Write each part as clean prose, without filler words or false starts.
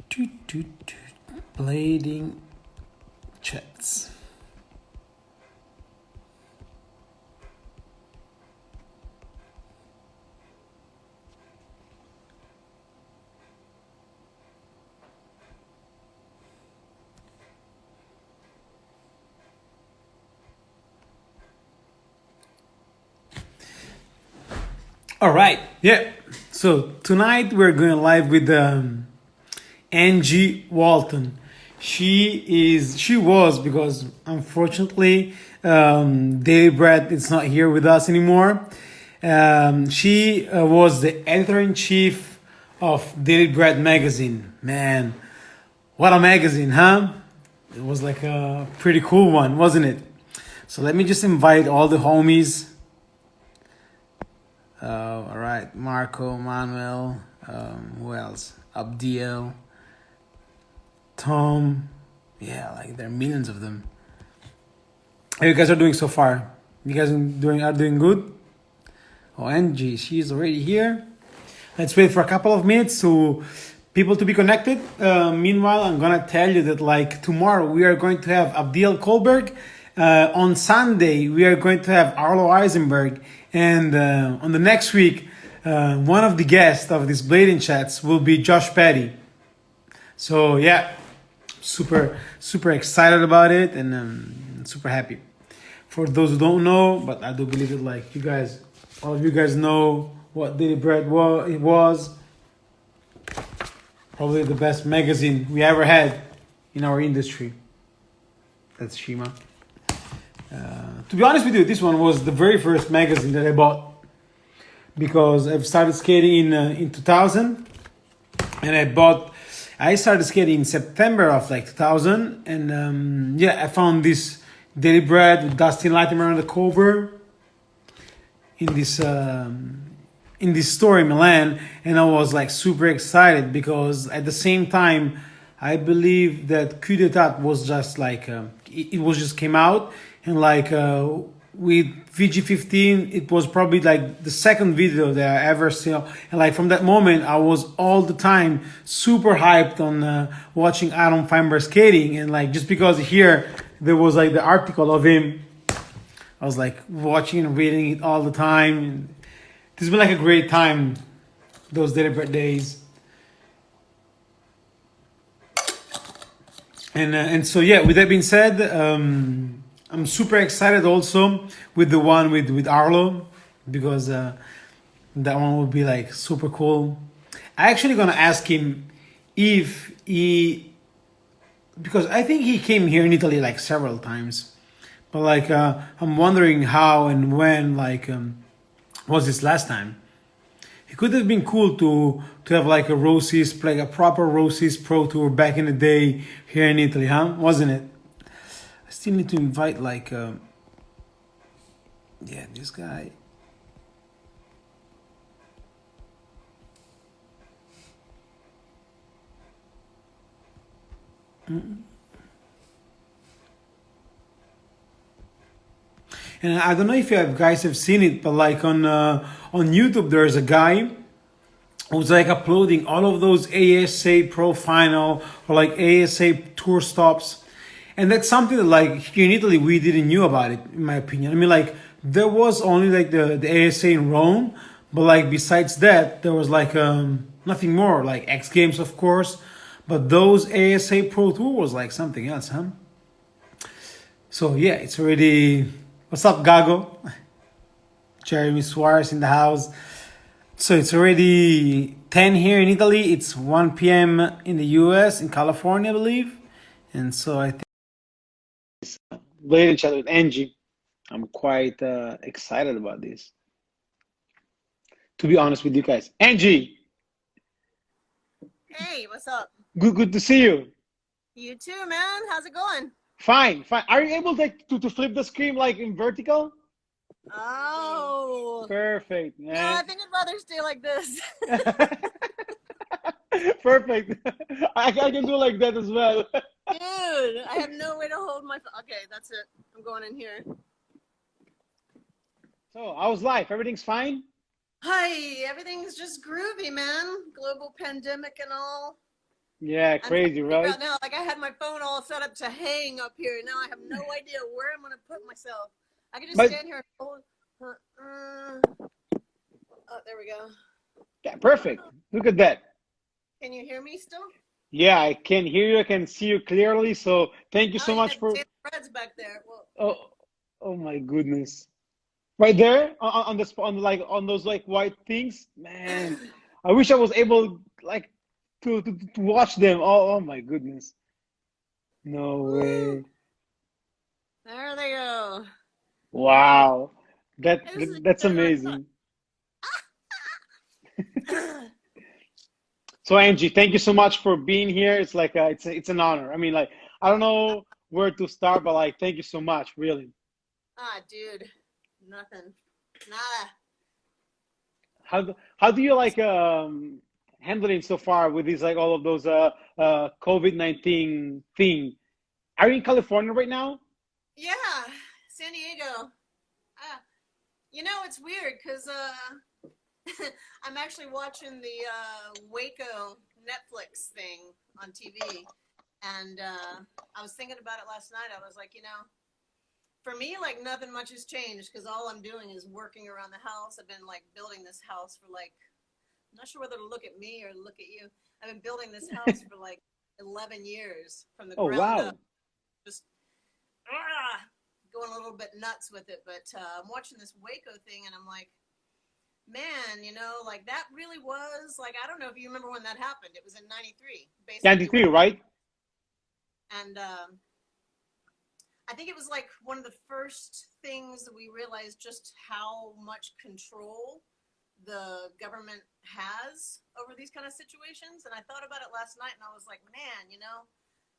Toot, toot, toot. Blading chats. All right, yeah. So tonight we're going live with Angie Walton. She was because unfortunately Daily Bread is not here with us anymore. She was the editor in chief of Daily Bread magazine. Man, what a magazine, huh? It was like a pretty cool one, wasn't it? So let me just invite all the homies. All right, Marco, Manuel, who else? Abdiel, Tom. Yeah, like there are millions of them. How you guys are doing so far? You guys are doing good? Oh, Angie, she's already here. Let's wait for a couple of minutes to people to be connected. Meanwhile, I'm gonna tell you that like tomorrow we are going to have Abdiel Kohlberg. On Sunday we are going to have Arlo Eisenberg, and on the next week, one of the guests of this Blading Chats will be Josh Petty. So yeah, super excited about it, and super happy. For those who don't know, but I do believe it, like you guys, all of you guys know what Daily Bread was. Probably the best magazine we ever had in our industry. That's Shima. To be honest with you, this one was the very first magazine that I bought because I've started skating in 2000, and I started skating in September of like 2000, and I found this Daily Bread with Dustin Latimer on the cover in this store in Milan, and I was like super excited because at the same time I believe that Coup d'etat was just like it was just came out, and like with VG15 it was probably like the second video that I ever saw, and like from that moment I was all the time super hyped on watching Adam Feinberg skating, and like just because here there was like the article of him, I was like watching and reading it all the time. This has been like a great time, those Daily Bread days. And so yeah, with that being said, I'm super excited also with the one with Arlo, because that one will be like super cool. I actually gonna ask him if he, because I think he came here in Italy like several times, but like I'm wondering how and when like was this last time. It could have been cool to have like a Rossis, like a proper Rossis Pro Tour back in the day here in Italy, huh? Wasn't it? I still need to invite like this guy. And I don't know if you guys have seen it, but like on YouTube, there's a guy who's like uploading all of those ASA Pro Final or like ASA Tour stops, and that's something that like here in Italy we didn't knew about it, in my opinion. I mean, like there was only like the ASA in Rome, but like besides that, there was like nothing more. Like X Games, of course, but those ASA Pro Tour was like something else, huh? So yeah, it's already. What's up, Gago? Jeremy Suarez in the house. So it's already 10 here in Italy. It's 1 p.m. in the US, in California, I believe. And so I think it's late chat with Angie. I'm quite excited about this, to be honest with you guys. Angie, Hey, what's up? good to see you. You too, man. How's it going? Fine. Are you able to flip the screen like in vertical? Oh. Perfect, No, man. I think I'd rather stay like this. Perfect. I can do like that as well. Dude, I have no way to hold my phone. Okay, that's it. I'm going in here. So, how's life? Everything's fine? Hi, everything's just groovy, man. Global pandemic and all. Yeah, I'm trying to crazy, figure right? out now. Like I had my phone all set up to hang up here. Now I have no idea where I'm gonna put myself. I can just But stand here and hold. Oh, there we go. yeah, perfect. Look at that. Can you hear me still? Yeah, I can hear you. I can see you clearly. So thank you Oh so yeah, much for. see the threads back there. Well, Oh, oh my goodness. Right there on the spot, on like on those like white things, man. I wish I was able like to watch them. Oh, oh my goodness. No woo, way. there they go. Wow. This is That's better than I amazing. thought. So Angie, thank you so much for being here. It's like it's an honor. I mean, like I don't know where to start, but like thank you so much, really. Ah, dude, nothing, nada. How do you like handling so far with these like all of those COVID-19 thing? Are you in California right now? Yeah, San Diego. Ah, it's weird because I'm actually watching the Waco Netflix thing on TV, and I was thinking about it last night. I was like, for me, like nothing much has changed because all I'm doing is working around the house. I've been like building this house for like, I'm not sure whether to look at me or look at you. I've been building this house for like 11 years from the Oh ground up, wow. just ah, going a little bit nuts with it. But I'm watching this Waco thing and I'm like, man, like that really was like, I don't know if you remember when that happened. It was in 93, basically 93, like that. right? And I think it was like one of the first things that we realized just how much control the government has over these kind of situations. And I thought about it last night and I was like, man,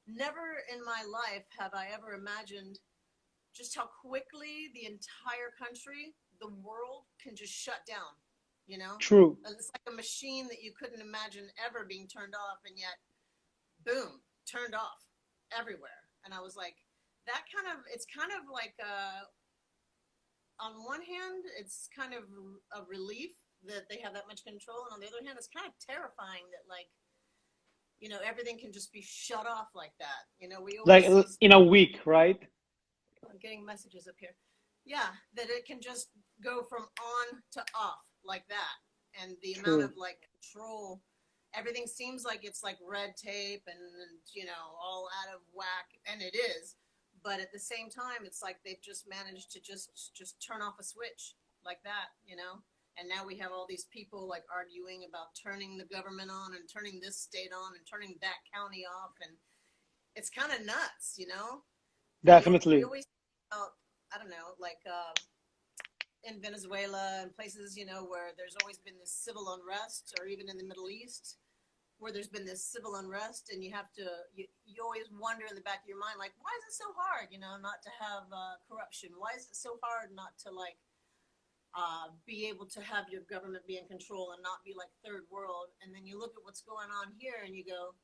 never in my life have I ever imagined just how quickly the entire country, the world can just shut down, you know? True. And it's like a machine that you couldn't imagine ever being turned off, and yet, boom, turned off everywhere. And I was like, it's kind of like, on one hand, it's kind of a relief that they have that much control. And on the other hand, it's kind of terrifying that, like, everything can just be shut off like that. We Like always see, in a week, right? I'm getting messages up here. Yeah, that it can just go from on to off like that. And the amount True. of like control, everything seems like it's like red tape and, all out of whack. And it is. But at the same time, it's like they've just managed to just turn off a switch like that. And now we have all these people like arguing about turning the government on and turning this state on and turning that county off. And it's kind of nuts. We Definitely. always I don't know, like in Venezuela and places, where there's always been this civil unrest, or even in the Middle East, where there's been this civil unrest, and you always wonder in the back of your mind, like, why is it so hard, not to have corruption? Why is it so hard not to like be able to have your government be in control and not be like third world? And then you look at what's going on here, and you go,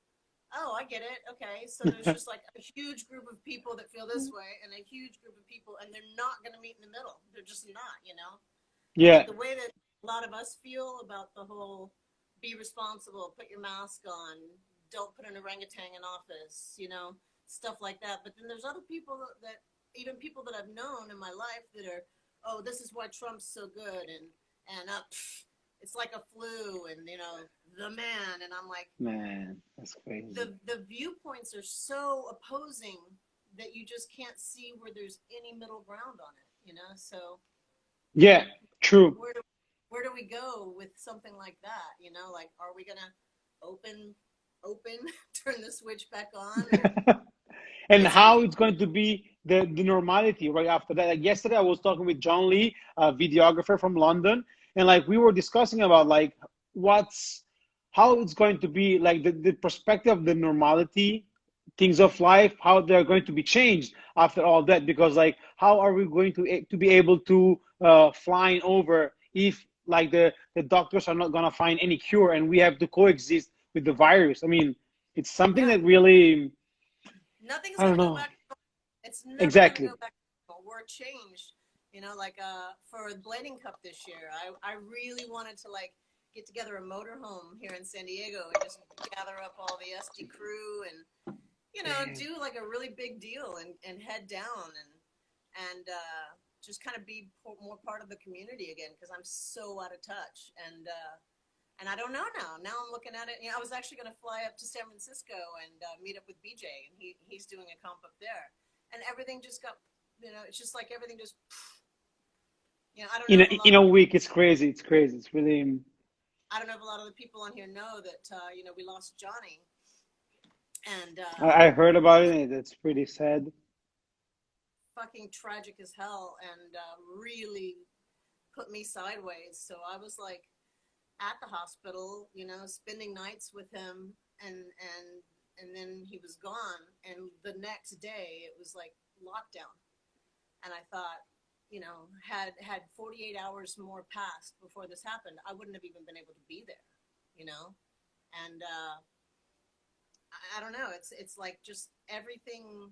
oh, I get it. Okay. So there's just like a huge group of people that feel this way and a huge group of people, and they're not going to meet in the middle. They're just not. Yeah, Like the way that a lot of us feel about the whole be responsible, put your mask on, don't put an orangutan in office, stuff like that. But then there's other people even people that I've known in my life that are, oh, this is why Trump's so good. And it's like a flu and, the man. And I'm like, man, that's crazy. the viewpoints are so opposing that you just can't see where there's any middle ground on it. So Yeah, true. where do we go with something like that? Like, are we gonna open turn the switch back on? Or And it's gonna how be it's going to be the normality right after that. Like yesterday, I was talking with John Lee, a videographer from London, and like we were discussing about like what's how it's going to be like the perspective of the normality things of life, how they're going to be changed after all that. Because like how are we going to be able to flying over if like the doctors are not going to find any cure and we have to coexist with the virus? I mean, it's something yeah. that really, Nothing's I don't gonna go know. back. It's never gonna Exactly. go back. We're changed. Like for the Blading Cup this year, I really wanted to like get together a motorhome here in San Diego and just gather up all the SD crew and, you know, do like a really big deal and head down and just kind of be more part of the community again, because I'm so out of touch. And I don't know now. Now I'm looking at it. You know, I was actually going to fly up to San Francisco and meet up with BJ, and he's doing a comp up there. And everything just got, you know, it's just like everything just, you know, I don't know if a lot In a of, week. It's crazy. It's crazy. It's really. I don't know if a lot of the people on here know that, you know, we lost Johnny. And I heard about it. It's pretty sad. fucking tragic as hell, and really put me sideways. So I was like at the hospital, you know, spending nights with him, and then he was gone. And the next day, it was like lockdown. And I thought, you know, had 48 hours more passed before this happened, I wouldn't have even been able to be there, you know. And I don't know. It's like just everything,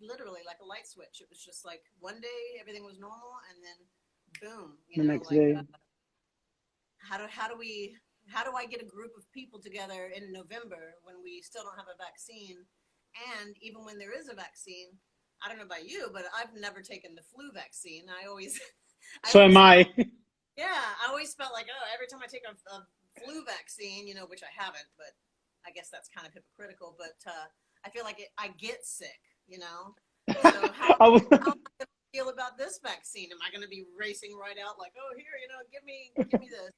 literally like a light switch. It was just like one day everything was normal, and then boom, The you know, next like day. how do I get a group of people together in November when we still don't have a vaccine? And even when there is a vaccine, I don't know about you, but I've never taken the flu vaccine. I always, I So am always I. felt, yeah, I always felt like, oh, every time I take a flu vaccine, you know, which I haven't, but I guess that's kind of hypocritical. But I feel like I get sick, you know. So I was. how am I going to feel about this vaccine? Am I going to be racing right out like, oh, here, you know, give me this?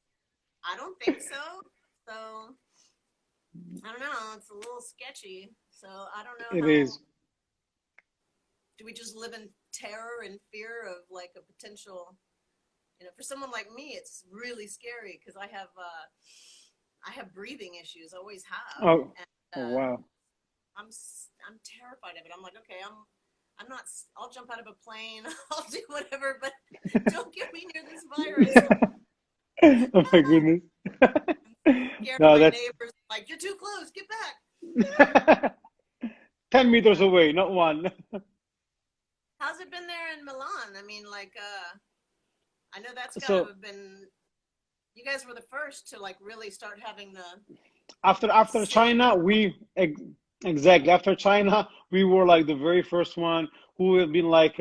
I don't think so. So I don't know. It's a little sketchy. So I don't know It how. is. Do we just live in terror and fear of like a potential? You know, for someone like me, it's really scary because I have breathing issues. I always have, Oh. and Oh wow. I'm terrified of it. I'm like, okay, I'm not. I'll jump out of a plane. I'll do whatever, but don't get me near this virus. Oh my goodness. Scared of No, my that's neighbors. Like, you're too close. Get back. 10 meters away, not one. How's it been there in Milan? I mean, like, I know that's got to So have been. You guys were the first to like really start having the after city China, control. exactly after China, we were like the very first one who have been like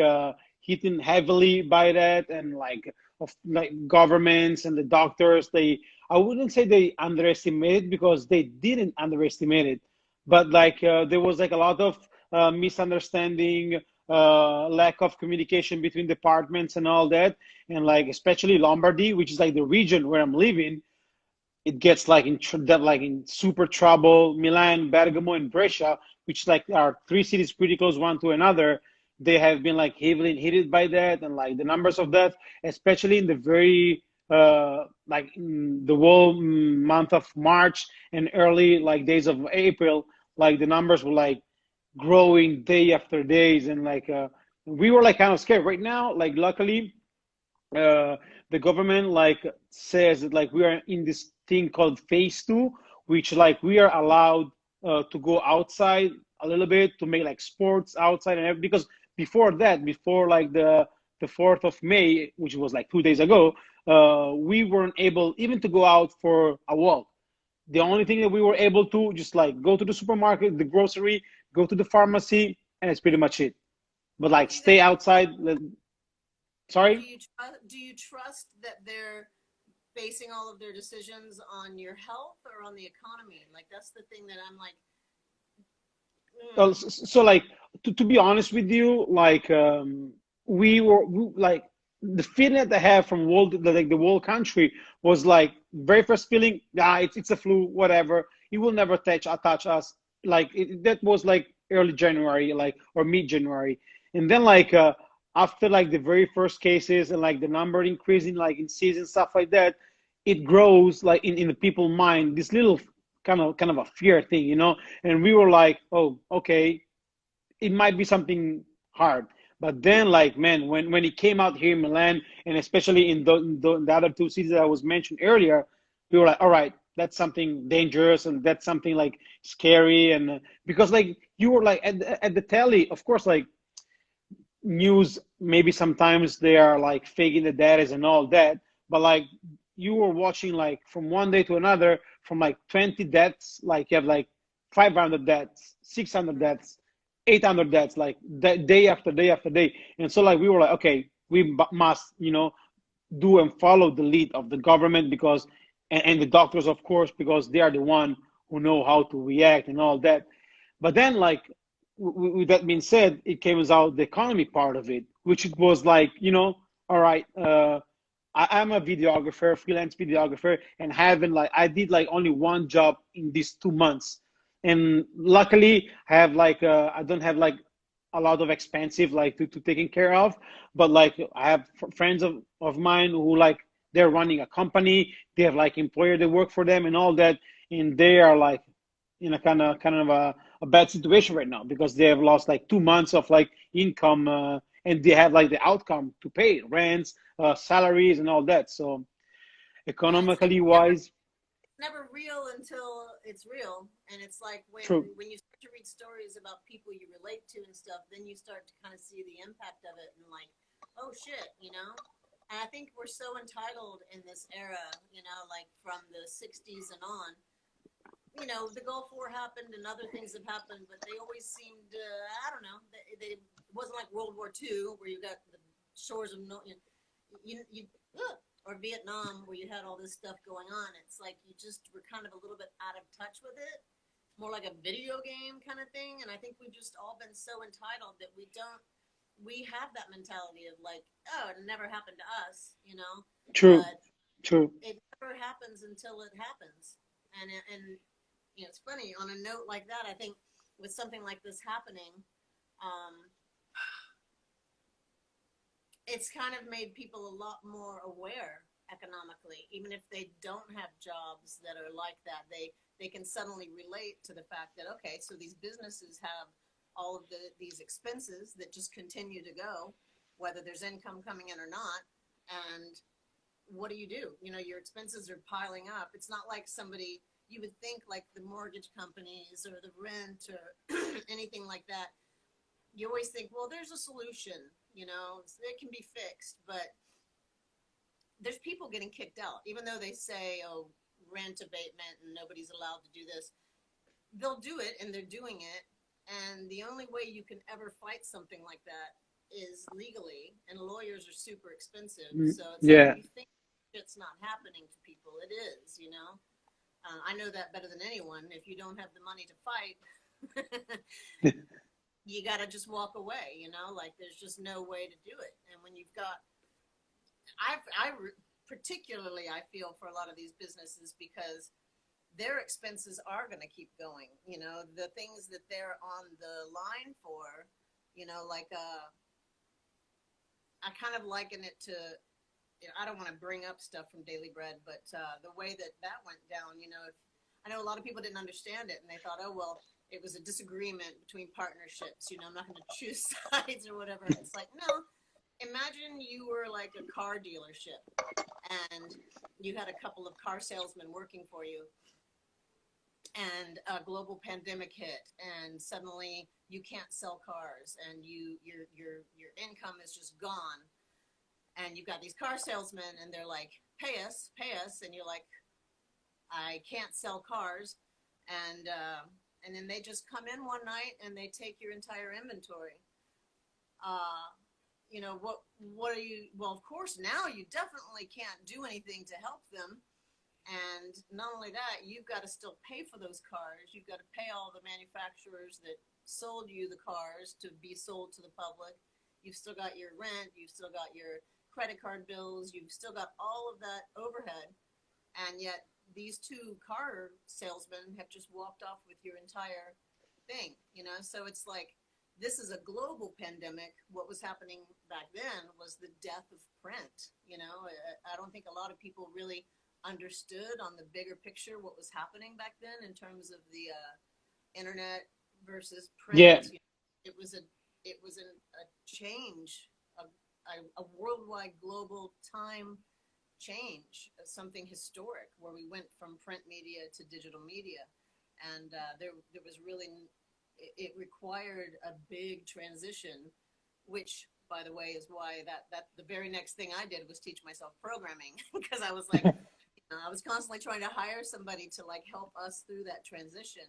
hit heavily by that, and like of like governments and the doctors. They I wouldn't say they underestimated, because they didn't underestimate it, but like there was like a lot of misunderstanding, lack of communication between departments and all that, and like especially Lombardy, which is like the region where I'm living, it gets like like in super trouble. Milan, Bergamo, and Brescia, which like are three cities pretty close one to another, they have been like heavily hit by that, and like the numbers of death, especially in the very like in the whole month of March and early like days of April, like the numbers were like growing day after days, and like we were like kind of scared. Right now, like luckily uh, the government like says that like we are in this thing called phase two, which like we are allowed to go outside a little bit to make like sports outside and everything. Because before that, before like the 4th of May, which was like 2 days ago, we weren't able even to go out for a walk. The only thing that we were able to just like go to the supermarket, the grocery, go to the pharmacy, and it's pretty much it. But like Do you guys stay outside. Sorry. do you trust that they're basing all of their decisions on your health or on the economy? Like that's the thing that I'm like, mm, So like to be honest with you, like like the feeling that I have from like the whole country was like very first feeling, ah, it's a flu, whatever. It will never touch us. Like that was like early January, like or mid January, and then like after like the very first cases and like the number increasing like in season stuff like that, it grows like in the people mind this little kind of a fear thing, and we were like, oh, okay, it might be something hard. But then, like, man, when it came out here in Milan, and especially in the other two cities that I was mentioned earlier, we were like, all right, that's something dangerous, and that's something like scary. And because like you were like at the telly, of course, like news, maybe sometimes they are like faking the data and all that, but like you were watching like from one day to another, from like 20 deaths, like you have like 500 deaths, 600 deaths, 800 deaths, like day after day after day. And so like we were like, okay, we must, do and follow the lead of the government, because and the doctors, of course, because they are the one who know how to react and all that. But then, like, with that being said, it came out the economy part of it, which it was like, all right, I'm a videographer, freelance videographer, and having like I did like only one job in these 2 months, and luckily I have like I don't have like a lot of expensive like to taking care of, but like I have friends of mine who like they're running a company, they have like employer that work for them and all that, and they are like in a kind of a bad situation right now because they have lost like 2 months of like income, and they have like the outcome to pay rents, salaries, and all that. So Yeah, economically wise, it's never real until it's real. And it's like true, when you start to read stories about people you relate to and stuff, then you start to kind of see the impact of it and like, oh shit, you know? And I think we're so entitled in this era, like from the 60s and on. The Gulf War happened and other things have happened, but they always seemed, I don't know, it wasn't like World War II where you got the shores of no, or Vietnam where you had all this stuff going on. It's like you just were kind of a little bit out of touch with it, more like a video game kind of thing. And I think we've just all been so entitled that we have that mentality of like, oh, it never happened to us. true, But true. it never happens until it happens. And it's funny on a note like that. I think with something like this happening, um, it's kind of made people a lot more aware economically, even if they don't have jobs that are like that. They can suddenly relate to the fact that okay, so these businesses have all of these expenses that just continue to go, whether there's income coming in or not. And what do? Your expenses are piling up. It's not like somebody you would think like the mortgage companies or the rent or anything like that. You always think, well, there's a solution, it can be fixed, but there's people getting kicked out, even though they say, oh, rent abatement and nobody's allowed to do this. They'll do it and they're doing it. And the only way you can ever fight something like that is legally, and lawyers are super expensive. So it's like Yeah, you think it's not happening to people. It is. I know that better than anyone. If you don't have the money to fight, you got to just walk away. Like there's just no way to do it. And when you've got, particularly, I feel for a lot of these businesses because their expenses are going to keep going. The things that they're on the line for, like, I kind of liken it to, I don't want to bring up stuff from Daily Bread, but the way that went down, if, I know a lot of people didn't understand it and they thought, oh, well, it was a disagreement between partnerships. I'm not going to choose sides or whatever. It's like, no, imagine you were like a car dealership and you had a couple of car salesmen working for you and a global pandemic hit and suddenly you can't sell cars and your income is just gone. And you've got these car salesmen and they're like, pay us. And you're like, I can't sell cars. And then they just come in one night and they take your entire inventory. What are you, well, of course, now you definitely can't do anything to help them. And not only that, you've got to still pay for those cars. You've got to pay all the manufacturers that sold you the cars to be sold to the public. You've still got your rent. You've still got your credit card bills. You've still got all of that overhead. And yet these two car salesmen have just walked off with your entire thing, So it's like, this is a global pandemic. What was happening back then was the death of print. I don't think a lot of people really understood on the bigger picture what was happening back then in terms of the internet versus print. yeah, It was a change, a worldwide global time change, something historic where we went from print media to digital media. And there was really, it required a big transition, which by the way, is why that the very next thing I did was teach myself programming because I was like, I was constantly trying to hire somebody to like help us through that transition.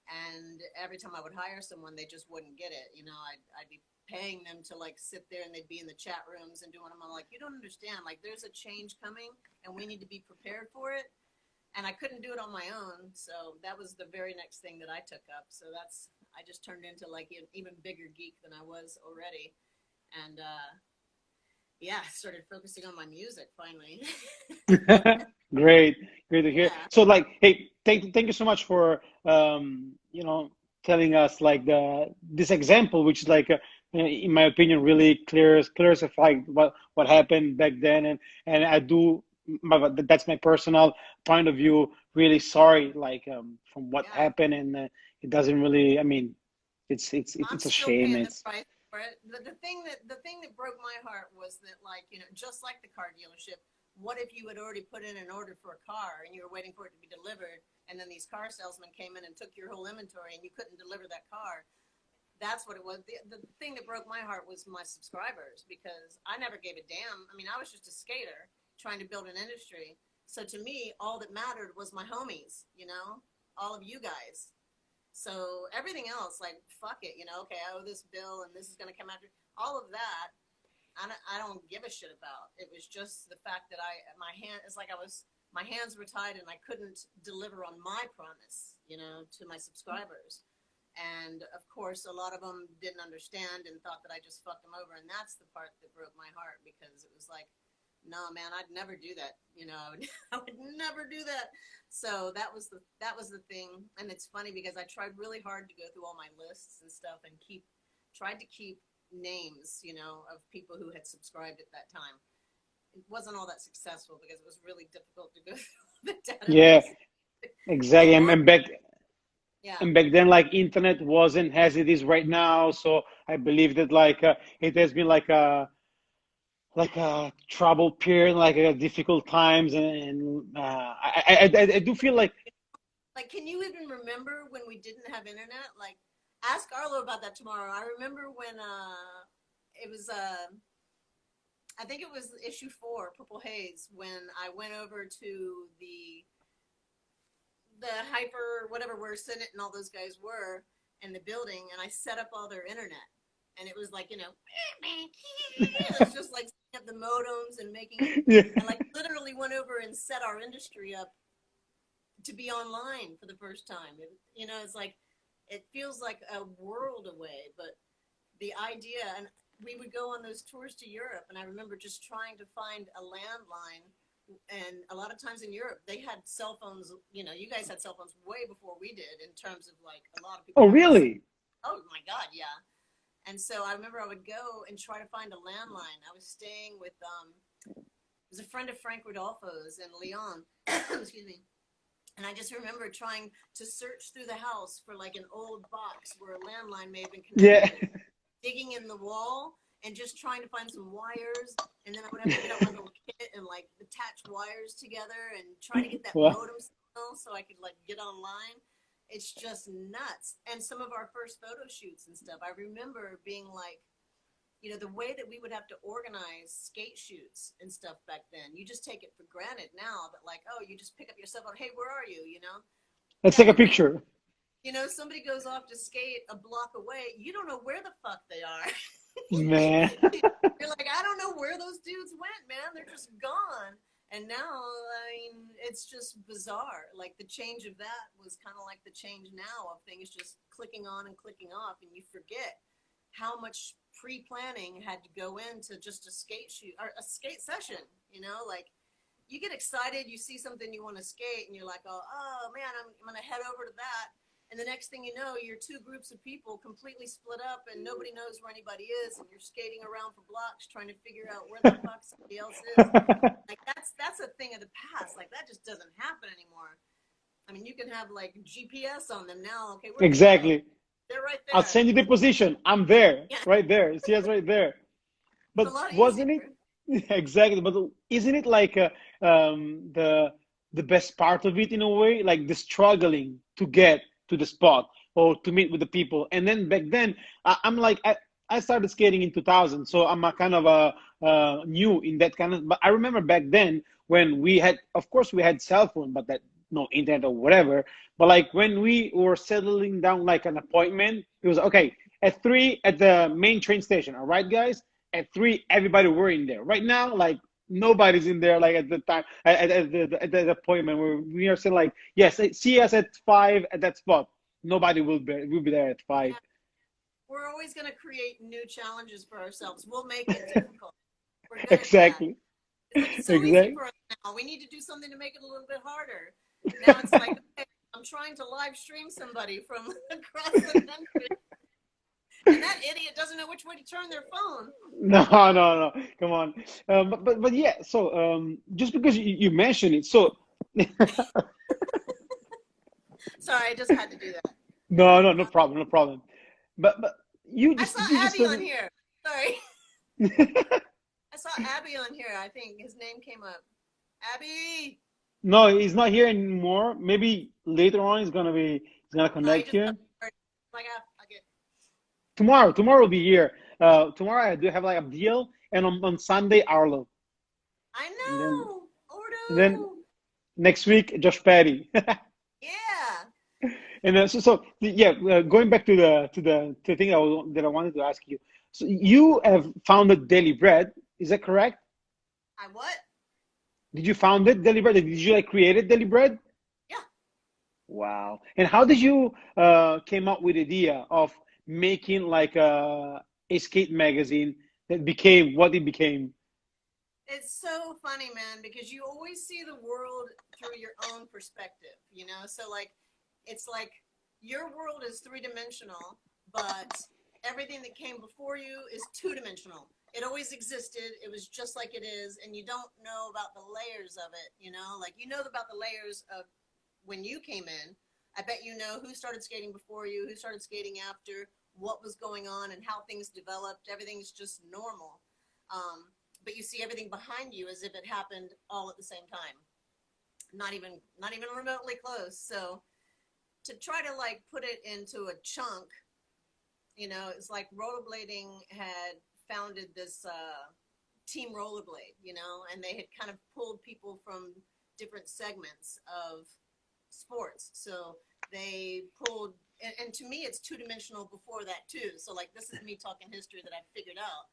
And every time I would hire someone, they just wouldn't get it. I'd be paying them to like sit there and they'd be in the chat rooms and doing them. I'm like, you don't understand. Like, there's a change coming and we need to be prepared for it. And I couldn't do it on my own. So that was the very next thing that I took up. So I just turned into like an even bigger geek than I was already. And yeah, started focusing on my music finally. Great, great to hear. Yeah. So like, hey, thank you so much for telling us like this example, which is like in my opinion really clarified what happened back then, and I do that's my personal point of view. Really sorry, like from what Yeah. happened, and it doesn't really. I mean, it's I'm a still shame. paying the It's price for it. The thing that broke my heart was that, like, just like the car dealership, what if you had already put in an order for a car and you were waiting for it to be delivered, and then these car salesmen came in and took your whole inventory and you couldn't deliver that car? That's what it was. The thing that broke my heart was my subscribers, because I never gave a damn. I mean, I was just a skater trying to build an industry. So to me, all that mattered was my homies, all of you guys. So everything else, like, fuck it, okay, I owe this bill and this is going to come after. All of that, I don't give a shit about. It was just the fact that my hands were tied and I couldn't deliver on my promise, to my subscribers. And of course, a lot of them didn't understand and thought that I just fucked them over. And that's the part that broke my heart, because it was like, no, man, I'd never do that. I would never do that. So that was the thing. And it's funny because I tried really hard to go through all my lists and stuff and tried to keep names, of people who had subscribed at that time. It wasn't all that successful because it was really difficult to go through the yeah, database. exactly. Yeah. And back then, like internet wasn't as it is right now. So I believe that like it has been like a trouble period, like a difficult times, and I do feel like Like, can you even remember when we didn't have internet? Like, ask Arlo about that tomorrow. I remember when it was I think it was issue 4, Purple Haze, when I went over to the hyper whatever where Senate and all those guys were in the building, and I set up all their internet. And it was like, it was just like setting up the modems and making it. yeah, I like literally went over and set our industry up to be online for the first time. It's like, it feels like a world away, but the idea, and we would go on those tours to Europe, and I remember just trying to find a landline. And a lot of times in Europe, they had cell phones. You guys had cell phones way before we did, in terms of like a lot of people. oh really? Oh my God, yeah. And so I remember I would go and try to find a landline. I was staying with it was a friend of Frank Rodolfo's in Lyon. Excuse me. And I just remember trying to search through the house for like an old box where a landline may have been Yeah. connected, digging in the wall and just trying to find some wires. And then I would have to get out my little kit and like attach wires together and try to get that Wow. modem signal so I could like get online. It's just nuts. And some of our first photo shoots and stuff, I remember being like, the way that we would have to organize skate shoots and stuff back then, you just take it for granted now, but like, oh, you just pick up your cell phone, hey, where are you, Let's take a picture. Somebody goes off to skate a block away, you don't know where the fuck they are. Man. You're like, I don't know where those dudes went, man, they're just gone. And now, I mean, it's just bizarre. Like, the change of that was kind of like the change now of things just clicking on and clicking off, and you forget how much pre-planning had to go into just a skate shoot or a skate session. Like, you get excited, you see something you want to skate, and you're like, oh man, I'm gonna head over to that. And the next thing you know, you're 2 groups of people completely split up, and nobody knows where anybody is, and you're skating around for blocks trying to figure out where the fuck somebody else is. Like, that's a thing of the past. Like, that just doesn't happen anymore. I mean, you can have like GPS on them now. Okay, where Exactly. they're right there. I'll send you the position. I'm there. Yeah. Right there. See us right there. But It's a lot wasn't easier. it exactly? But isn't it like the best part of it in a way, like the struggling to get to the spot or to meet with the people? And then back then, I'm like, I started skating in 2000, so I'm a kind of a new in that kind of. But I remember back then when we had, of course, we had cell phone, but that no internet or whatever. But like when we were settling down like an appointment, it was okay at 3 at the main train station. All right, guys, at 3 everybody were in there. Right now, like nobody's in there. Like at the time at the appointment where we are saying like yes, see us at 5 at that spot. Nobody will be there at 5. Yeah, we're always going to create new challenges for ourselves. We'll make it difficult. We're good at that. Exactly. It's like it's so easy Exactly. for us now. We need to do something to make it a little bit harder. Now it's like, okay, I'm trying to live stream somebody from across the country, and that idiot doesn't know which way to turn their phone. No, no, no. Come on. But yeah. So just because you mentioned it, so Sorry, I just had to do that. no, no, no problem, no problem. But I saw you just Abby said on here. Sorry, it. I saw Abby on here. I think his name came up. Abby. No, he's not here anymore. Maybe later on he's gonna No, he connect just here like I get. tomorrow. Tomorrow will be here. Tomorrow I do have like a deal, and on Sunday Arlo, I and then know. and then Ordo. next week Josh Petty. Yeah. And yeah, going back to the thing that I wanted to ask you. So you have founded Daily Bread, is that correct? I what? Did you found it Daily Bread? Did you like create it Daily Bread? Yeah. Wow. And how did you came up with the idea of making like a skate magazine that became what it became? It's so funny, man, because you always see the world through your own perspective, you know? So, like, it's like your world is three-dimensional, but everything that came before you is two-dimensional. It always existed. It was just like it is, and you don't know about the layers of it, you know? Like, you know about the layers of when you came in. I bet you know who started skating before you, who started skating after, what was going on, and how things developed. Everything's just normal. But you see everything behind you as if it happened all at the same time. Not even remotely close. So to try to like put it into a chunk, you know, it's like rollerblading had founded this team rollerblade, you know, and they had kind of pulled people from different segments of sports. So they pulled, and to me, it's two-dimensional before that too. So like, this is me talking history that I figured out.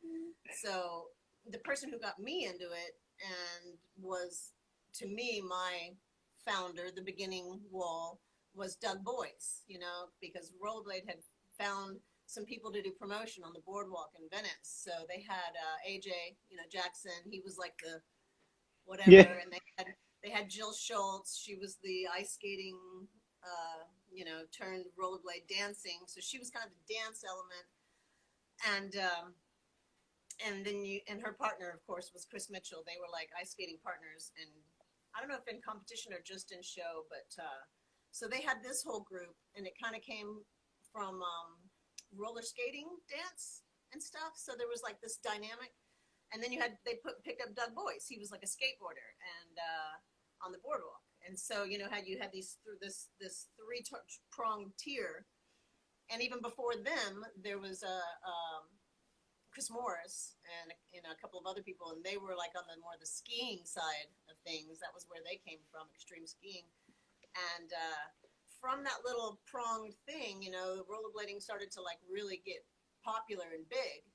So the person who got me into it and was, to me, my founder, the beginning wall, was Doug Boyce, you know, because Rollerblade had found some people to do promotion on the boardwalk in Venice. So they had AJ, you know, Jackson. He was like the whatever, Yeah. and they had Jill Schultz. She was the ice skating, you know, turned rollerblade dancing. So she was kind of the dance element, and then and her partner, of course, was Chris Mitchell. They were like ice skating partners, and I don't know if in competition or just in show, but so they had this whole group, and it kind of came from roller skating dance and stuff. So there was like this dynamic, and then they picked up Doug Boyce. He was like a skateboarder and on the boardwalk, and so you know how you had these through this three-pronged tier, and even before them there was a Chris Morris and you know a couple of other people, and they were like on the more the skiing side of things. That was where they came from, extreme skiing. And from that little pronged thing, you know, rollerblading started to like really get popular and big.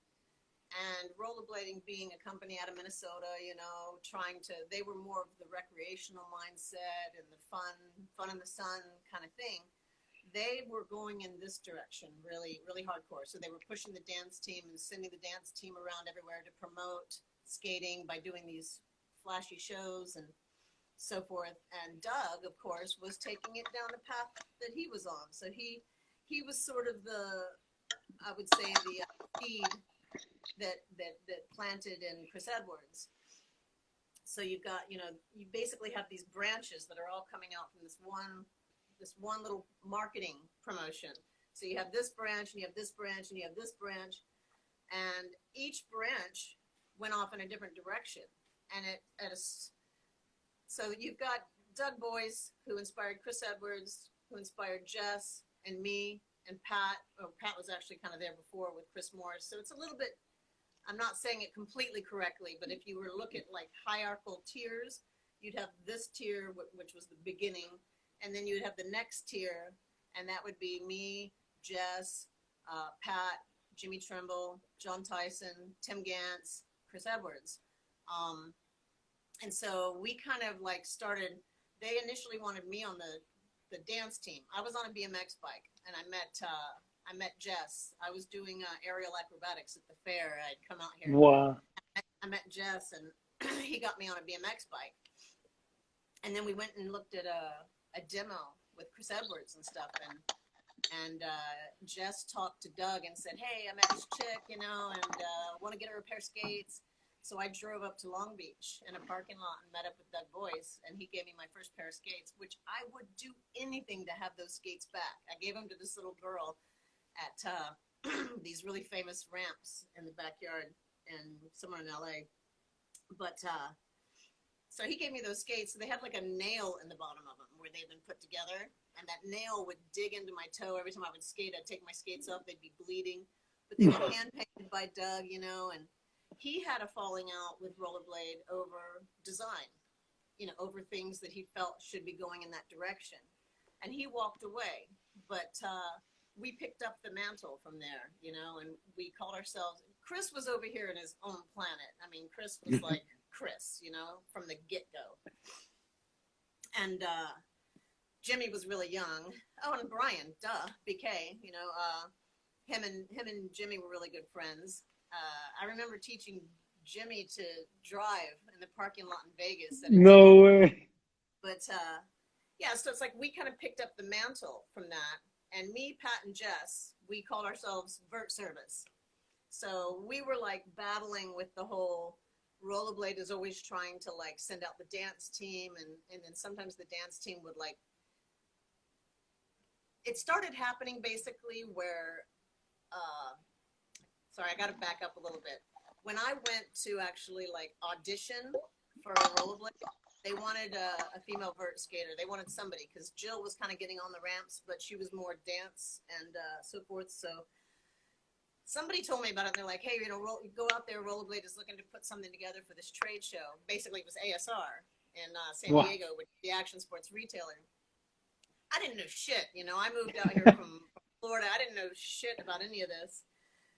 And rollerblading being a company out of Minnesota, you know, they were more of the recreational mindset and the fun in the sun kind of thing. They were going in this direction really, really hardcore. So they were pushing the dance team and sending the dance team around everywhere to promote skating by doing these flashy shows and so forth. And Doug, of course, was taking it down the path that he was on. So he was sort of I would say the seed that planted in Chris Edwards. So you've got, you know, you basically have these branches that are all coming out from this one little marketing promotion. So you have this branch, and you have this branch, and you have this branch, and each branch went off in a different direction. And so you've got Doug Boyce, who inspired Chris Edwards, who inspired Jess and me and Pat. Oh, Pat was actually kind of there before with Chris Morris. So it's a little bit, I'm not saying it completely correctly, but if you were to look at like hierarchical tiers, you'd have this tier, which was the beginning, and then you'd have the next tier, and that would be me, Jess, Pat, Jimmy Trimble, John Tyson, Tim Gantz, Chris Edwards. And so we kind of like started, they initially wanted me on the dance team. I was on a BMX bike, and I met Jess. I was doing aerial acrobatics at the fair. I'd come out here. Wow. I met Jess, and he got me on a BMX bike. And then we went and looked at a demo with Chris Edwards and stuff. And Jess talked to Doug and said, hey, I met this chick, and want to get her a pair of skates. So I drove up to Long Beach in a parking lot and met up with Doug Boyce, and he gave me my first pair of skates, which I would do anything to have those skates back. I gave them to this little girl at these really famous ramps in the backyard and somewhere in LA. But so he gave me those skates. So they had like a nail in the bottom of them where they'd been put together, and that nail would dig into my toe every time I would skate. I'd take my skates off, they'd be bleeding, but they were hand painted by Doug, and he had a falling out with Rollerblade over design, over things that he felt should be going in that direction. And he walked away, but we picked up the mantle from there, and we called ourselves, Chris was over here in his own planet. I mean, Chris was like Chris, from the get-go. And Jimmy was really young. Oh, and Brian, BK, him and Jimmy were really good friends. I remember teaching Jimmy to drive in the parking lot in Vegas. No way. But yeah, so it's like we kind of picked up the mantle from that. And me, Pat, and Jess, we called ourselves Vert Service. So we were like battling with the whole Rollerblade is always trying to like send out the dance team. And then sometimes the dance team would like, it started happening basically where, sorry, I got to back up a little bit. When I went to actually like audition for a Rollerblade, they wanted a female vert skater. They wanted somebody because Jill was kind of getting on the ramps, but she was more dance and so forth. So somebody told me about it. And they're like, hey, go out there. Rollerblade is looking to put something together for this trade show. Basically, it was ASR in San Diego, which is the action sports retailer. I didn't know shit. I moved out here from Florida. I didn't know shit about any of this.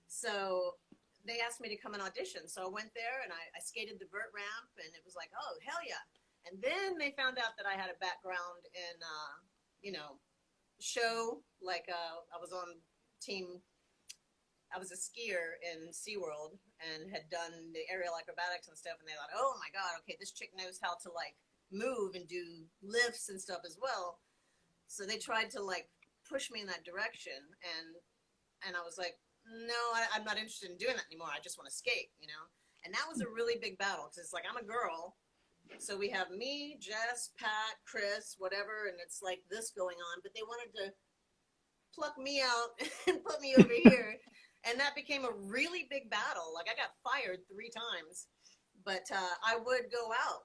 So they asked me to come and audition. So I went there and I skated the vert ramp, and it was like, oh, hell yeah. And then they found out that I had a background in, show, like I was on team, I was a skier in SeaWorld and had done the aerial acrobatics and stuff. And they thought, oh my God, okay, this chick knows how to like move and do lifts and stuff as well. So they tried to like push me in that direction. And I was like, no, I'm not interested in doing that anymore. I just want to skate, And that was a really big battle because it's like, I'm a girl. So we have me, Jess, Pat, Chris, whatever. And it's like this going on. But they wanted to pluck me out and put me over here. And that became a really big battle. Like I got fired 3 times. But I would go out,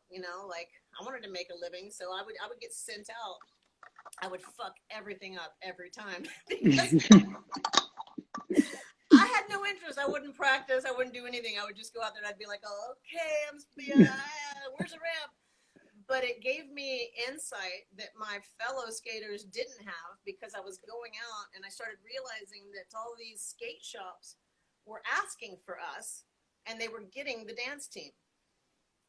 like I wanted to make a living. So I would get sent out. I would fuck everything up every time. I had no interest. I wouldn't practice. I wouldn't do anything. I would just go out there and I'd be like, oh, okay, where's the ramp? But it gave me insight that my fellow skaters didn't have because I was going out and I started realizing that all these skate shops were asking for us and they were getting the dance team.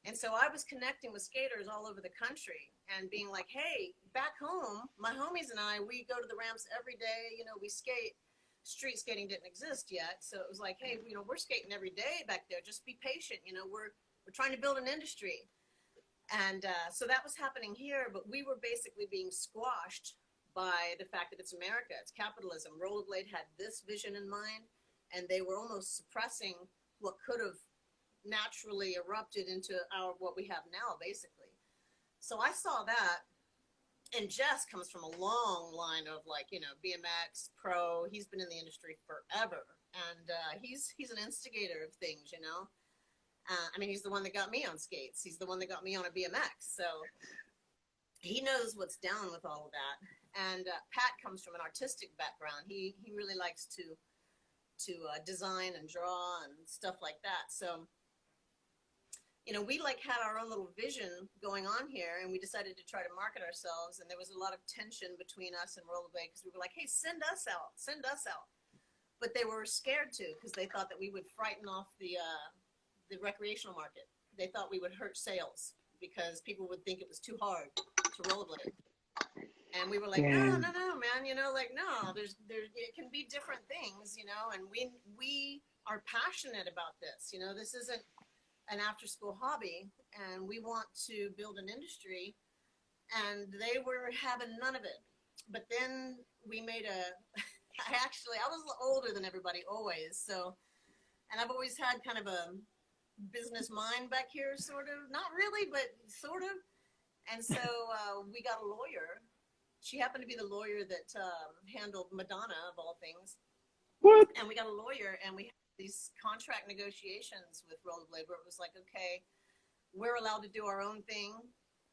And so I was connecting with skaters all over the country and being like, hey, back home, my homies and I, we go to the ramps every day. We skate. Street skating didn't exist yet. So it was like, hey, we're skating every day back there. Just be patient. We're trying to build an industry. And so that was happening here. But we were basically being squashed by the fact that it's America. It's capitalism. Rollerblade had this vision in mind. And they were almost suppressing what could have naturally erupted into what we have now, basically. So I saw that. And Jess comes from a long line of like, BMX, pro. He's been in the industry forever. And he's an instigator of things, I mean, he's the one that got me on skates. He's the one that got me on a BMX. So he knows what's down with all of that. And Pat comes from an artistic background. He really likes to design and draw and stuff like that. So, you know, we like had our own little vision going on here, and we decided to try to market ourselves. And there was a lot of tension between us and Rollerblade because we were like, hey, send us out, send us out. But they were scared to because they thought that we would frighten off the recreational market. They thought we would hurt sales because people would think it was too hard to rollerblade. And we were like, no, man, you know, like, no, it can be different things, you know, and we are passionate about this, you know, this isn't an after school hobby, and we want to build an industry, and they were having none of it. But then we made I was older than everybody always. So, and I've always had kind of a business mind back here, sort of, not really, but sort of. And so we got a lawyer. She happened to be the lawyer that handled Madonna, of all things. What? And we got a lawyer, and we had these contract negotiations with Rollerblade where it was like, okay, we're allowed to do our own thing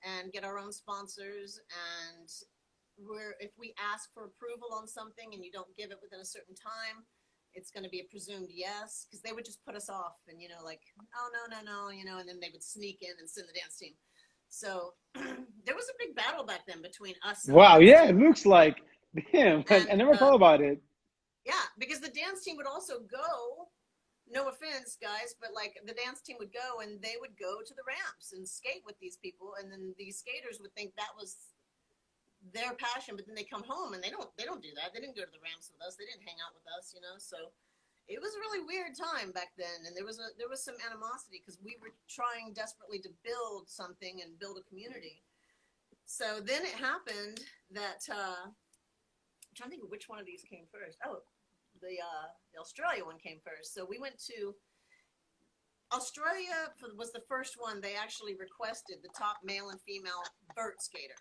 and get our own sponsors. And if we ask for approval on something and you don't give it within a certain time, it's going to be a presumed yes, because they would just put us off and, you know, like, oh, no, you know, and then they would sneak in and send the dance team. So there was a big battle back then between us. Wow, yeah, it looks like. Damn, I never thought about it. Yeah, because the dance team would also go, no offense, guys, but like the dance team would go and they would go to the ramps and skate with these people. And then these skaters would think that was their passion, but then they come home and they don't do that. They didn't go to the ramps with us. They didn't hang out with us, you know? So it was a really weird time back then. And there was some animosity because we were trying desperately to build something and build a community. So then it happened that, I'm trying to think of which one of these came first. Oh, the Australia one came first. So we went to Australia was the first one. They actually requested the top male and female vert skater.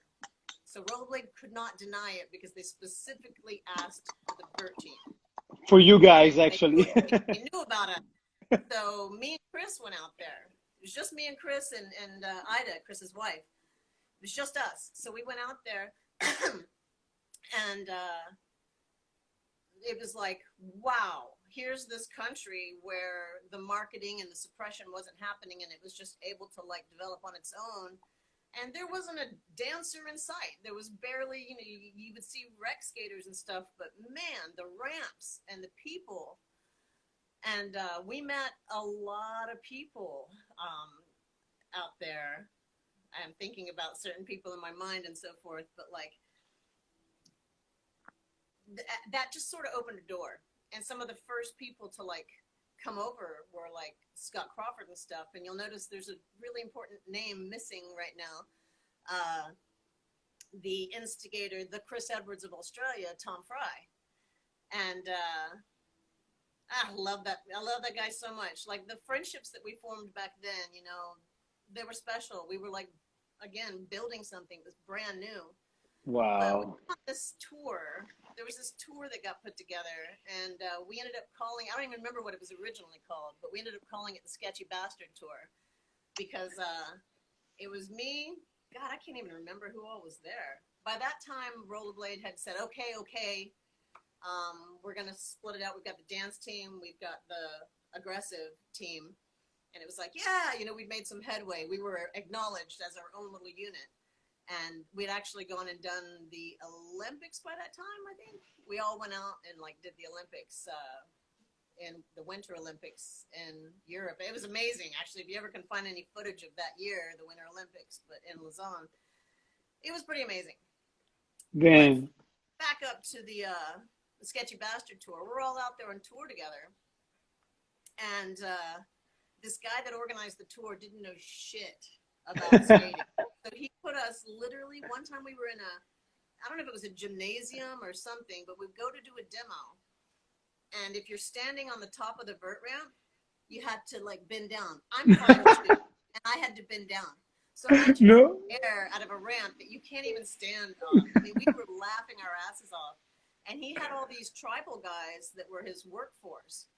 So Rollerblade could not deny it because they specifically asked for the vert team. For you guys, actually. They knew about it. So me and Chris went out there. It was just me and Chris and Ida, Chris's wife. It was just us. So we went out there and it was like, wow, here's this country where the marketing and the suppression wasn't happening and it was just able to like develop on its own. And there wasn't a dancer in sight. There was barely, you know, you would see rec skaters and stuff, but man, the ramps and the people. And we met a lot of people out there. I'm thinking about certain people in my mind and so forth, but like that just sort of opened a door. And some of the first people to like come over were like Scott Crawford and stuff. And you'll notice there's a really important name missing right now. The instigator, the Chris Edwards of Australia, Tom Fry. And I love that. I love that guy so much. Like the friendships that we formed back then, you know, they were special. We were like, again, building something that was brand new. Wow. On this tour, there was this tour that got put together, and we ended up calling, I don't even remember what it was originally called, but we ended up calling it the Sketchy Bastard Tour because it was me. God, I can't even remember who all was there. By that time, Rollerblade had said, okay, we're going to split it out. We've got the dance team. We've got the aggressive team. And it was like, yeah, you know, we'd made some headway. We were acknowledged as our own little unit. And we'd actually gone and done the Olympics by that time, I think. We all went out and like did the Olympics in the Winter Olympics in Europe. It was amazing, actually. If you ever can find any footage of that year, the Winter Olympics, but in Lausanne, it was pretty amazing. Then back up to the Sketchy Bastard Tour. We're all out there on tour together. And this guy that organized the tour didn't know shit about skating. So he put us literally, one time we were in I don't know if it was a gymnasium or something, but we'd go to do a demo. And if you're standing on the top of the vert ramp, you had to like bend down. I'm 5'2", and I had to bend down. So imagine air out of a ramp that you can't even stand on. I mean, we were laughing our asses off. And he had all these tribal guys that were his workforce.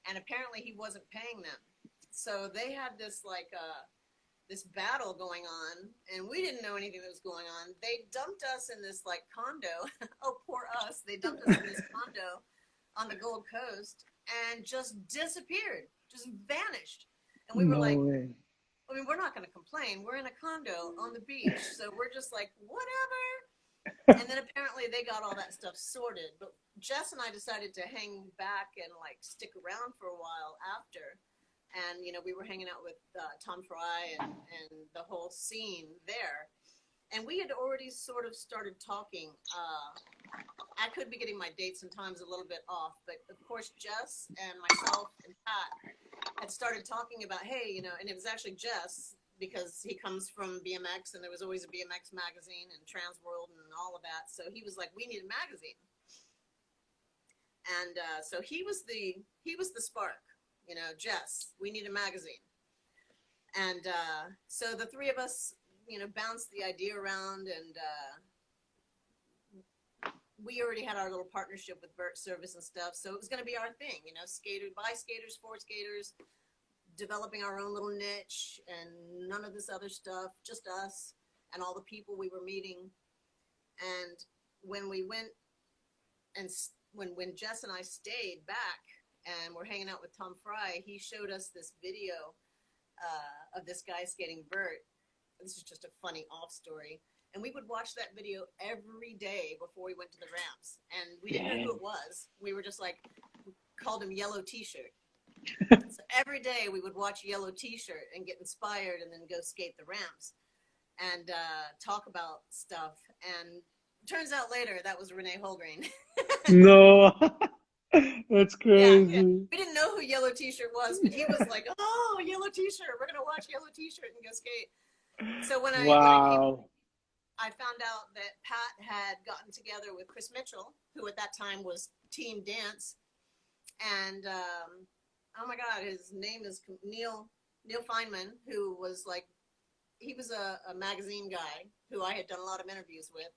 And apparently he wasn't paying them. So they had this like, this battle going on, and we didn't know anything that was going on. They dumped us in this like condo. Oh, poor us. They dumped us in this condo on the Gold Coast and just disappeared, just vanished. And we were No like, way. I mean, we're not going to complain. We're in a condo on the beach. So we're just like, whatever. And then apparently they got all that stuff sorted. But Jess and I decided to hang back and like stick around for a while after. And, you know, we were hanging out with Tom Fry and the whole scene there. And we had already sort of started talking. I could be getting my dates and times a little bit off, but of course, Jess and myself and Pat had started talking about, hey, you know, and it was actually Jess because he comes from BMX and there was always a BMX magazine and Trans World and all of that. So he was like, we need a magazine. And so he was the spark, you know, Jess, we need a magazine. And so the three of us, you know, bounced the idea around, and we already had our little partnership with Vert Service and stuff. So it was going to be our thing, you know, skaters, by skaters, for skaters, developing our own little niche and none of this other stuff, just us and all the people we were meeting. And when we went and when Jess and I stayed back and we're hanging out with Tom Fry, he showed us this video of this guy skating vert. This is just a funny off story. And we would watch that video every day before we went to the ramps. And we didn't know who it was. We were just like, we called him Yellow T-shirt. So every day we would watch Yellow T-shirt and get inspired and then go skate the ramps and talk about stuff. And it turns out later that was Renee Holgreen. No, that's crazy. Yeah. We didn't know who Yellow T-shirt was, but he was like, oh, Yellow T-shirt. We're going to watch Yellow T-shirt and go skate. So when I came, I found out that Pat had gotten together with Chris Mitchell, who at that time was Team Dance. And, oh my God, his name is Neil Feynman, who was like, he was a magazine guy who I had done a lot of interviews with.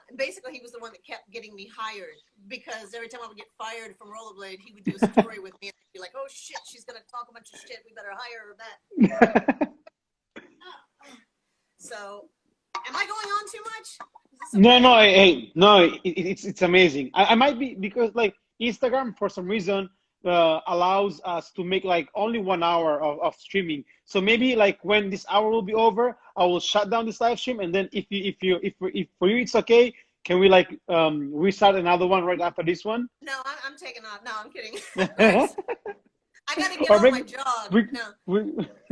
And basically he was the one that kept getting me hired because every time I would get fired from Rollerblade, he would do a story with me and be like, oh shit, she's going to talk a bunch of shit. We better hire her back. So am I going on too much? No, no, hey, no, it's amazing. I might be because like Instagram for some reason allows us to make like only 1 hour of streaming. So maybe like when this hour will be over, I will shut down this live stream, and then if for you it's okay, can we like restart another one right after this one? No, I'm taking off. No, I'm kidding. I got to get on my jog.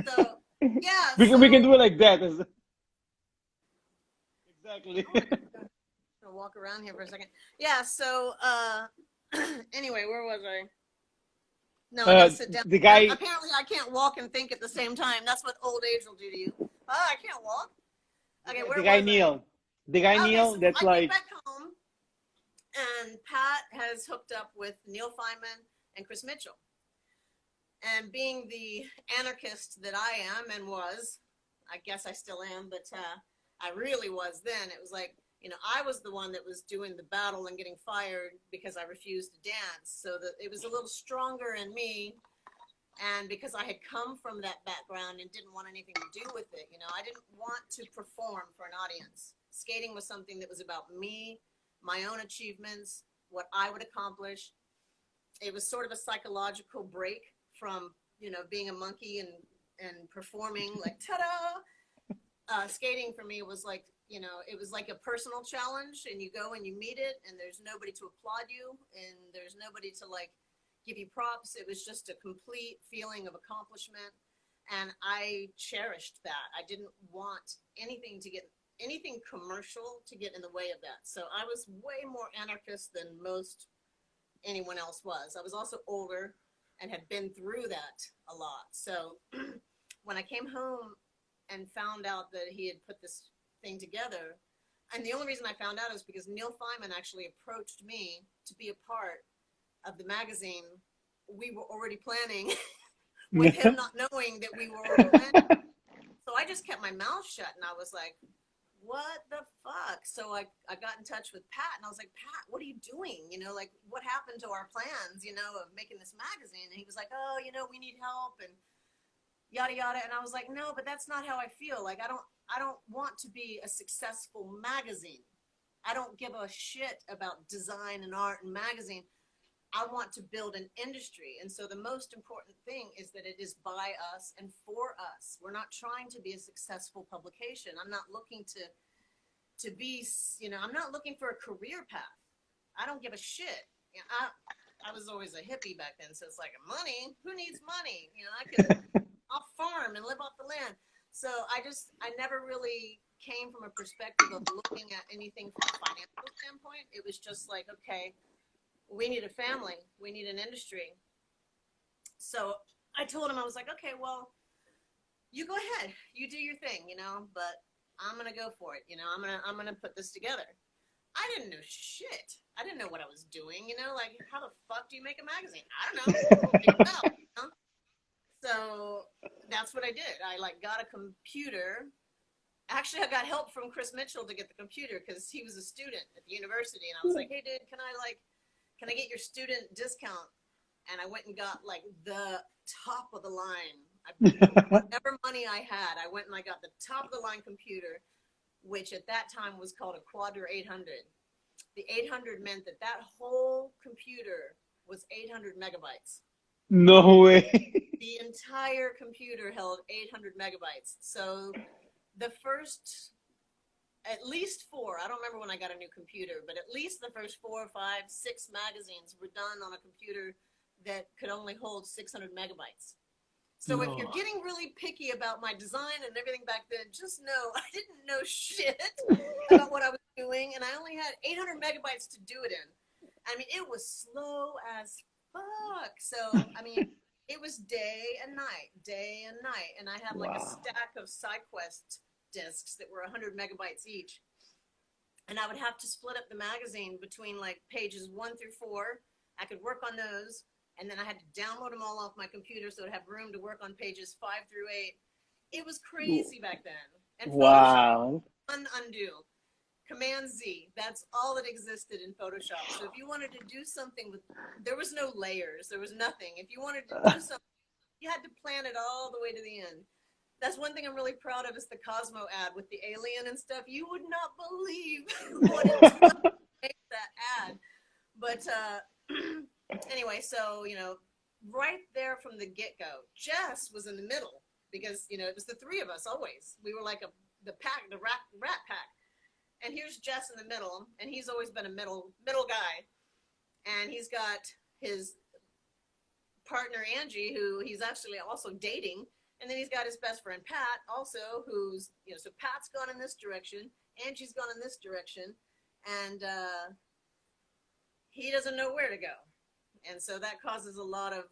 So yeah, we can do it like that. Exactly. I'll walk around here for a second. Yeah, so anyway, where was I? No, I gotta sit down. The guy. Apparently, I can't walk and think at the same time. That's what old age will do to you. Oh, I can't walk. Okay, where the guy was Neil. The guy I? Neil. So that's I like. came back home, and Pat has hooked up with Neil Feynman and Chris Mitchell. And being the anarchist that I am and was, I guess I still am, but I really was then. It was like, you know, I was the one that was doing the battle and getting fired because I refused to dance. So that it was a little stronger in me. And because I had come from that background and didn't want anything to do with it, you know, I didn't want to perform for an audience. Skating was something that was about me, my own achievements, what I would accomplish. It was sort of a psychological break from, you know, being a monkey and performing like, ta-da! Skating for me was like, you know, it was like a personal challenge, and you go and you meet it, and there's nobody to applaud you, and there's nobody to like give you props. It was just a complete feeling of accomplishment, and I cherished that. I didn't want anything commercial to get in the way of that. So I was way more anarchist than most anyone else was. I was also older and had been through that a lot. So when I came home and found out that he had put this thing together, and the only reason I found out is because Neil Feynman actually approached me to be a part of the magazine. We were already planning with him not knowing that we were already planning. So I just kept my mouth shut, and I was like, what the fuck? So I got in touch with Pat, and I was like, Pat, what are you doing? You know, like, what happened to our plans, you know, of making this magazine? And he was like, oh, you know, we need help. And, yada yada. And I was like, no, but that's not how I feel. Like I don't want to be a successful magazine. I don't give a shit about design and art and magazine. I want to build an industry. And so the most important thing is that it is by us and for us. We're not trying to be a successful publication. I'm not looking to be, you know, I'm not looking for a career path. I don't give a shit. You know, I was always a hippie back then. So it's like, money, who needs money? You know, I'll farm and live off the land. So I never really came from a perspective of looking at anything from a financial standpoint. It was just like, okay, we need a family, we need an industry. So I told him, I was like, okay, well, you go ahead, you do your thing, you know, but I'm gonna go for it, you know, I'm gonna put this together. I didn't know shit. I didn't know what I was doing, you know, like how the fuck do you make a magazine? I don't know. You know? So that's what I did. I like got a computer. Actually, I got help from Chris Mitchell to get the computer because he was a student at the university, and I was like, hey dude, can I get your student discount? And I went and got like the top of the line. Whatever money I had, I went and I got the top of the line computer, which at that time was called a Quadra 800. The 800 meant that that whole computer was 800 megabytes. No way. The entire computer held 800 megabytes. So the first, at least four, I don't remember when I got a new computer, but at least the first 4, 5, 6 magazines were done on a computer that could only hold 600 megabytes. So if you're getting really picky about my design and everything back then, just know I didn't know shit about what I was doing, and I only had 800 megabytes to do it in. I mean, it was slow as fuck. So, I mean, it was day and night, and I had like a stack of SideQuest discs that were 100 megabytes each, and I would have to split up the magazine between like pages 1 through 4. I could work on those, and then I had to download them all off my computer so I'd have room to work on pages 5 through 8. It was crazy back then. And Photoshop, undo, Command Z. That's all that existed in Photoshop. So if you wanted to do something with, there was no layers, there was nothing. If you wanted to do something, you had to plan it all the way to the end. That's one thing I'm really proud of is the Cosmo ad with the alien and stuff. You would not believe what it took to make that ad. But anyway, so, you know, right there from the get-go, Jess was in the middle because, you know, it was the three of us always. We were like the rat pack. And here's Jess in the middle, and he's always been a middle guy. And he's got his partner, Angie, who he's actually also dating. And then he's got his best friend, Pat, also, who's, you know, so Pat's gone in this direction, Angie's gone in this direction, and he doesn't know where to go. And so that causes a lot of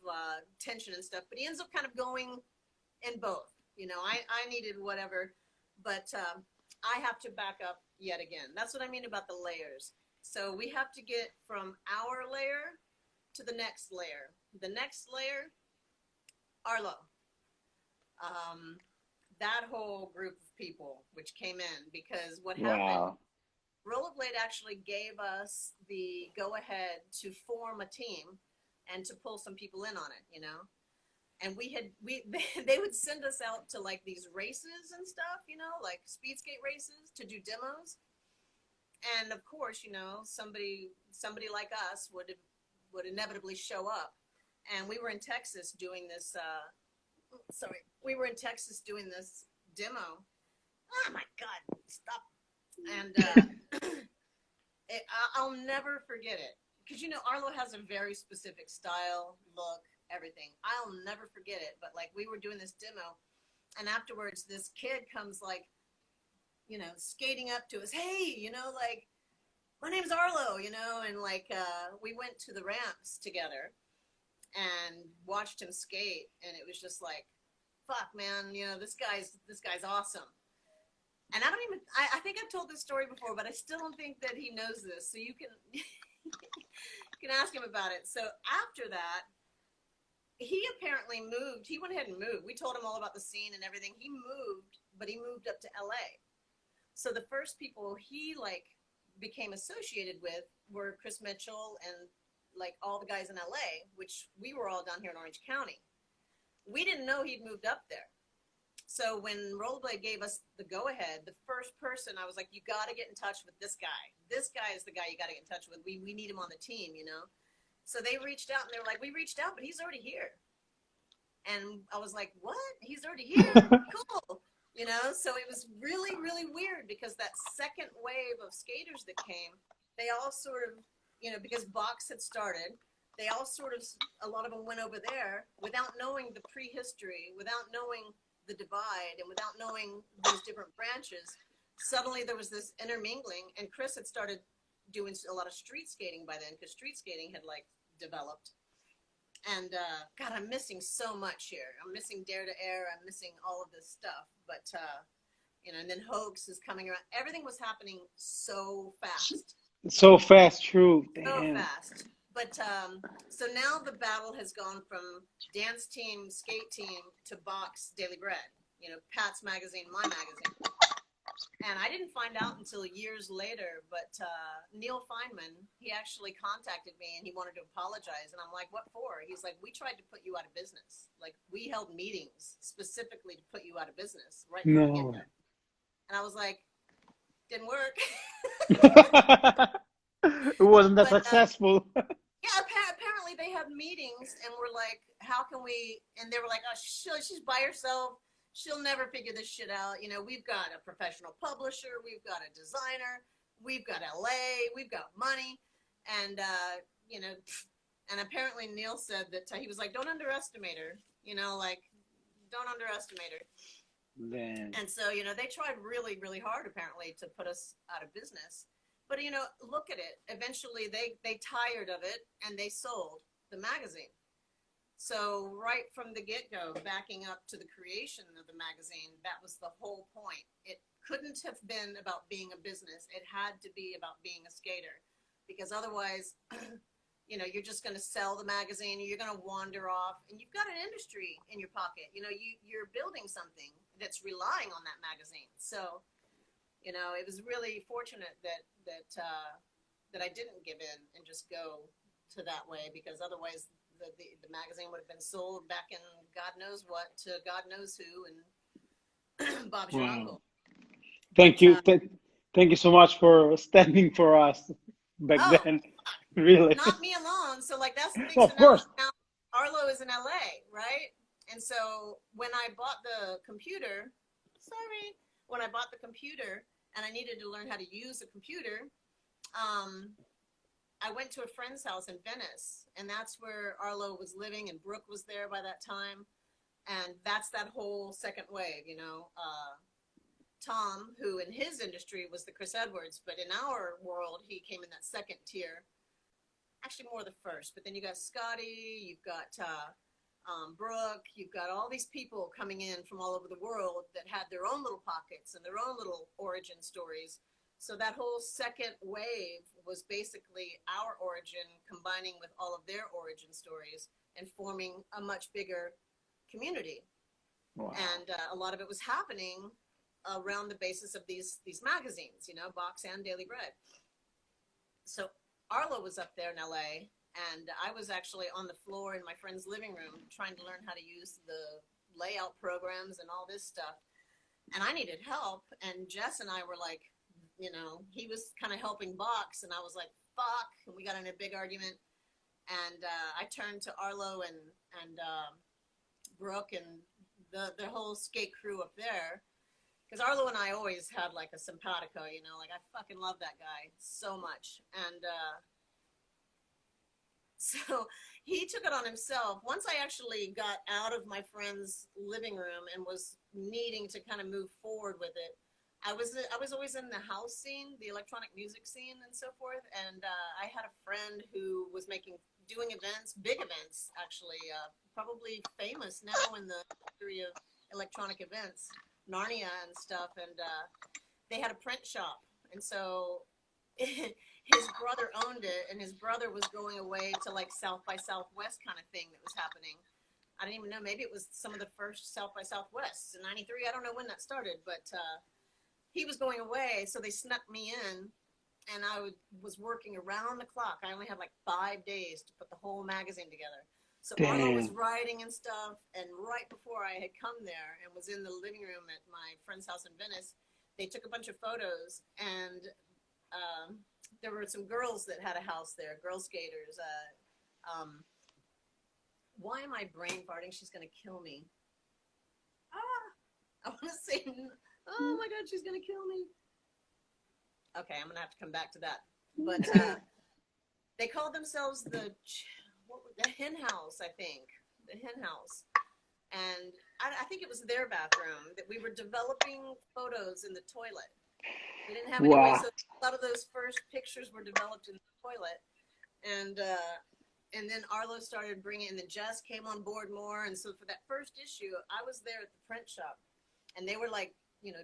tension and stuff. But he ends up kind of going in both. You know, I needed whatever, but I have to back up yet again. That's what I mean about the layers. So we have to get from our layer to the next layer. The next layer, Arlo. That whole group of people which came in, because what happened, Rollerblade actually gave us the go-ahead to form a team and to pull some people in on it, you know? And they would send us out to like these races and stuff, you know, like speed skate races to do demos. And of course, you know, somebody like us would inevitably show up. And we were in Texas doing this, we were in Texas doing this demo. Oh my God, stop. And I'll never forget it. Because, you know, Arlo has a very specific style, look, everything. I'll never forget it. But, like, we were doing this demo, and afterwards this kid comes, like, you know, skating up to us. Hey, you know, like, my name's Arlo, you know, and, like, we went to the ramps together and watched him skate, and it was just like, fuck, man, you know, this guy's awesome. And I think I've told this story before, but I still don't think that he knows this. So you can, you can ask him about it. So after that, he apparently moved. He went ahead and moved. We told him all about the scene and everything. He moved, but he moved up to LA. So the first people he like became associated with were Chris Mitchell and like all the guys in LA, which we were all down here in Orange County. We didn't know he'd moved up there. So when Rollerblade gave us the go-ahead, the first person, I was like, you got to get in touch with this guy. This guy is the guy you got to get in touch with. We need him on the team, you know? So they reached out, and they were like, we reached out, but he's already here. And I was like, what? He's already here? Cool. You know, so it was really, really weird because that second wave of skaters that came, they all sort of, you know, because Box had started, they all sort of, a lot of them went over there without knowing the prehistory, without knowing the divide, and without knowing those different branches. Suddenly there was this intermingling, and Chris had started doing a lot of street skating by then, because street skating had like developed. And God, I'm missing so much here. I'm missing Dare to Air. I'm missing all of this stuff. But, you know, and then Hoax is coming around. Everything was happening so fast. So fast, true. So Damn. fast. But so now the battle has gone from dance team, skate team to Box Daily Bread. You know, Pat's magazine, my magazine. And I didn't find out until years later, but Neil Feynman, he actually contacted me and he wanted to apologize. And I'm like, what for? He's like, we tried to put you out of business. Like, we held meetings specifically to put you out of business right from the No. get-go. And I was like, didn't work. It wasn't that But, successful. yeah, apparently they had meetings and we're like, how can we? And they were like, oh, she's by herself. She'll never figure this shit out. You know, we've got a professional publisher. We've got a designer. We've got LA. We've got money. And, you know, and apparently Neil said that he was like, don't underestimate her. You know, like, don't underestimate her. Damn. And so, you know, they tried really, really hard, apparently, to put us out of business. But, you know, look at it. Eventually, they tired of it, and they sold the magazine. So right from the get-go, backing up to the creation of the magazine, that was the whole point. It couldn't have been about being a business. It had to be about being a skater. Because otherwise, you know, you're just going to sell the magazine, you're going to wander off, and you've got an industry in your pocket. You know, you're building something that's relying on that magazine. So, you know, it was really fortunate that I didn't give in and just go to that way, because otherwise the magazine would have been sold back in God knows what to God knows who, and Bob's your uncle. Thank But, you. Thank you so much for standing for us back then. Really. Not me alone. So like that's the thing. Of So course. now Arlo is in LA, right? And so when I bought the computer, when I bought the computer and I needed to learn how to use a computer, I went to a friend's house in Venice, and that's where Arlo was living, and Brooke was there by that time. And that's that whole second wave, you know. Tom, who in his industry was the Chris Edwards, but in our world, he came in that second tier. Actually, more the first. But then you got Scotty, you've got Brooke, you've got all these people coming in from all over the world that had their own little pockets and their own little origin stories. So that whole second wave was basically our origin combining with all of their origin stories and forming a much bigger community. Wow. And a lot of it was happening around the basis of these magazines, you know, Box and Daily Bread. So Arlo was up there in LA, and I was actually on the floor in my friend's living room trying to learn how to use the layout programs and all this stuff. And I needed help, and Jess and I were like, you know, he was kind of helping Box, and I was like, fuck, and we got in a big argument. And I turned to Arlo and Brooke and the whole skate crew up there, because Arlo and I always had like a simpatico, you know, like I fucking love that guy so much. And so he took it on himself. Once I actually got out of my friend's living room and was needing to kind of move forward with it, I was always in the house scene, the electronic music scene and so forth. And I had a friend who was doing events, big events, actually, probably famous now in the history of electronic events, Narnia and stuff. And they had a print shop. And so his brother owned it, and his brother was going away to like South by Southwest kind of thing that was happening. I don't even know, maybe it was some of the first South by Southwest in '93. I don't know when that started, but he was going away, so they snuck me in, and I was working around the clock. I only had like 5 days to put the whole magazine together. So Arlo was Damn. writing and stuff, and right before I had come there and was in the living room at my friend's house in Venice, they took a bunch of photos, and there were some girls that had a house there, girl skaters. Why am I brain farting? She's gonna kill me. I want to say, oh my God, she's gonna kill me. Okay, I'm gonna have to come back to that. But they called themselves the hen house, I think, the hen house. And I think it was their bathroom that we were developing photos in the toilet. We didn't have any way, Wow. so a lot of those first pictures were developed in the toilet. And then Arlo started bringing, and then Jess came on board more. And so for that first issue, I was there at the print shop, and they were like,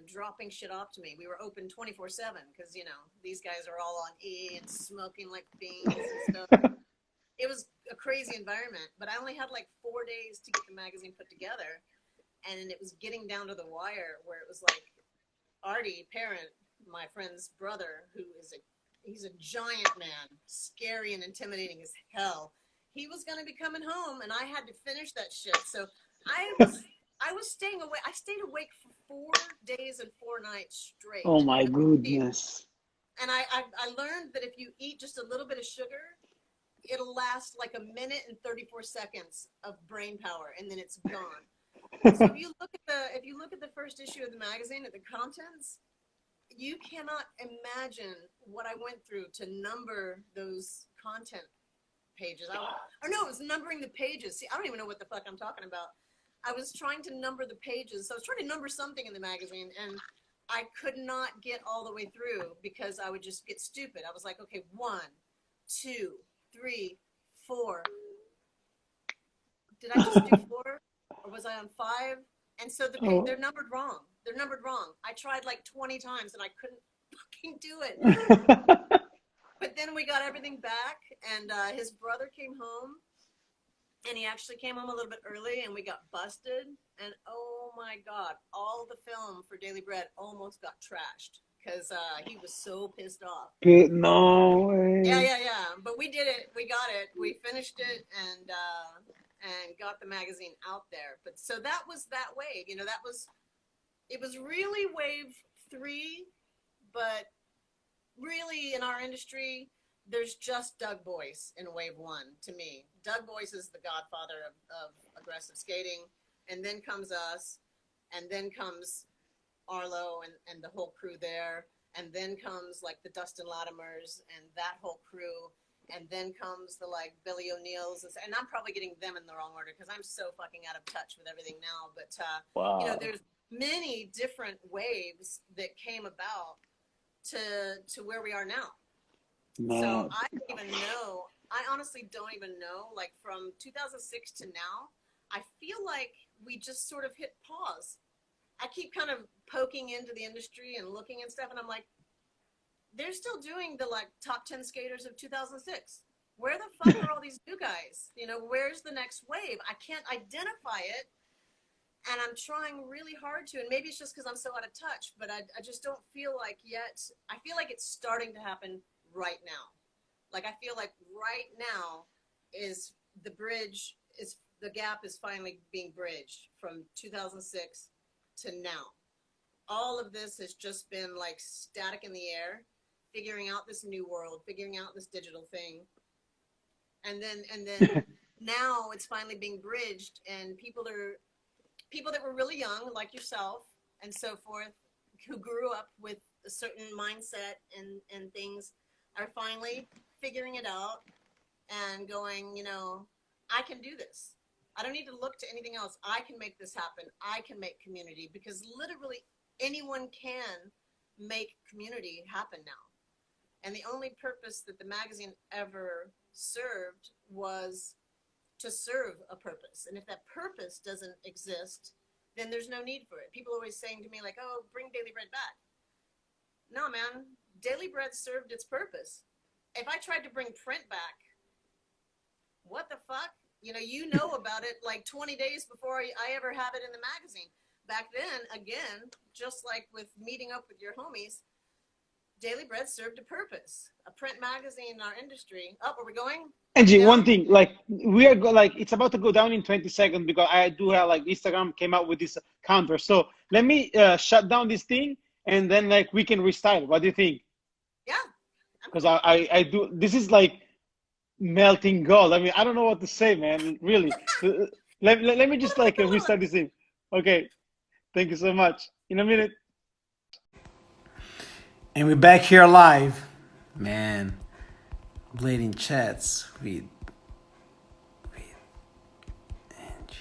dropping shit off to me. We were open 24/7 because, these guys are all on E and smoking like fiends and stuff. It was a crazy environment, but I only had like 4 days to get the magazine put together. And it was getting down to the wire where it was like Artie Parent, my friend's brother, he's a giant man, scary and intimidating as hell. He was going to be coming home, and I had to finish that shit. So I was staying awake. I stayed awake for 4 days and 4 nights straight. Oh my goodness. And I learned that if you eat just a little bit of sugar, it'll last like a minute and 34 seconds of brain power, and then it's gone. So if you look at the first issue of the magazine, at the contents, you cannot imagine what I went through to number those content pages. It was numbering the pages. See, I don't even know what the fuck I'm talking about. I was trying to number the pages. So I was trying to number something in the magazine, and I could not get all the way through because I would just get stupid. I was like, okay, 1, 2, 3, 4. Did I just do 4? Or was I on 5? And so they're numbered wrong. They're numbered wrong. I tried like 20 times and I couldn't fucking do it. But then we got everything back, and his brother came home, and he actually came home a little bit early, and we got busted. And oh my God, all the film for Daily Bread almost got trashed because he was so pissed off. No way. Yeah. But we did it. We got it. We finished it, and got the magazine out there. But so that was that wave. It was really wave 3, but really in our industry, there's just Doug Boyce in wave 1 to me. Doug Boyce is the godfather of aggressive skating, and then comes us, and then comes Arlo and the whole crew there, and then comes like the Dustin Latimers and that whole crew, and then comes the like Billy O'Neills, and I'm probably getting them in the wrong order because I'm so fucking out of touch with everything now. But Wow. there's many different waves that came about to where we are now. Man. So I don't even know. I honestly don't even know. Like from 2006 to now, I feel like we just sort of hit pause. I keep kind of poking into the industry and looking and stuff, and I'm like, they're still doing the like top 10 skaters of 2006. Where the fuck are all these new guys? Where's the next wave? I can't identify it, and I'm trying really hard to. And maybe it's just because I'm so out of touch, but I just don't feel like yet. I feel like it's starting to happen right now. Like I feel like right now is the bridge, is the gap is finally being bridged from 2006 to now. All of this has just been like static in the air, figuring out this new world, figuring out this digital thing. And then now it's finally being bridged, and people that were really young, like yourself and so forth, who grew up with a certain mindset and things, are finally figuring it out and going, I can do this. I don't need to look to anything else. I can make this happen. I can make community, because literally anyone can make community happen now. And the only purpose that the magazine ever served was to serve a purpose. And if that purpose doesn't exist, then there's no need for it. People are always saying to me like, oh, bring Daily Bread back. No, man, Daily Bread served its purpose. If I tried to bring print back, what the fuck? You know about it like 20 days before I ever have it in the magazine. Back then, again, just like with meeting up with your homies, Daily Bread served a purpose. A print magazine in our industry. Up, are we going? Are we Angie, one down? thing, like we are like it's about to go down in 20 seconds because I do have like Instagram came out with this counter. So let me shut down this thing and then like we can restart. What do you think? Yeah, I'm Because cool. I do this is like melting gold. I mean, I don't know what to say, man. Really. Let me just like restart this thing. Okay. Thank you so much. In a minute. And we're back here live. Man, blading chats with Angie.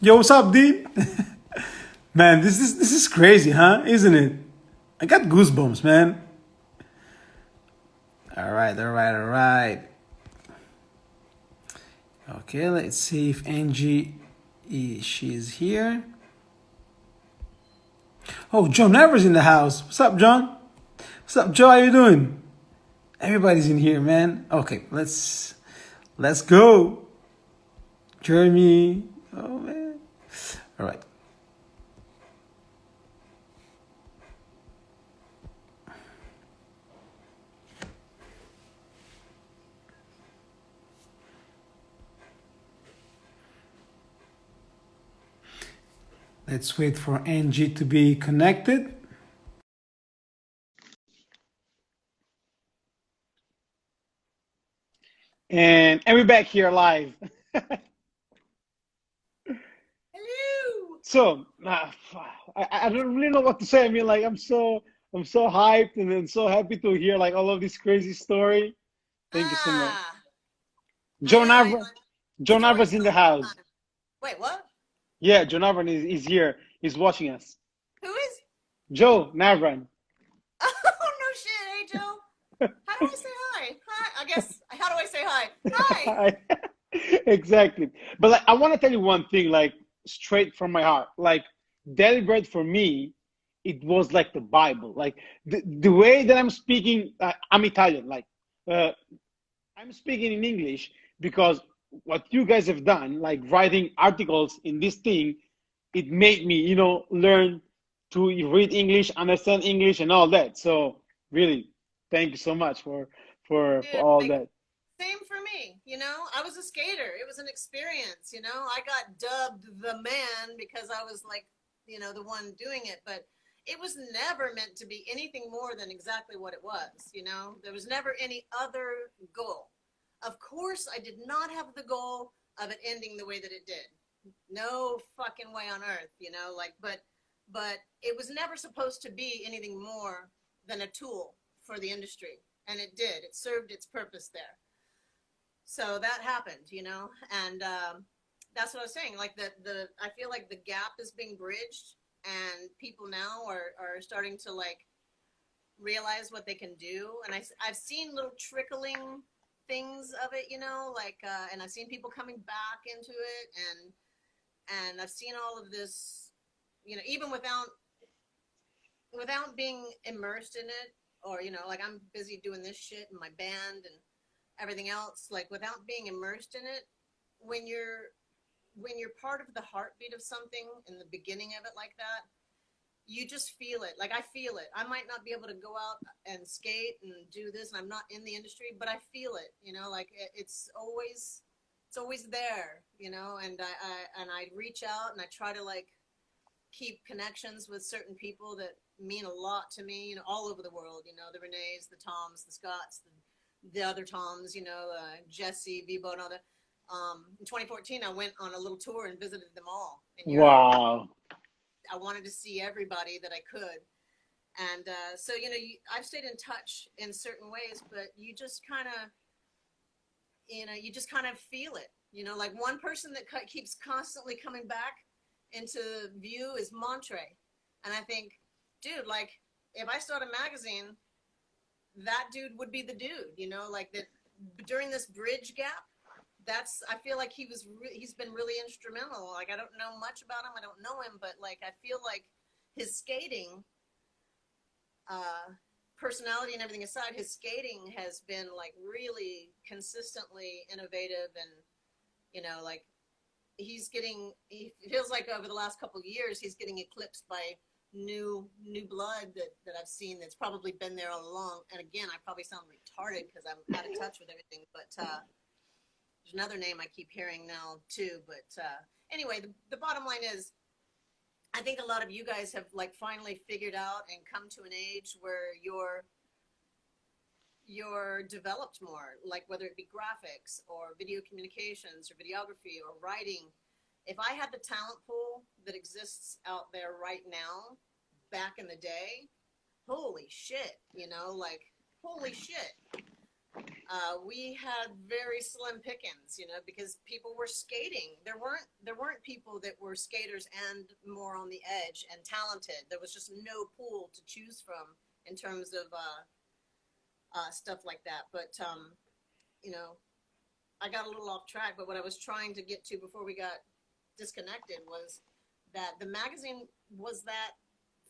Yo, what's up, D? Man, this is crazy, huh? Isn't it? I got goosebumps, man. All right, all right, all right. Okay, let's see if Angie she's here. Oh, John Never's in the house. What's up, John? What's up, Joe? How you doing? Everybody's in here, man. Okay, let's go. Jeremy. Oh man. All right. Let's wait for Angie to be connected. And we're back here live. Hello. So I don't really know what to say. I mean, like I'm so hyped and then so happy to hear like all of this crazy story. Thank you so much. Ah, I Joe know. Navra, Joe Stories Navra's in tell the all the house. time. Wait, what? Yeah, Joe Navran is here. He's watching us. Who is? Joe Navran. Oh no shit, hey Joe. How do I say hi? Hi. I guess. How do I say hi? Hi. Exactly. But like, I want to tell you one thing, like straight from my heart. Like daily bread for me, it was like the Bible. Like the way that I'm speaking, I'm Italian. Like uh, I'm speaking in English because what you guys have done, like writing articles in this thing, it made me, learn to read English, understand English, and all that. So really, thank you so much for Dude, all like that. same for me. I was a skater. It was an experience. I got dubbed the man because I was like, the one doing it, but it was never meant to be anything more than exactly what it was. There was never any other goal. Of course, I did not have the goal of it ending the way that it did. No fucking way on earth. But it was never supposed to be anything more than a tool for the industry. And it did. It served its purpose there. So that happened. And that's what I was saying. Like I feel like the gap is being bridged, and people now are starting to like realize what they can do. And I've seen little trickling things of it, and I've seen people coming back into it, and I've seen all of this, even without being immersed in it, or like I'm busy doing this shit in my band and everything else, like without being immersed in it, when you're part of the heartbeat of something in the beginning of it like that, you just feel it. Like I feel it. I might not be able to go out and skate and do this, and I'm not in the industry, but I feel it. Like it's always there. And I reach out and I try to like keep connections with certain people that mean a lot to me. All over the world. The Renees, the Toms, the Scotts, the other Toms. Jesse, Vibo, and all that. In 2014, I went on a little tour and visited them all in Europe. Wow. I wanted to see everybody that I could. And so, I've stayed in touch in certain ways, but you just kind of feel it. Like one person that keeps constantly coming back into view is Montre. And I think, dude, like if I start a magazine, that dude would be the dude, like that during this bridge gap. I feel like he's been really instrumental. Like I don't know much about him. I don't know him, but like I feel like his skating, personality and everything aside, his skating has been like really consistently innovative, and like he feels like over the last couple of years he's getting eclipsed by new blood that I've seen that's probably been there all along. And again, I probably sound retarded because I'm out of touch with everything. But there's another name I keep hearing now too. But anyway, the bottom line is, I think a lot of you guys have like finally figured out and come to an age where you're developed more, like whether it be graphics or video communications or videography or writing. If I had the talent pool that exists out there right now, back in the day, holy shit, you know, like, holy shit. We had very slim pickings, you know, because people were skating. There weren't people that were skaters and more on the edge and talented. There was just no pool to choose from in terms of stuff like that. But, you know, I got a little off track, but what I was trying to get to before we got disconnected was that the magazine was that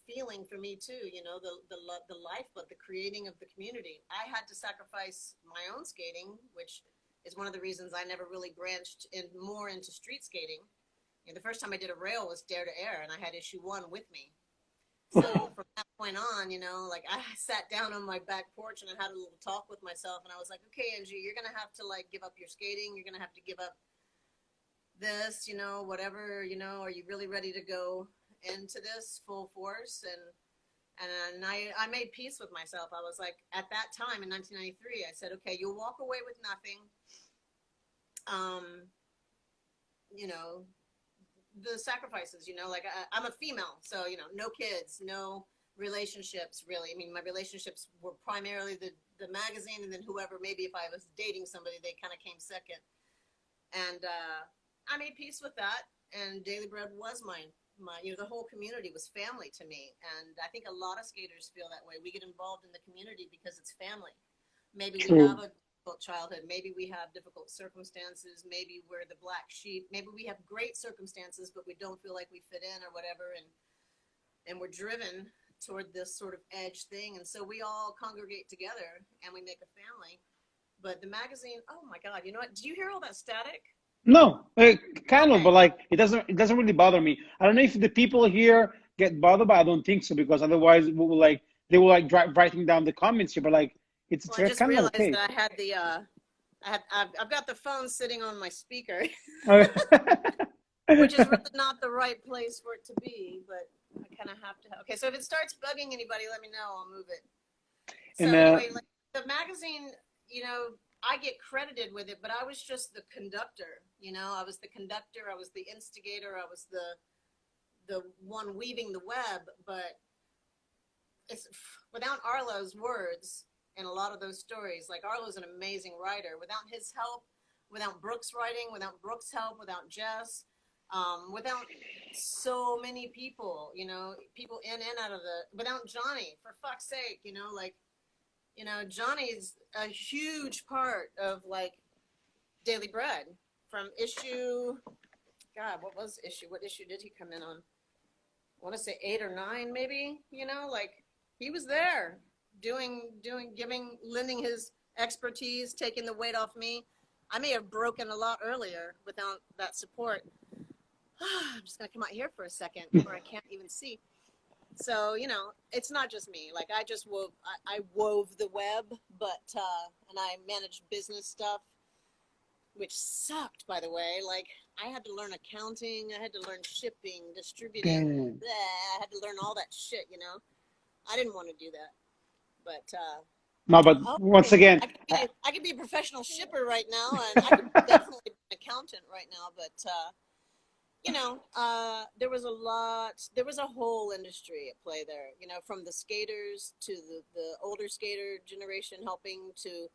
feeling for me too, you know, the lifeblood, the creating of the community. I had to sacrifice my own skating, which is one of the reasons I never really branched in more into street skating. You know, the first time I did a rail was Dare to Air, and I had issue 1 with me. So from that point on, you know, like I sat down on my back porch and I had a little talk with myself, and I was like, okay, Angie, you're gonna have to like give up your skating. You're gonna have to give up this, you know, whatever, you know, are you really ready to go into this full force? And I made peace with myself. I was like, at that time in 1993, I said, okay, you'll walk away with nothing. You know, the sacrifices, you know, like I'm a female, so, you know, no kids, no relationships really. I mean, my relationships were primarily the magazine, and then whoever, maybe if I was dating somebody, they kind of came second. And I made peace with that, and Daily Bread was my, you know, the whole community was family to me. And I think a lot of skaters feel that way. We get involved in the community because it's family. Maybe we have a difficult childhood. Maybe we have difficult circumstances. Maybe we're the black sheep. Maybe we have great circumstances, but we don't feel like we fit in or whatever. And we're driven toward this sort of edge thing. And so we all congregate together and we make a family. But the magazine, oh my God, you know what? Do you hear all that static? No, kind of, Okay. but like it doesn't really bother me. I don't know if the people here get bothered, but I don't think so, because otherwise we will like they will like writing down the comments here. But like it's Well, I just kind of realized okay. that I had the I've got the phone sitting on my speaker, which is really not the right place for it to be, but I kind of have to. Okay, so if it starts bugging anybody, let me know. I'll move it. So And anyway, like the magazine, you know, I get credited with it, but I was just the conductor. You know, I was the conductor. I was the instigator. I was the one weaving the web. But it's without Arlo's words and a lot of those stories. Like Arlo's an amazing writer. Without his help, without Brooks writing, without Brooks' help, without Jess, without so many people, you know, people in and out of without Johnny, for fuck's sake, you know, like. You know, Johnny's a huge part of like Daily Bread from issue. God, what issue did he come in on? I want to say 8 or 9, maybe. You know, like he was there lending his expertise, taking the weight off me. I may have broken a lot earlier without that support. I'm just gonna come out here for a second, where I can't even see. So, you know, it's not just me. Like I just I wove the web, but, and I managed business stuff, which sucked, by the way. Like I had to learn accounting. I had to learn shipping, distributing. I had to learn all that shit, you know. I didn't want to do that, but, no, but once again, I could be a professional shipper right now, and I could definitely be an accountant right now, but, you know, there was a whole industry at play there, you know, from the skaters to the older skater generation helping to,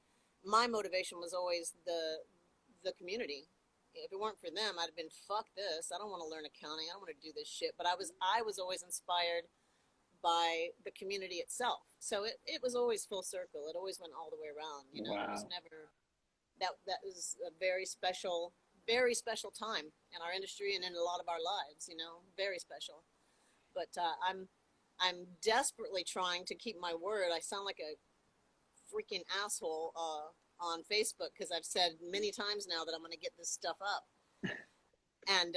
my motivation was always the community. If it weren't for them, I'd have been, fuck this. I don't want to learn accounting. I don't want to do this shit. But I was always inspired by the community itself. So it was always full circle. It always went all the way around, you know. Wow. It was never, that was a very special time in our industry and in a lot of our lives, you know, very special. But I'm desperately trying to keep my word. I sound like a freaking asshole on Facebook because I've said many times now that I'm going to get this stuff up. And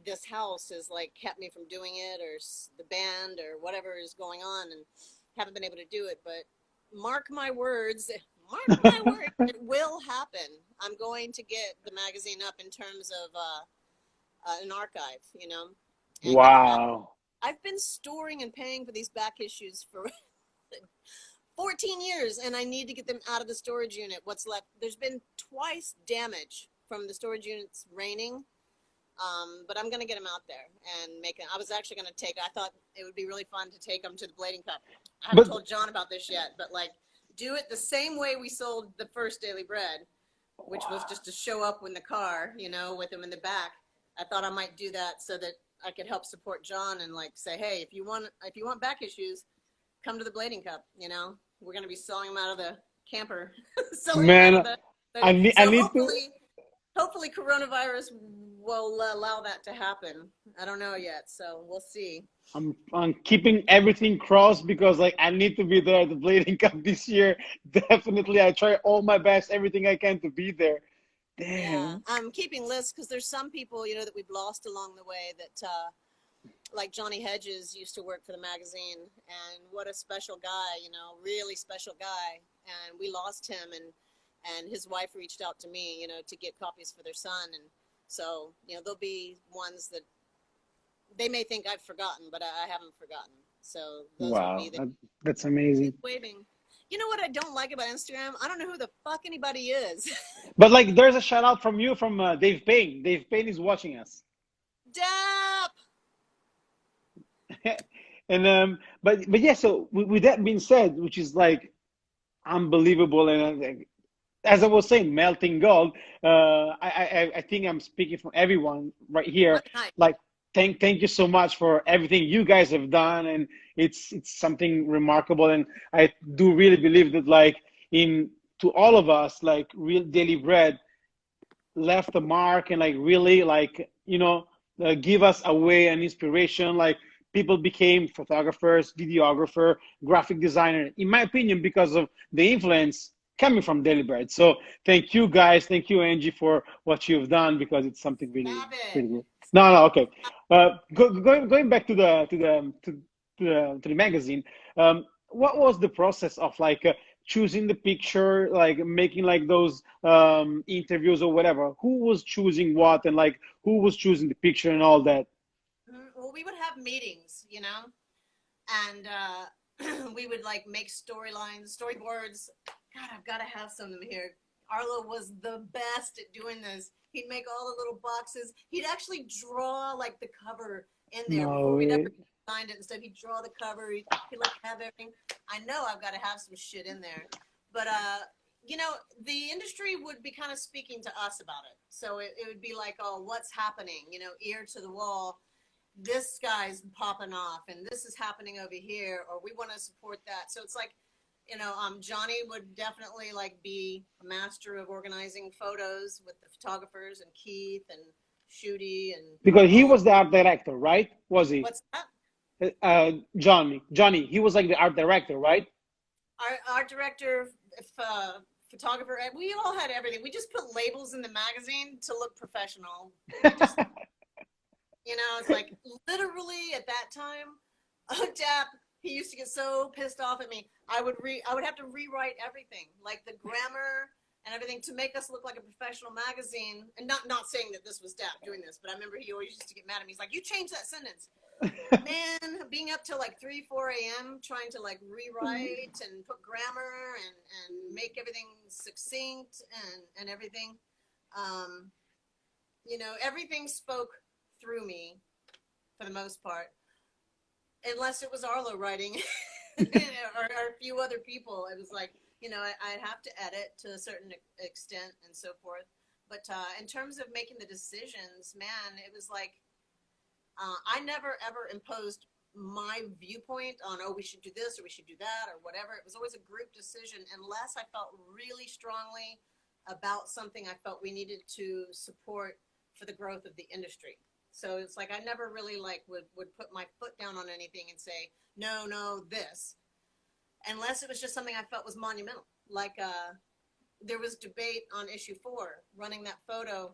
this house has like kept me from doing it, or the band, or whatever is going on, and haven't been able to do it. But mark my words, mark my words, it will happen. I'm going to get the magazine up in terms of an archive, you know, and get them out. Wow. I've been storing and paying for these back issues for 14 years, and I need to get them out of the storage unit. What's left? There's been twice damage from the storage units raining, but I'm going to get them out there and make it. I was actually going to take, I thought it would be really fun to take them to the Blading Cup. I haven't told John about this yet, but like do it the same way we sold the first Daily Bread, which was just to show up in the car, you know, with them in the back. I thought I might do that so that I could help support John and like say, hey, if you want back issues, come to the Blading Cup. You know, we're going to be selling them out of the camper. Man, I need hopefully coronavirus will allow that to happen. I don't know yet, so we'll see. I'm keeping everything crossed because like I need to be there at the Blading Cup this year. Definitely, I try all my best, everything I can to be there. Damn. Yeah, I'm keeping lists because there's some people, you know, that we've lost along the way that, like Johnny Hedges used to work for the magazine, and what a special guy, you know, really special guy. And we lost him, and his wife reached out to me, you know, to get copies for their son. And so, you know, there'll be ones that they may think I've forgotten, but I haven't forgotten. So those Wow, would be that's amazing. waving. You know what I don't like about Instagram? I don't know who the fuck anybody is. But like, there's a shout out from you from Dave Payne. Dave Payne is watching us. Dap! And but yeah. So with that being said, which is like unbelievable, and as I was saying, melting gold. I think I'm speaking for everyone right here. Like, thank you so much for everything you guys have done, and it's something remarkable. And I do really believe that like to all of us, like real Daily Bread left a mark, and like really like give us a way and inspiration. Like people became photographers, videographer, graphic designer, in my opinion, because of the influence coming from Daily Bread. So thank you guys, thank you Angie for what you've done, because it's something really pretty good. No, okay. Going back to the magazine. What was the process of like choosing the picture, like making like those interviews or whatever? Who was choosing what, and like who was choosing the picture and all that? Well, we would have meetings, you know, and we would like make storylines, storyboards. God, I've got to have some of them here. Arlo was the best at doing this. He'd make all the little boxes. He'd actually draw like the cover in there before we'd ever find it and stuff. He'd draw the cover. He'd like have everything. I know I've got to have some shit in there, but you know, the industry would be kind of speaking to us about it. So it would be like, oh, what's happening? You know, ear to the wall. This guy's popping off, and this is happening over here, or we want to support that. So it's like, you know, Johnny would definitely like be a master of organizing photos with the photographers, and Keith and Shooty, and because he was the art director, right? Was he? What's that? Johnny, he was like the art director, right? Our art director, photographer, we all had everything. We just put labels in the magazine to look professional. You know, it's like literally at that time, Dap, he used to get so pissed off at me. I would have to rewrite everything, like the grammar and everything, to make us look like a professional magazine. And not saying that this was Dap doing this, but I remember he always used to get mad at me. He's like, "You changed that sentence." Man, being up till like 3, 4 a.m. trying to like rewrite and put grammar and make everything succinct and everything. You know, everything spoke through me for the most part, unless it was Arlo writing or a few other people. It was like, you know, I'd have to edit to a certain extent and so forth. But in terms of making the decisions, man, it was like, I never ever imposed my viewpoint on, oh, we should do this or we should do that or whatever. It was always a group decision, unless I felt really strongly about something I felt we needed to support for the growth of the industry. So it's like I never really like would put my foot down on anything and say, no, this, unless it was just something I felt was monumental. Like there was debate on issue 4, running that photo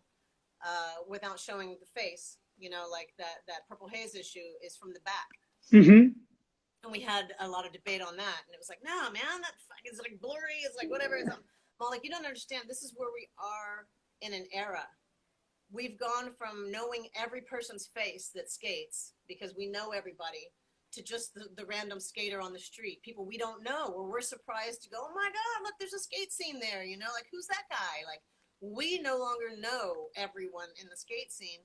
without showing the face you know, like that Purple Haze issue is from the back. Mm-hmm. And we had a lot of debate on that. And it was like, no, man, that is like blurry. It's like whatever. I'm like, you don't understand. This is where we are in an era. We've gone from knowing every person's face that skates because we know everybody to just the random skater on the street. People we don't know, or we're surprised to go, oh my God, look, there's a skate scene there. You know, like, who's that guy? Like, we no longer know everyone in the skate scene.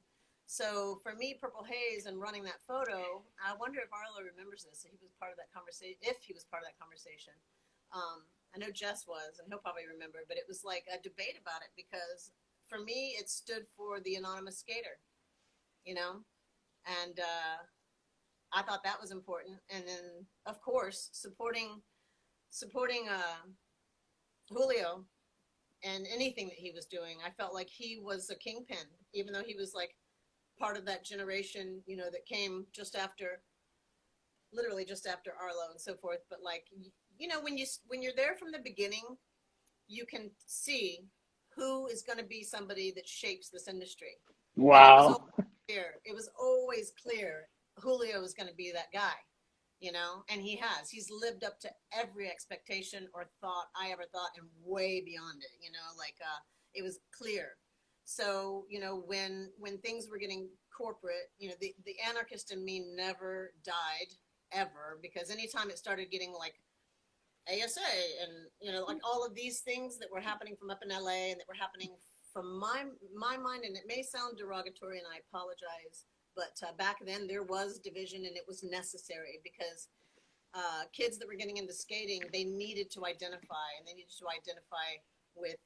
So for me, Purple Haze and running that photo, I wonder if Arlo remembers this. He was part of that conversation. If he was part of that conversation, I know Jess was, and he'll probably remember. But it was like a debate about it because for me, it stood for the anonymous skater, you know, and I thought that was important. And then, of course, supporting Julio and anything that he was doing, I felt like he was a kingpin, even though he was like part of that generation, you know, that came just after, literally just after Arlo and so forth. But like, you know, when you're there from the beginning, you can see who is going to be somebody that shapes this industry. Wow. It was always clear Julio was going to be that guy, you know, and he's lived up to every expectation or thought I ever thought, and way beyond it, you know, like it was clear. So, you know, when things were getting corporate, you know, the anarchist in me never died ever, because anytime it started getting like ASA and, you know, like all of these things that were happening from up in LA and that were happening from my mind, and it may sound derogatory and I apologize, but back then there was division and it was necessary because kids that were getting into skating, they needed to identify, and they needed to identify with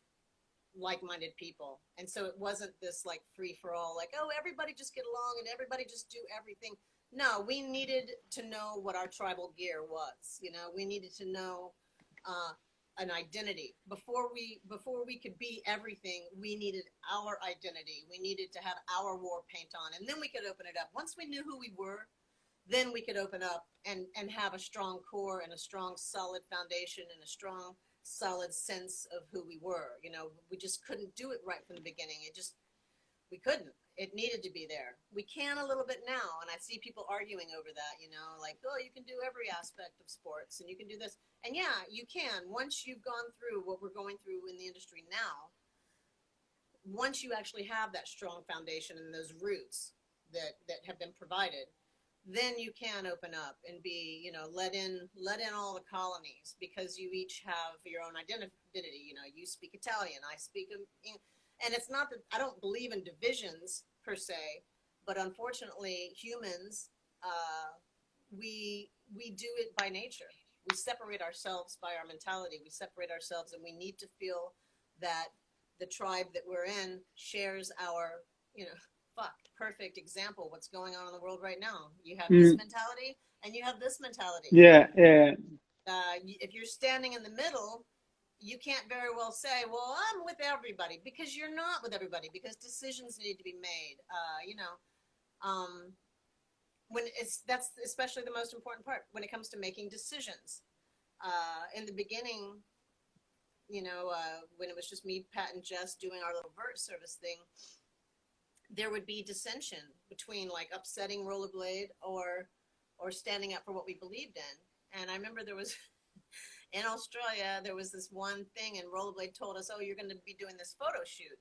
like-minded people. And so it wasn't this like free-for-all, like, oh, everybody just get along and everybody just do everything. No, we needed to know what our tribal gear was. You know, we needed to know an identity. Before we could be everything, we needed our identity. We needed to have our war paint on, and then we could open it up. Once we knew who we were, then we could open up and have a strong core and a strong, solid foundation and a strong, solid sense of who we were. You know, we just couldn't do it right from the beginning. We couldn't. It needed to be there. We can a little bit now, and I see people arguing over that, you know, like, oh, you can do every aspect of sports, and you can do this. And yeah, you can. Once you've gone through what we're going through in the industry now, once you actually have that strong foundation and those roots that have been provided, then you can open up and be, you know, let in all the colonies, because you each have your own identity. You know, you speak Italian, I speak English. And it's not that I don't believe in divisions per se, but unfortunately, humans, we do it by nature. We separate ourselves by our mentality. We separate ourselves, and we need to feel that the tribe that we're in shares our, you know, perfect example. What's going on in the world right now? You have this mentality, and you have this mentality. Yeah, yeah. If you're standing in the middle, you can't very well say, well, I'm with everybody, because you're not with everybody, because decisions need to be made. You know, that's especially the most important part when it comes to making decisions. In the beginning, you know, when it was just me, Pat, and Jess doing our little vert service thing, there would be dissension between like upsetting Rollerblade or standing up for what we believed in. And I remember there was in Australia, there was this one thing, and Rollerblade told us, oh, you're going to be doing this photo shoot.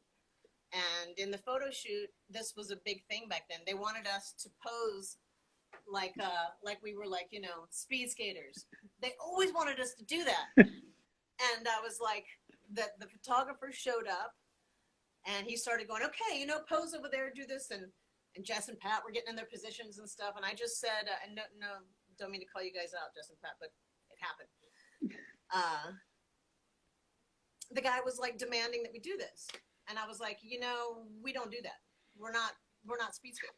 And in the photo shoot, this was a big thing back then. They wanted us to pose like we were like, you know, speed skaters. They always wanted us to do that. And I was like, the photographer showed up, and he started going, okay, you know, pose over there, do this. And Jess and Pat were getting in their positions and stuff. And I just said, and no, don't mean to call you guys out, Jess and Pat, but it happened. The guy was like demanding that we do this, and I was like, you know, we don't do that. We're not speed skaters.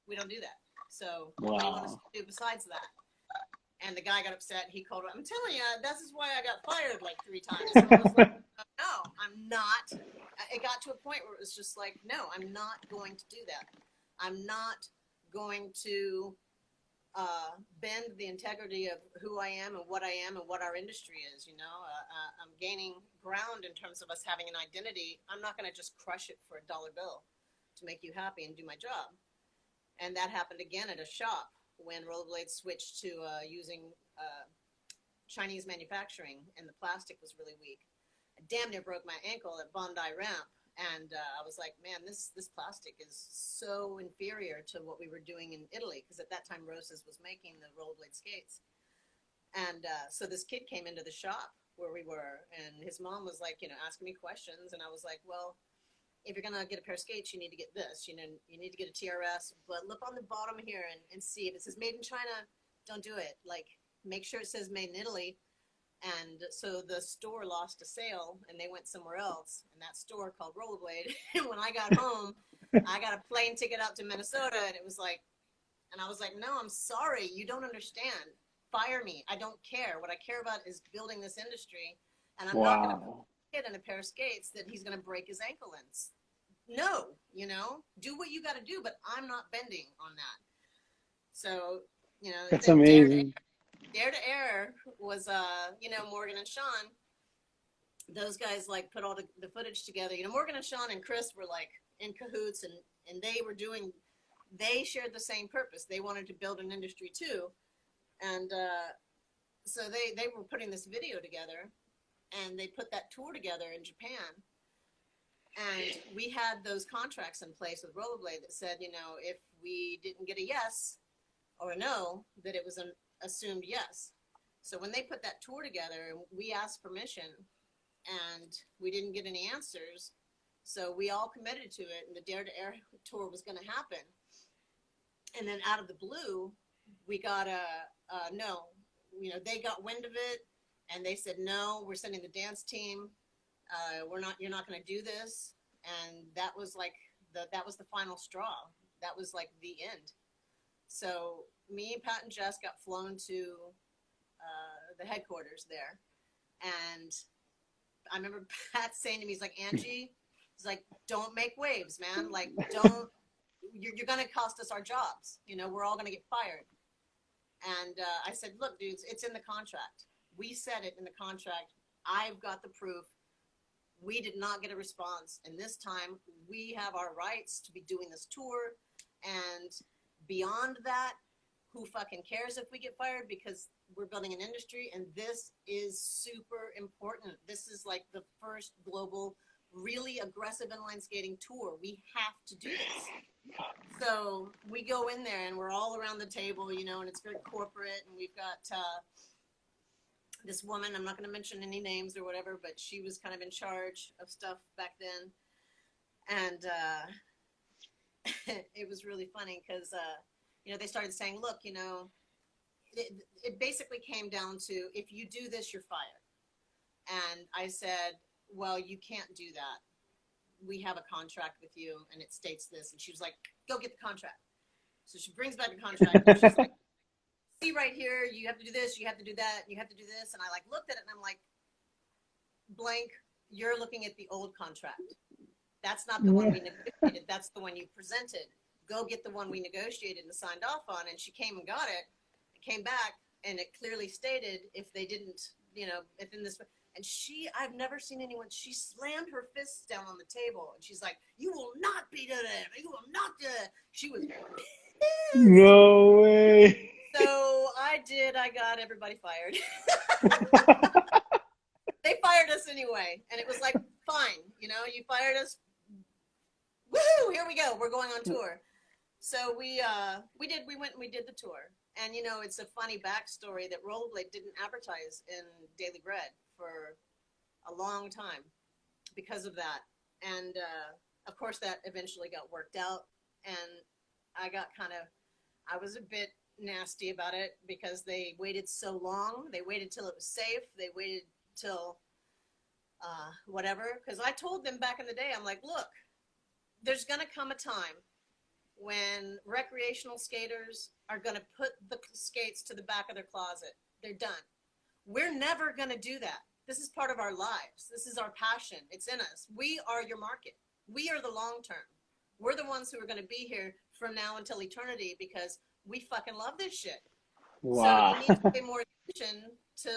We don't do that. So Wow. what do you want us to do besides that? And the guy got upset. He called. I'm telling you, this is why I got fired like 3 times. And I was like, no, I'm not. It got to a point where it was just like, no, I'm not going to do that. I'm not going to bend the integrity of who I am and what our industry is. You know, I'm gaining ground in terms of us having an identity. I'm not going to just crush it for a dollar bill to make you happy and do my job. And that happened again at a shop when rollerblades switched to using Chinese manufacturing, and the plastic was really weak. I damn near broke my ankle at Bondi Ramp, and I was like, man, this plastic is so inferior to what we were doing in Italy, because at that time Rosas was making the rollerblade skates. And so this kid came into the shop where we were, and his mom was like, asking me questions, and I was like, well, if you're gonna get a pair of skates, you need to get this. You need to get a TRS, but look on the bottom here and see if it says made in China. Don't do it. Like, make sure it says made in Italy. And so the store lost a sale, and they went somewhere else. And that store called Rollerblade. And when I got home, I got a plane ticket out to Minnesota, and it was like, and I was like, no, I'm sorry, you don't understand. Fire me. I don't care. What I care about is building this industry, and I'm not gonna put a kid in a pair of skates that he's gonna break his ankle in. No, do what you got to do, but I'm not bending on that. So, that's amazing. Dare to Air was, Morgan and Sean. Those guys like put all the footage together. Morgan and Sean and Chris were like in cahoots, and they shared the same purpose. They wanted to build an industry too, and so they were putting this video together, and they put that tour together in Japan. And we had those contracts in place with Rollerblade that said, if we didn't get a yes or a no, that it was an assumed yes. So when they put that tour together, we asked permission, and we didn't get any answers. So we all committed to it, and the Dare to Air tour was going to happen. And then out of the blue, we got a no. They got wind of it, and they said, no, we're sending the dance team. You're not going to do this. And that was like that was the final straw. That was like the end. So me, Pat, and Jess got flown to the headquarters there. And I remember Pat saying to me, he's like, Angie, he's like, don't make waves, man. Like, you're going to cost us our jobs. We're all going to get fired. And I said, look, dudes, it's in the contract. We said it in the contract. I've got the proof. We did not get a response. And this time we have our rights to be doing this tour. And beyond that, who fucking cares if we get fired, because we're building an industry, and this is super important. This is like the first global, really aggressive inline skating tour. We have to do this. So we go in there, and we're all around the table, and it's very corporate, and we've got this woman, I'm not going to mention any names or whatever, but she was kind of in charge of stuff back then. And it was really funny because, they started saying, look, it basically came down to, if you do this, you're fired. And I said, well, you can't do that. We have a contract with you, and it states this. And she was like, go get the contract. So she brings back the contract, and she's like, see right here, you have to do this, you have to do that, you have to do this. And I like looked at it, and I'm like, blank, you're looking at the old contract. That's not the one we negotiated. That's the one you presented. Go get the one we negotiated and signed off on. And she came and got it. It came back, and it clearly stated if they didn't, if in this. And I've never seen anyone, she slammed her fists down on the table. And she's like, you will not be doing it. You will not do it. She was pissed. No way. So I got everybody fired. They fired us anyway. And it was like, fine, you fired us. Woohoo, here we go. We're going on tour. So we went and we did the tour. And, it's a funny backstory that Rollerblade didn't advertise in Daily Bread for a long time because of that. And, of course, that eventually got worked out. And I was a bit nasty about it because they waited so long. They waited till it was safe. They waited till whatever. Because I told them back in the day, I'm like, look, there's going to come a time when recreational skaters are going to put the skates to the back of their closet. They're done. We're never going to do that. This is part of our lives. This is our passion. It's in us. We are your market. We are the long term. We're the ones who are going to be here from now until eternity because we fucking love this shit. Wow. So you need to pay more attention to,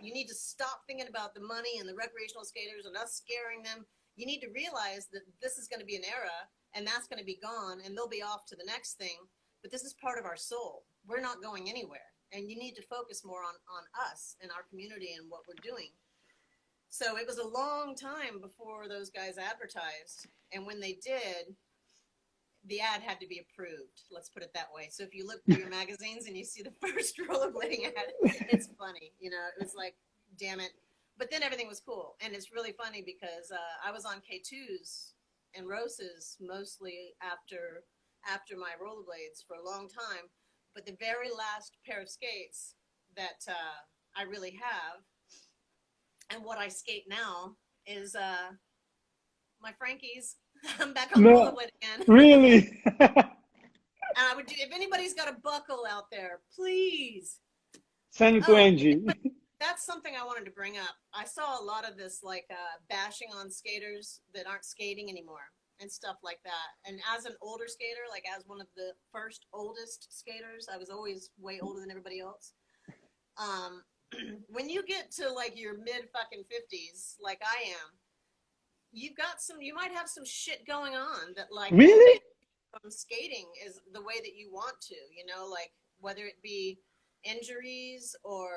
you need to stop thinking about the money and the recreational skaters and us scaring them. You need to realize that this is going to be an era, and that's going to be gone, and they'll be off to the next thing. but this is part of our soul. We're not going anywhere. And you need to focus more on us and our community and what we're doing. So it was a long time before those guys advertised. And when they did, the ad had to be approved. Let's put it that way. So if you look through your magazines and you see the first rollerblading ad, it's funny. You know, it was like, damn it. But then everything was cool. And it's really funny because I was on K2s and Roses mostly after my rollerblades for a long time. But the very last pair of skates that I really have, and what I skate now, is my Frankies. I'm back on rollerblade again. Really? And I would do, if anybody's got a buckle out there, please Send it to Angie. That's something I wanted to bring up. I saw a lot of this like bashing on skaters that aren't skating anymore and stuff like that. And as an older skater, like as one of the first oldest skaters, I was always way older than everybody else. When you get to like your mid fucking 50s, like I am, you might have some shit going on that like Really? from skating is the way that you want to, you know, like whether it be injuries or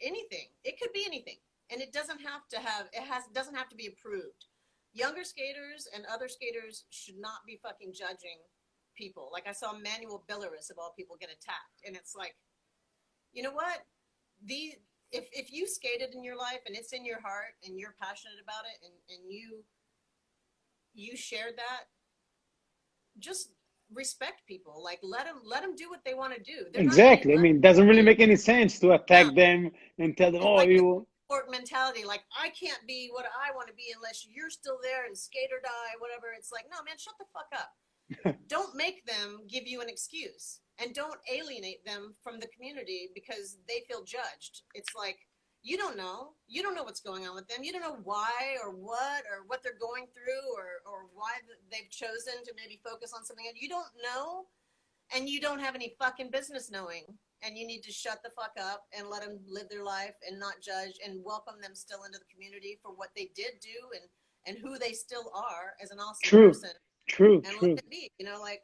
anything. It could be anything. And it doesn't have to be approved. Younger skaters and other skaters should not be fucking judging people. Like I saw Manuel Belarus of all people get attacked. And it's like, you know what? If you skated in your life and it's in your heart and you're passionate about it and you shared that, just respect people. Like let them do what they want to do. Exactly. I mean, it doesn't really make any sense to attack them and tell them, oh, like you. Sport mentality, like I can't be what I want to be unless you're still there and skate or die, whatever. It's like, no, man, shut the fuck up. Don't make them give you an excuse, and don't alienate them from the community because they feel judged. It's like you don't know what's going on with them. You don't know why or what they're going through or why they've chosen to maybe focus on something. And you don't know, and you don't have any fucking business knowing. And you need to shut the fuck up and let them live their life and not judge and welcome them still into the community for what they did do and who they still are as an awesome person. True. Let it be. You know, like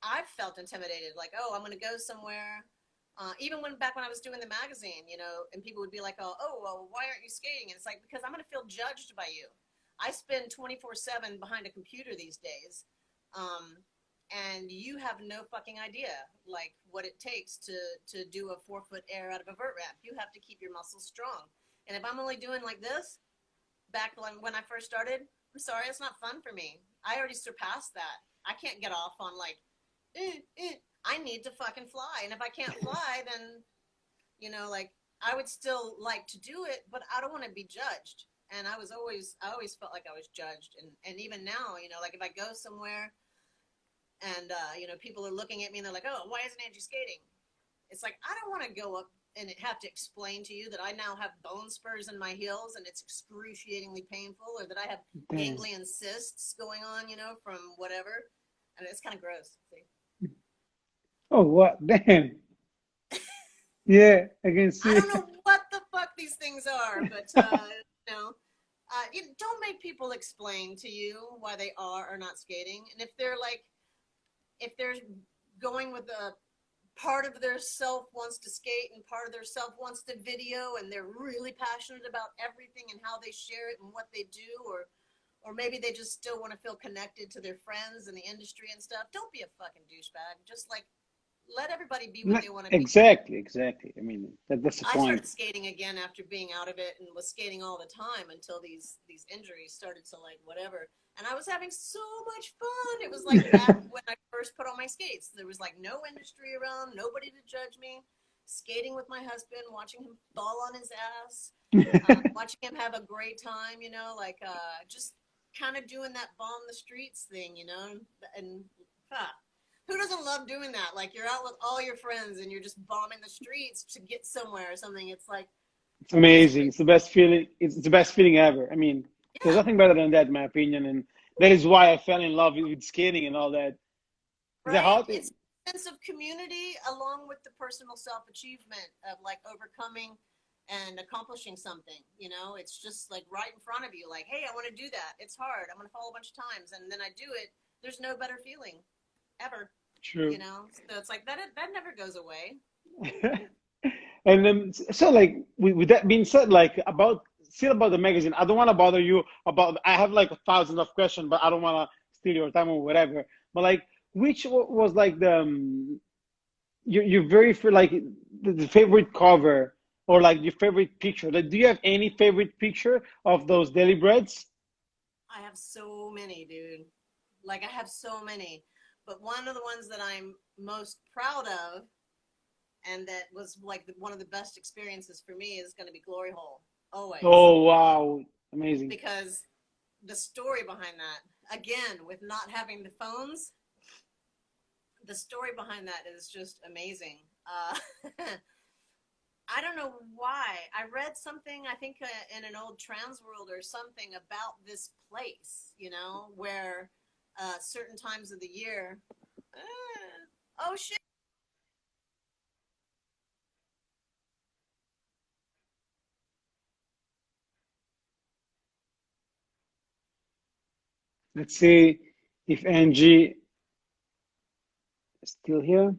I've felt intimidated, like, oh, I'm going to go somewhere. Even back when I was doing the magazine, you know, and people would be like, oh, well, why aren't you skating? And it's like, because I'm going to feel judged by you. I spend 24/7 behind a computer these days. And you have no fucking idea, like, what it takes to do a 4-foot air out of a vert ramp. You have to keep your muscles strong. And if I'm only doing like this, back when I first started, I'm sorry, it's not fun for me. I already surpassed that. I can't get off on like, I need to fucking fly. And if I can't fly, then, you know, like, I would still like to do it, but I don't want to be judged. And I always felt like I was judged. And even now, you know, like if I go somewhere, and, you know, people are looking at me and they're like, oh, why isn't Angie skating? It's like, I don't want to go up and have to explain to you that I now have bone spurs in my heels and it's excruciatingly painful, or that I have ganglion cysts going on, you know, from whatever. And it's kind of gross. See? Oh, what? Damn. Yeah, I can see. I don't know what the fuck these things are, but, you know, don't make people explain to you why they are or not skating. And if they're going with a part of their self wants to skate and part of their self wants to video, and they're really passionate about everything and how they share it and what they do, or maybe they just still want to feel connected to their friends in the industry and stuff. Don't be a fucking douchebag. Just like let everybody be what they want to be. Exactly. I mean, that's the I point. started skating again after being out of it and was skating all the time until these injuries started to like whatever. And I was having so much fun. It was like back when I first put on my skates. There was like no industry around, nobody to judge me. Skating with my husband, watching him fall on his ass, watching him have a great time, you know, like just kind of doing that bomb the streets thing, you know, and who doesn't love doing that? Like you're out with all your friends and you're just bombing the streets to get somewhere or something. It's like it's amazing. It's the best feeling. It's the best feeling ever. I mean, there's nothing better than that, in my opinion, and that is why I fell in love with skating and all that. Right? It's a sense of community along with the personal self-achievement of like overcoming and accomplishing something. You know, it's just like right in front of you. Like, hey, I want to do that. It's hard. I'm going to fall a bunch of times, and then I do it. There's no better feeling ever. True. you know. So it's like that never goes away. And then, so like with that being said, like about still about the magazine, I don't want to bother you about. I have like 1,000 of questions, but I don't want to steal your time or whatever. But like, which was like the your very like the favorite cover or like your favorite picture? Like, do you have any favorite picture of those daily breads? I have so many, dude. Like I have so many. But one of the ones that I'm most proud of and that was like one of the best experiences for me is going to be Glory Hole. Always. Oh wow, amazing. Because the story behind that, again, with not having the phones, the story behind that is just amazing. I don't know why. I read something, I think in an old Trans World or something about this place, you know, where certain times of the year. Oh, shit. Let's see if Angie is still here.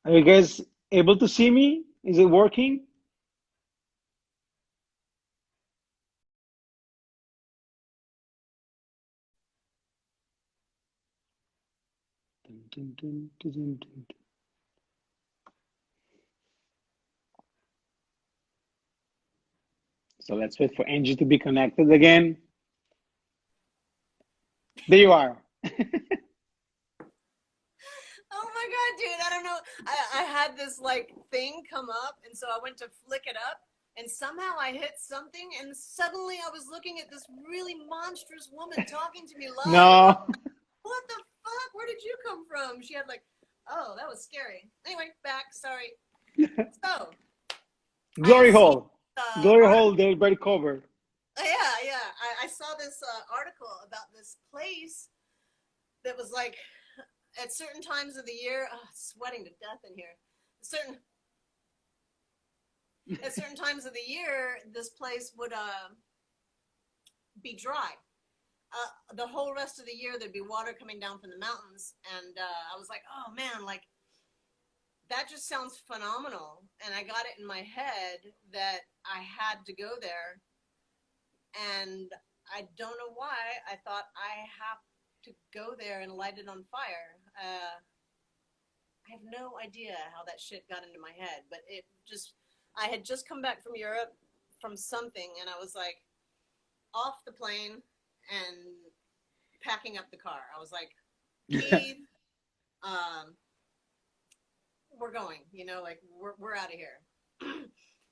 Are you guys able to see me? Is it working? Dun, dun, dun, dun, dun, dun. So let's wait for Angie to be connected again. There you are. Oh my God, dude. I don't know. I had this like thing come up, and so I went to flick it up, and somehow I hit something, and suddenly I was looking at this really monstrous woman talking to me live. No. What the fuck? Where did you come from? She had like, oh, that was scary. Anyway, back. Sorry. So I had Glory seen hole. the Glory article. hole, the bread cover. Yeah. I saw this article about this place that was like at certain times of the year. Oh, sweating to death in here. Certain At certain times of the year, this place would be dry. The whole rest of the year, there'd be water coming down from the mountains, and I was like, oh man, like that just sounds phenomenal. And I got it in my head that I had to go there, and I don't know why I thought I have to go there and light it on fire. I have no idea how that shit got into my head, but it just, I had just come back from Europe from something, and I was like off the plane and packing up the car. I was like, Keith, we're going, you know, like we're out of here.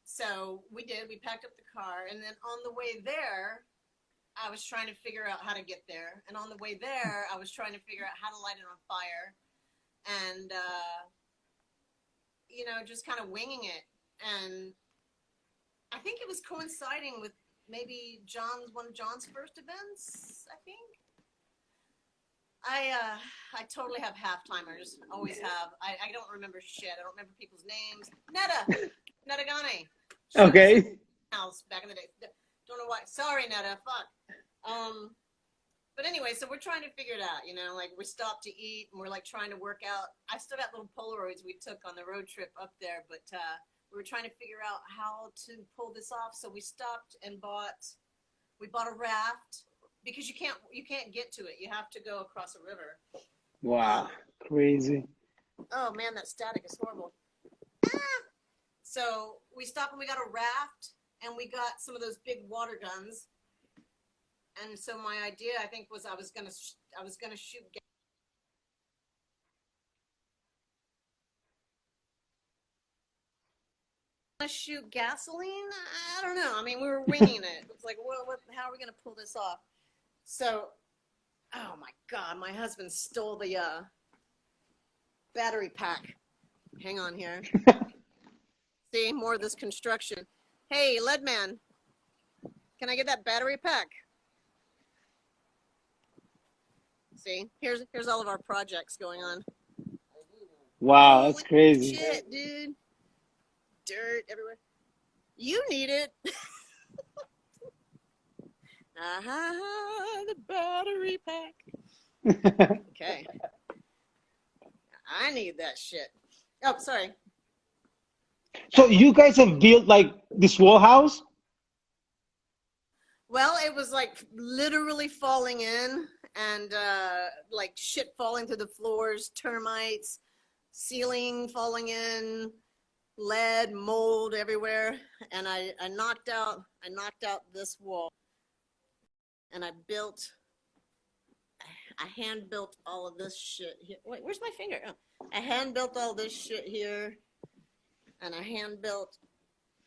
So we did, we packed up the car, and then on the way there, I was trying to figure out how to get there. And on the way there, I was trying to figure out how to light it on fire. And, you know, just kind of winging it. And I think it was coinciding with maybe one of John's first events, I think. I totally have half timers. Always have. I don't remember shit. I don't remember people's names. Netta Gane. Okay. House back in the day. Don't know why. Sorry, Netta. Fuck. But anyway, so we're trying to figure it out. You know, like we stopped to eat, and we're like trying to work out. I still got little Polaroids we took on the road trip up there, but we were trying to figure out how to pull this off. So we stopped and we bought a raft. Because you can't get to it. You have to go across a river. Wow. Crazy. Oh man, that static is horrible. So we stopped and we got a raft, and we got some of those big water guns. And so my idea, I think, was I was gonna shoot gasoline. I don't know. I mean, we were winging it. It was like, how are we gonna pull this off? So, oh my God, my husband stole the battery pack. Hang on here. See, more of this construction. Hey, Leadman, can I get that battery pack? See, here's all of our projects going on. Wow, that's Holy crazy. shit, dude. Dirt everywhere. You need it. The battery pack. Okay. I need that shit. Oh, sorry. So you guys have built like this wall house? Well, it was like literally falling in and like shit falling through the floors, termites, ceiling falling in, lead, mold everywhere. And I knocked out this wall, and I hand built all of this shit here. Wait, where's my finger? Oh, I hand built all this shit here, and I hand built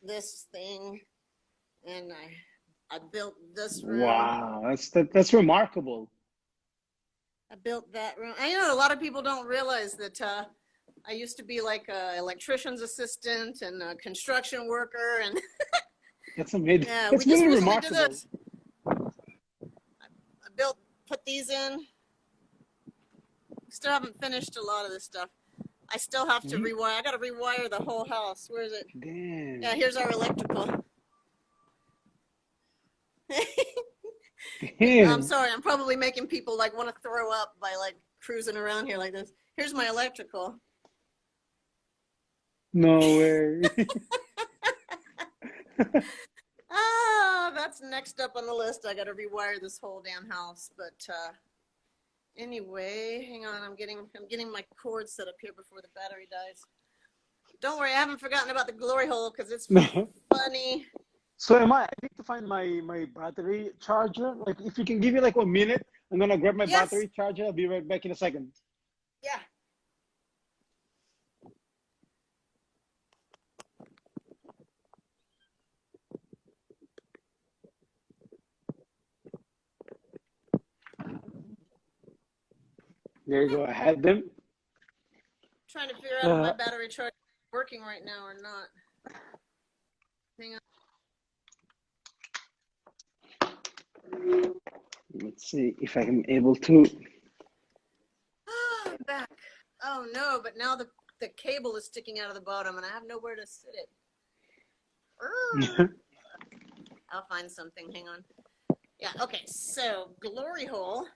this thing, and I built this room. Wow, that's remarkable. I built that room. I know a lot of people don't realize that I used to be like an electrician's assistant and a construction worker, and That's amazing. yeah, That's we just really recently did remarkable. this. I put these in. Still haven't finished a lot of this stuff. I still have to rewire. I got to rewire the whole house. Where is it? Damn. Yeah, here's our electrical. Damn. I'm sorry. I'm probably making people like want to throw up by like cruising around here like this. Here's my electrical. No way. That's next up on the list. I got to rewire this whole damn house. But anyway, hang on. I'm getting my cord set up here before the battery dies. Don't worry, I haven't forgotten about the glory hole because it's funny. So I need to find my battery charger. Like if you can give me like 1 minute, I'm gonna grab my battery charger. I'll be right back in a second. Yeah. There you go. I had them. Trying to figure out if my battery charger is working right now or not. Hang on. Let's see if I'm able to. I'm back. Oh no, but now the cable is sticking out of the bottom and I have nowhere to sit it. I'll find something. Hang on. Yeah, okay. So, glory hole.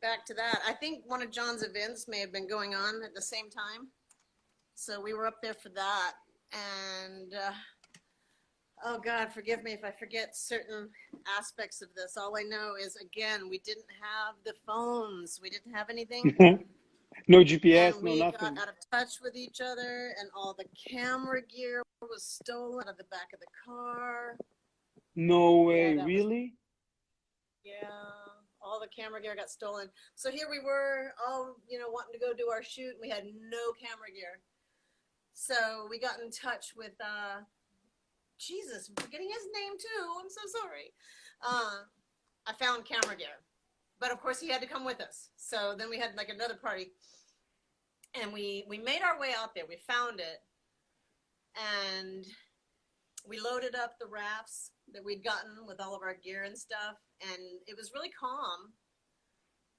Back to that. I think one of John's events may have been going on at the same time. So we were up there for that. And, oh God, forgive me if I forget certain aspects of this. All I know is, again, we didn't have the phones. We didn't have anything. No GPS, and no we nothing. got out of touch with each other, and all the camera gear was stolen out of the back of the car. No way, Yeah, really? Yeah, all the camera gear got stolen. So here we were, all wanting to go do our shoot, and we had no camera gear. So we got in touch with Jesus, I'm forgetting his name too. I'm so sorry. I found camera gear, but of course he had to come with us. So then we had like another party, and we made our way out there. We found it, and we loaded up the rafts that we'd gotten with all of our gear and stuff, and it was really calm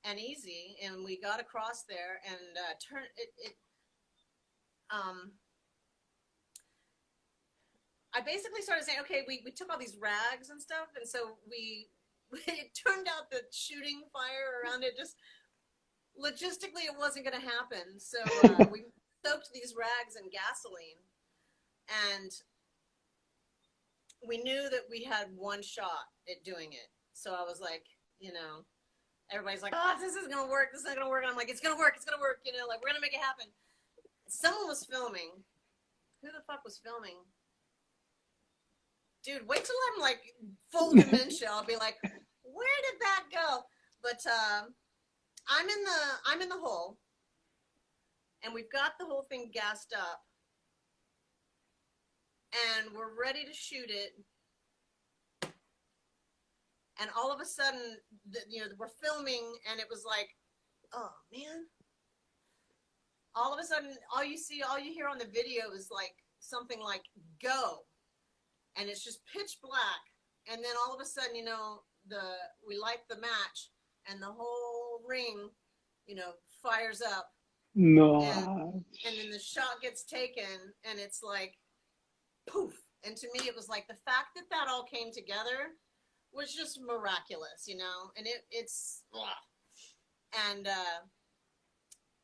and easy. And we got across there and I basically started saying, okay, we took all these rags and stuff, and so it turned out that shooting fire around it just logistically it wasn't going to happen. So we soaked these rags in gasoline, and we knew that we had one shot at doing it. So I was like, everybody's like, oh, this isn't going to work. This isn't going to work. And I'm like, it's going to work. It's going to work. Like, we're going to make it happen. Someone was filming. Who the fuck was filming? Dude, wait till I'm like full dementia. I'll be like, where did that go? But I'm in the hole, and we've got the whole thing gassed up, and we're ready to shoot it. And all of a sudden, we're filming, and it was like, oh man. All of a sudden, all you hear on the video is like something like "go," and it's just pitch black. And then all of a sudden, we light the match, and the whole ring, fires up. No. And then the shot gets taken, and it's like, poof. And to me, it was like the fact that all came together was just miraculous, you know, and it's, ugh. And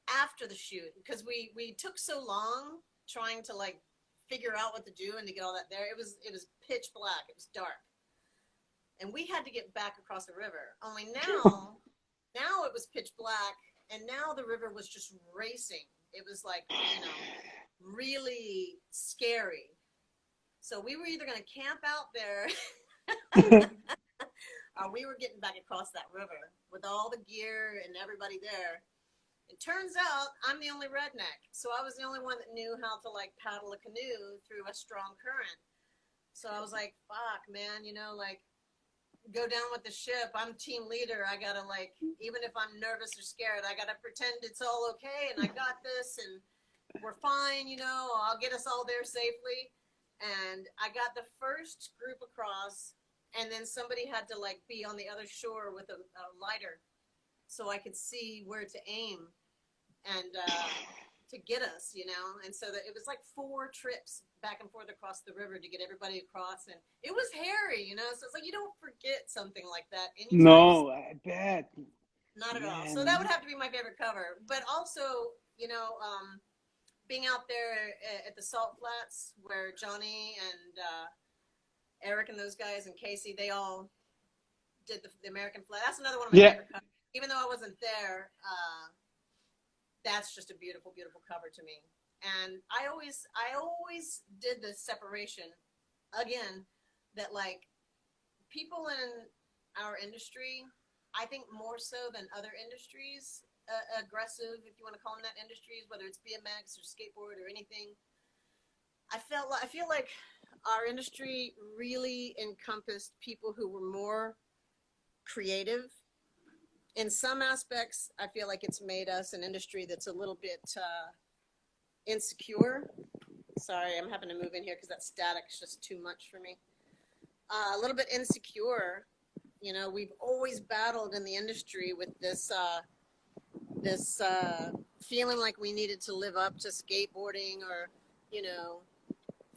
after the shoot, because we took so long trying to like figure out what to do and to get all that there, it was pitch black, it was dark, and we had to get back across the river. Only now it was pitch black, and now the river was just racing. It was like, you know, really scary. So we were either going to camp out there or we were getting back across that river with all the gear and everybody there. It turns out I'm the only redneck. So I was the only one that knew how to like paddle a canoe through a strong current. So I was like, fuck, man, you know, like, go down with the ship. I'm team leader. I gotta, like, even if I'm nervous or scared, I gotta pretend it's all okay and I got this and we're fine, you know, I'll get us all there safely. And I got the first group across, and then somebody had to like be on the other shore with a lighter so I could see where to aim and to get us, you know. And so that it was like 4 trips back and forth across the river to get everybody across, and it was hairy, you know. So it's like you don't forget something like that anytime. No, I bet. Not at Man. all. So that would have to be my favorite cover. But also, you know, being out there at the Salt Flats where Johnny and Eric and those guys and Casey, they all did the American flag. That's another one of my favorite covers. Even though I wasn't there, that's just a beautiful, beautiful cover to me. And I always did this separation, again, that like people in our industry, I think more so than other industries, aggressive, if you want to call them that, industries, whether it's BMX or skateboard or anything. I feel like our industry really encompassed people who were more creative. In some aspects, I feel like it's made us an industry that's a little bit insecure. Sorry, I'm having to move in here because that static is just too much for me. A little bit insecure. You know, we've always battled in the industry with this feeling like we needed to live up to skateboarding, or, you know,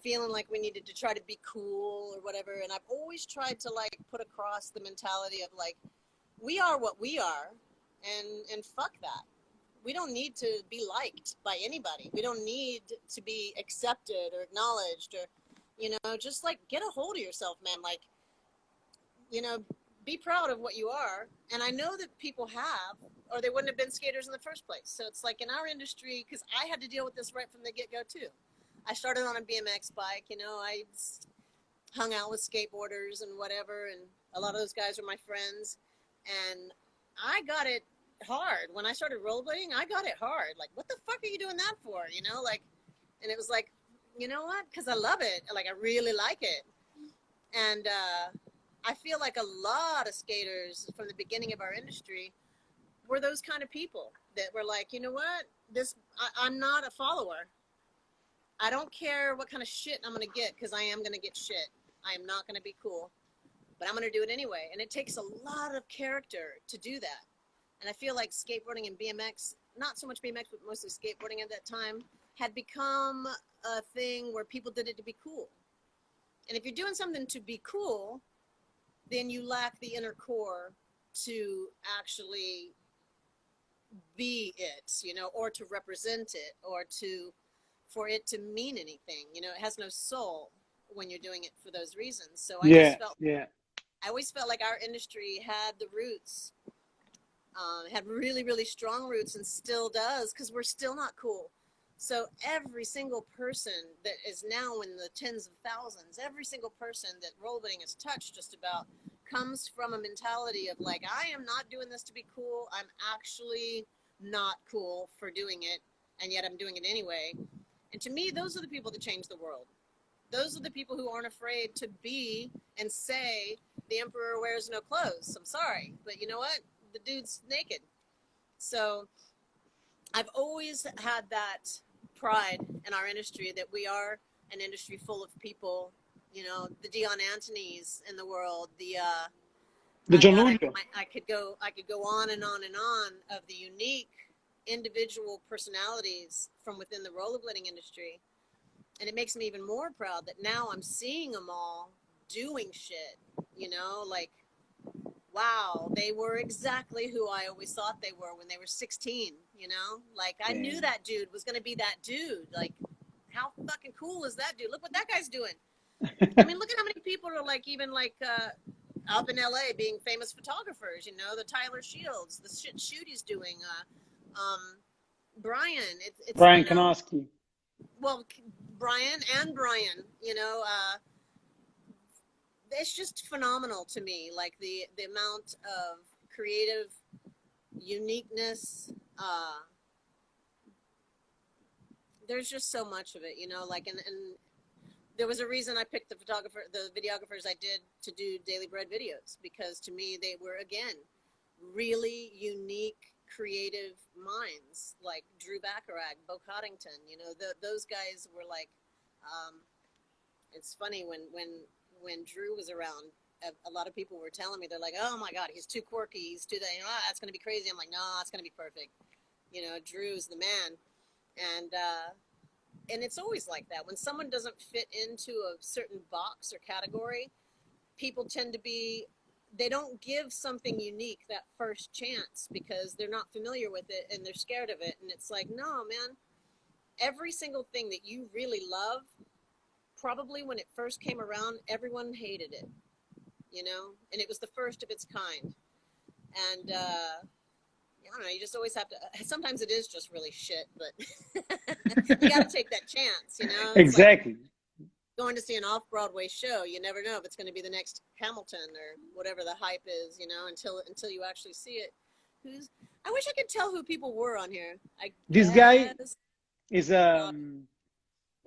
feeling like we needed to try to be cool or whatever. And I've always tried to like put across the mentality of like, we are what we are, and fuck that. We don't need to be liked by anybody. We don't need to be accepted or acknowledged, or, you know, just like get a hold of yourself, man. Like, you know, be proud of what you are. And I know that people have, or they wouldn't have been skaters in the first place. So it's like in our industry, because I had to deal with this right from the get-go too. I started on a BMX bike, you know, I hung out with skateboarders and whatever, and a lot of those guys were my friends. And I got it hard. When I started rollerblading, I got it hard. Like, what the fuck are you doing that for? You know, like, and it was like, you know what? Because I love it. Like, I really like it. And I feel like a lot of skaters from the beginning of our industry were those kind of people that were like, you know what? I'm not a follower. I don't care what kind of shit I'm going to get, because I am going to get shit. I am not going to be cool, but I'm going to do it anyway. And it takes a lot of character to do that. And I feel like skateboarding and BMX, not so much BMX, but mostly skateboarding at that time, had become a thing where people did it to be cool. And if you're doing something to be cool, then you lack the inner core to actually be it, you know, or to represent it, or for it to mean anything. You know, it has no soul when you're doing it for those reasons. So I always felt like our industry had the roots, had really, really strong roots, and still does, because we're still not cool. So every single person that is now in the tens of thousands, every single person that rollerblading has touched just about, comes from a mentality of like, I am not doing this to be cool. I'm actually not cool for doing it, and yet I'm doing it anyway. And to me, those are the people that change the world. Those are the people who aren't afraid to be and say, the emperor wears no clothes. I'm sorry, but you know what? The dude's naked. So I've always had that pride in our industry, that we are an industry full of people, you know, the Dion Antonys in the world, the Julio. I could go on and on and on of the unique individual personalities from within the rollerblading industry. And it makes me even more proud that now I'm seeing them all doing shit, you know, like wow, they were exactly who I always thought they were when they were 16, you know? Like, I knew Damn. that dude was going to be that dude. Like, how fucking cool is that dude? Look what that guy's doing. I mean, look at how many people are like, even like up in LA being famous photographers, you know, the Tyler Shields, the shoot he's doing, Brian, it's, Brian you know, Kanoski. well, Brian and Brian, you know, it's just phenomenal to me, like the amount of creative uniqueness. There's just so much of it, you know, like, and there was a reason I picked the videographers I did to do Daily Bread videos, because to me they were, again, really unique, creative minds, like Drew Bacharach, Bo Coddington, you know, those guys were like, it's funny when Drew was around, a lot of people were telling me, they're like, oh my God, he's too quirky, he's too, you know, that's going to be crazy. I'm like, no, it's going to be perfect. You know, Drew's the man. And it's always like that. When someone doesn't fit into a certain box or category, people tend to be, they don't give something unique that first chance because they're not familiar with it and they're scared of it. And it's like, no, man, every single thing that you really love, probably when it first came around, everyone hated it, you know, and it was the first of its kind. And I don't know, you just always have to, sometimes it is just really shit, but you got to take that chance, you know? It's Exactly. like going to see an off-Broadway show, you never know if it's going to be the next Hamilton or whatever the hype is, you know, until you actually see it. I wish I could tell who people were on here. This guy is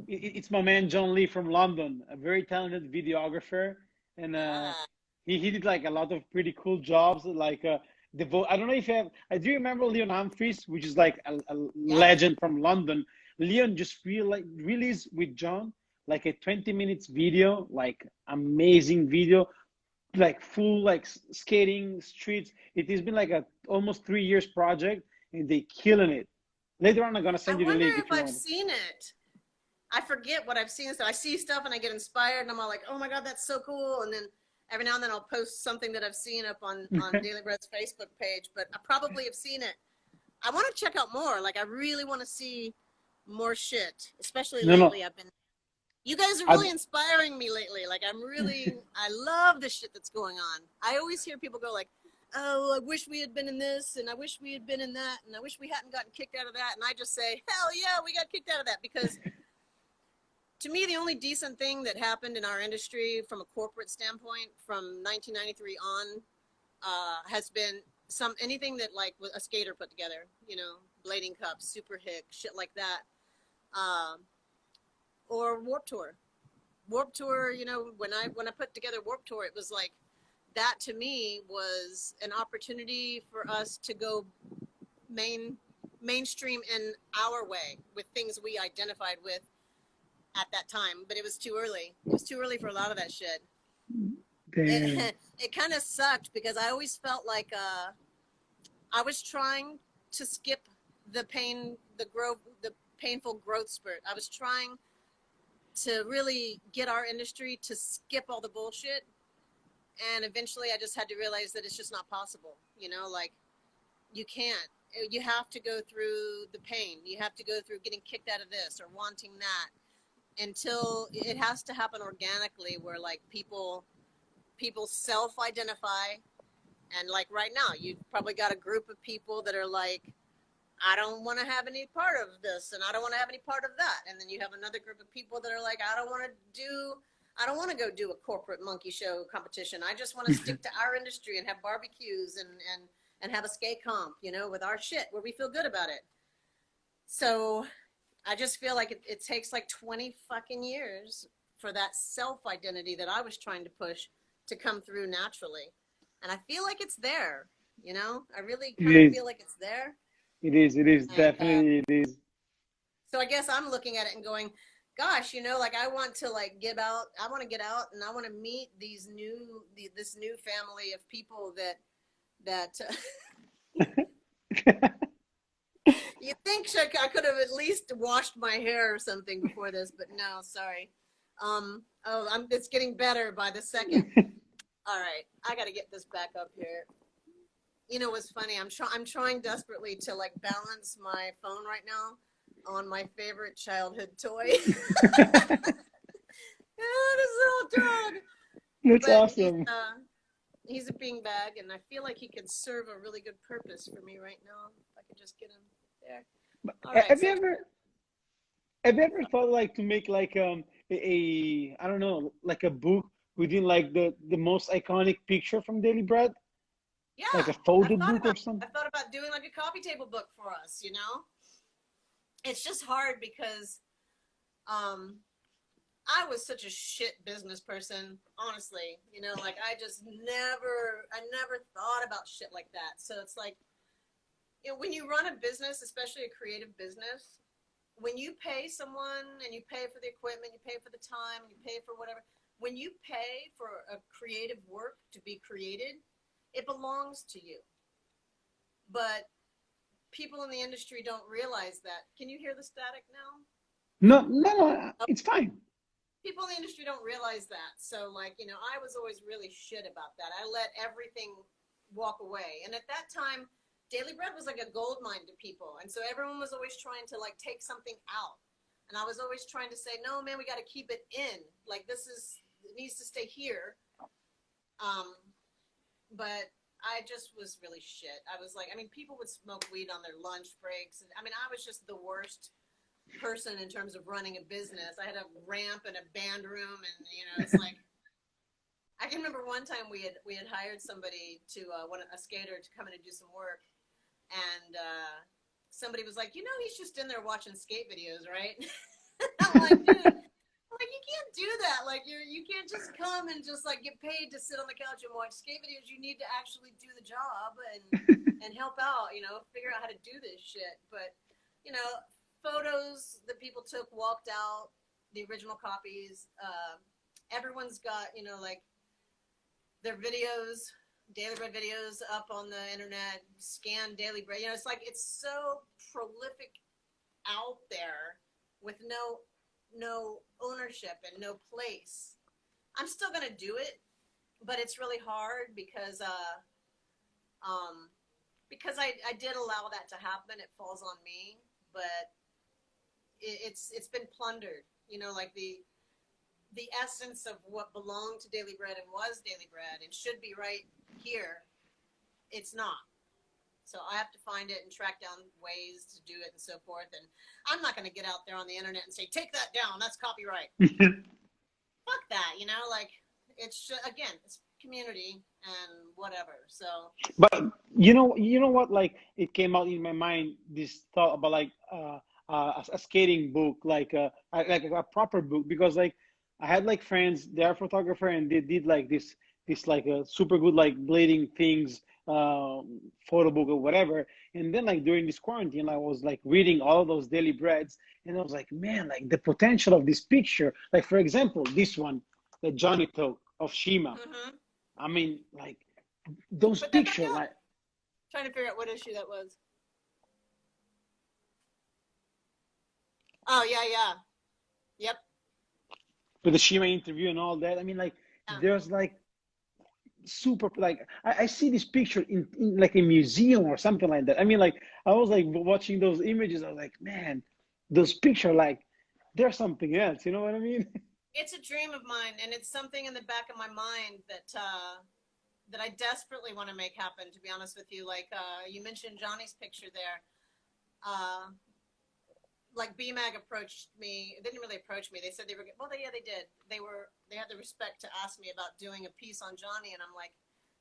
it's my man John Lee from London, a very talented videographer, and he did like a lot of pretty cool jobs, like I don't know if you have. I do remember Leon Humphreys, which is like a legend from London. Leon just released with John like a 20 minutes video, like amazing video, like full like skating streets. It has been like a almost 3 years project, and they killing it. Later on, I'm gonna send you the link if if you I've want. seen it. I forget what I've seen. So I see stuff and I get inspired, and I'm all like, oh my God, that's so cool. And then every now and then I'll post something that I've seen up on Daily Bread's Facebook page, but I probably have seen it. I want to check out more. Like, I really want to see more shit, especially lately. You guys are really inspiring me lately. Like, I love the shit that's going on. I always hear people go like, oh, I wish we had been in this, and I wish we had been in that, and I wish we hadn't gotten kicked out of that. And I just say, hell yeah, we got kicked out of that, because to me, the only decent thing that happened in our industry from a corporate standpoint from 1993 on has been anything that like a skater put together, you know, Blading Cup, Super Hick, shit like that, or Warped Tour. Warped Tour, you know, when I put together Warped Tour, it was like, that to me was an opportunity for us to go mainstream in our way with things we identified with at that time, but it was too early. It was too early for a lot of that shit. It kind of sucked because I always felt like I was trying to skip the painful growth spurt. I was trying to really get our industry to skip all the bullshit, and eventually I just had to realize that it's just not possible. You know, like, you can't. You have to go through the pain. You have to go through getting kicked out of this or wanting that, until it has to happen organically, where like people self-identify. And like right now, you've probably got a group of people that are like, I don't want to have any part of this, and I don't want to have any part of that. And then you have another group of people that are like, I don't want to go do a corporate monkey show competition. I just want to stick to our industry and have barbecues and have a skate comp, you know, with our shit where we feel good about it. So I just feel like it takes like 20 fucking years for that self-identity that I was trying to push to come through naturally. And I feel like it's there, you know? I really kind of feel like it's there. It is, and, definitely it is. So I guess I'm looking at it and going, gosh, you know, like I want to like get out and I want to meet this new family of people that you think I could have at least washed my hair or something before this, but no, sorry. It's getting better by the second. All right, I got to get this back up here. You know what's funny? I'm trying desperately to like balance my phone right now on my favorite childhood toy. Yeah, this little dog. That's But awesome. he's a beanbag, and I feel like he could serve a really good purpose for me right now. If I could just get him there. All right, Have so you ever thought like to make like I don't know, like a book within like the most iconic picture from Daily Bread, like yeah, a photo book or something? I've thought about doing like a coffee table book for us. You know, it's just hard because um, I was such a shit business person, honestly. You know, like I never thought about shit like that. So it's like, you know, when you run a business, especially a creative business, when you pay someone and you pay for the equipment, you pay for the time, and you pay for whatever, when you pay for a creative work to be created, it belongs to you. But people in the industry don't realize that. Can you hear the static now? No, no, no, it's fine. People in the industry don't realize that. So, like, you know, I was always really shit about that. I let everything walk away. And at that time, Daily Bread was like a gold mine to people. And so everyone was always trying to like take something out. And I was always trying to say, no, man, we got to keep it in. Like, it needs to stay here. But I just was really shit. I was like, I mean, people would smoke weed on their lunch breaks. And I mean, I was just the worst person in terms of running a business. I had a ramp and a band room, and you know, it's like I can remember one time we had hired somebody to a skater to come in and do some work, and somebody was like, you know, he's just in there watching skate videos, right? I'm like, dude, like you can't do that. Like you can't just come and just like get paid to sit on the couch and watch skate videos. You need to actually do the job and help out. You know, figure out how to do this shit. But you know, photos that people took, walked out, the original copies. Everyone's got, you know, like their videos, Daily Bread videos up on the internet, scan Daily Bread. You know, it's like it's so prolific out there with no ownership and no place. I'm still gonna do it, but it's really hard because I did allow that to happen. It falls on me, but it's been plundered. You know, like the essence of what belonged to Daily Bread and was Daily Bread and should be right here, it's not. So I have to find it and track down ways to do it and so forth. And I'm not going to get out there on the internet and say, take that down, that's copyright. Fuck that, you know, like it's again, it's community and whatever. So But you know what? Like it came out in my mind this thought about like a skating book, like a proper book, because like I had like friends, they're a photographer, and they did like this like a super good like blading things photo book or whatever. And then like during this quarantine, I was like reading all of those Daily Breads, and I was like, man, like the potential of this picture. Like for example, this one that Johnny took of Shima. mm-hmm. I mean, like those Put that back pictures, up. like Trying to figure out what issue that was. Oh yeah. Yep. with the Shima interview and all that. I mean, like Yeah. there's like super like I see this picture in like a museum or something like that. I mean, like I was like watching those images. I was like, man, those pictures like they're something else. You know what I mean? It's a dream of mine, and it's something in the back of my mind that I desperately want to make happen. To be honest with you, like you mentioned Johnny's picture there. Like BMAG approached me. They didn't really approach me. They said they were yeah, they did. They had the respect to ask me about doing a piece on Johnny, and I'm like,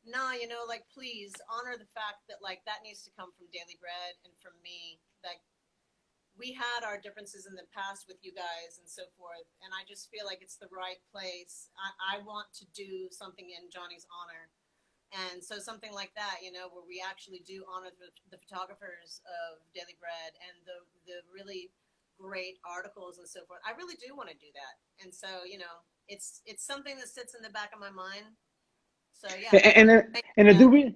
nah, you know, like please honor the fact that like that needs to come from Daily Bread and from me. Like we had our differences in the past with you guys and so forth, and I just feel like it's the right place. I want to do something in Johnny's honor. And so something like that, you know, where we actually do honor the photographers of Daily Bread and the really great articles and so forth. I really do want to do that. And so, you know, it's something that sits in the back of my mind. So yeah. And I do really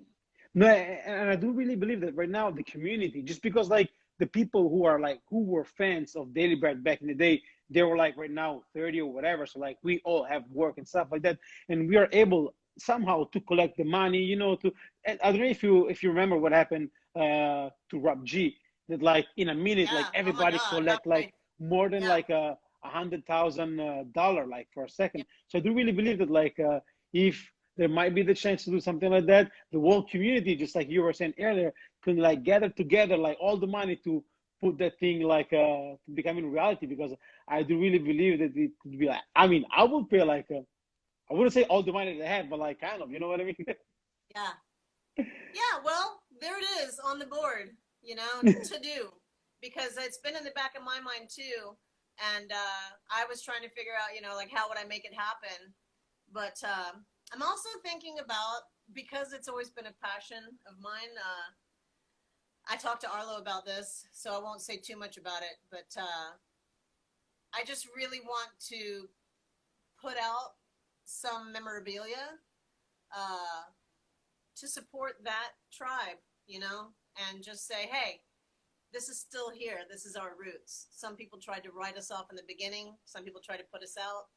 no, and I do really believe that right now the community, just because like the people who are like who were fans of Daily Bread back in the day, they were like right now 30 or whatever. So like we all have work and stuff like that, and we are able somehow to collect the money, to, and I don't know if you remember what happened to Rob G, that like in a minute, like Yeah. Oh my everybody God. How collect could like I? more than Yeah. like $100,000 like for a Yeah. second. So I do really believe that like if there might be the chance to do something like that, the whole community, just like you were saying earlier, can like gather together like all the money to put that thing like to becoming reality, because I do really believe that it could be like, I mean, I would pay like I wouldn't say all the money they have, but like kind of, you know what I mean? Yeah. Yeah. Well, there it is on the board, to do, because it's been in the back of my mind too. And I was trying to figure out, like how would I make it happen? But I'm also thinking about, because it's always been a passion of mine. I talked to Arlo about this, so I won't say too much about it. But I just really want to put out some memorabilia uh, to support that tribe, and just say, hey, this is still here. This is our roots. Some people tried to write us off in the beginning. Some people tried to put us out.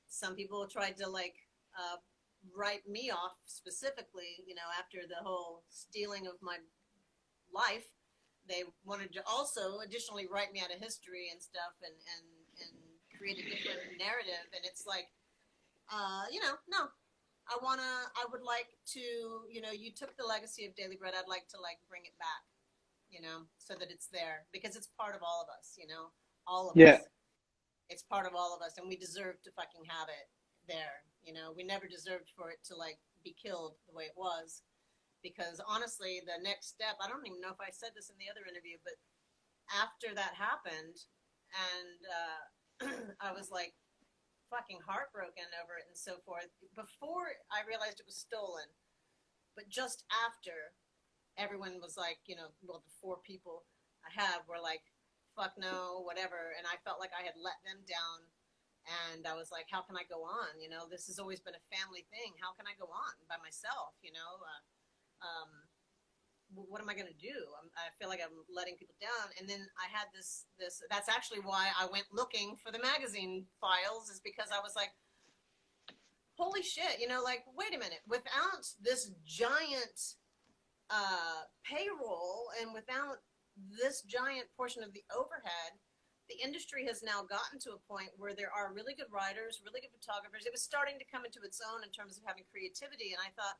Some people tried to write me off specifically, after the whole stealing of my life. They wanted to also additionally write me out of history and stuff, and create a different narrative. And it's like, no, I would like to, you took the legacy of Daily Bread. I'd like to bring it back, so that it's there, because it's part of all of us, all of Yeah. us. It's part of all of us, and we deserve to fucking have it there. We never deserved for it to be killed the way it was, because honestly, the next step, I don't even know if I said this in the other interview, but after that happened, and I was like fucking heartbroken over it and so forth. Before I realized it was stolen, but just after, everyone was like, well, the four people I have were like, fuck no, whatever. And I felt like I had let them down. And I was like, how can I go on? This has always been a family thing. How can I go on by myself? What am I going to do? I feel like I'm letting people down. And then I had this, that's actually why I went looking for the magazine files, is because I was like, holy shit, wait a minute, without this giant payroll and without this giant portion of the overhead, the industry has now gotten to a point where there are really good writers, really good photographers. It was starting to come into its own in terms of having creativity. And I thought,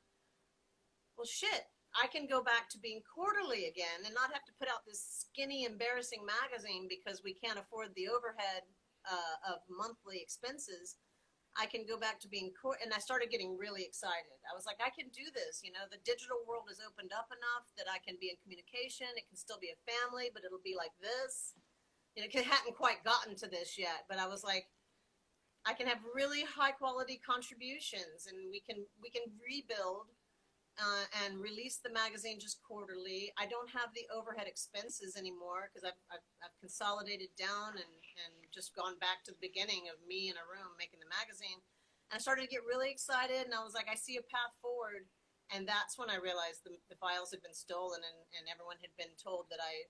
well, shit, I can go back to being quarterly again and not have to put out this skinny, embarrassing magazine because we can't afford the overhead of monthly expenses. I can go back to being and I started getting really excited. I was like, I can do this. The digital world has opened up enough that I can be in communication. It can still be a family, but it'll be like this. It hadn't quite gotten to this yet, but I was like, I can have really high quality contributions, and we can rebuild and release the magazine just quarterly. I don't have the overhead expenses anymore because I've consolidated down and just gone back to the beginning of me in a room making the magazine. And I started to get really excited, and I was like, I see a path forward. And that's when I realized the files had been stolen, and everyone had been told that I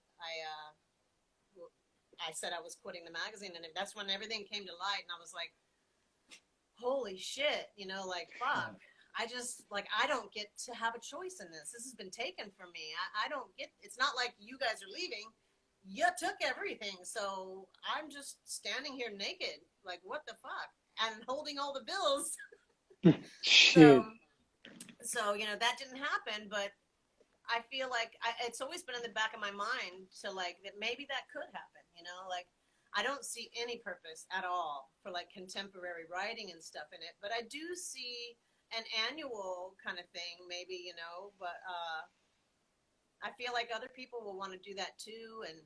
said I was quitting the magazine. And that's when everything came to light, and I was like, holy shit, fuck. I just I don't get to have a choice in this. This has been taken from me. I don't get, it's not like you guys are leaving. You took everything. So I'm just standing here naked. Like, what the fuck? And holding all the bills. Shit. So, that didn't happen, but I feel like it's always been in the back of my mind to that maybe that could happen, I don't see any purpose at all for contemporary writing and stuff in it, but I do see an annual kind of thing, maybe, but I feel like other people will want to do that too, and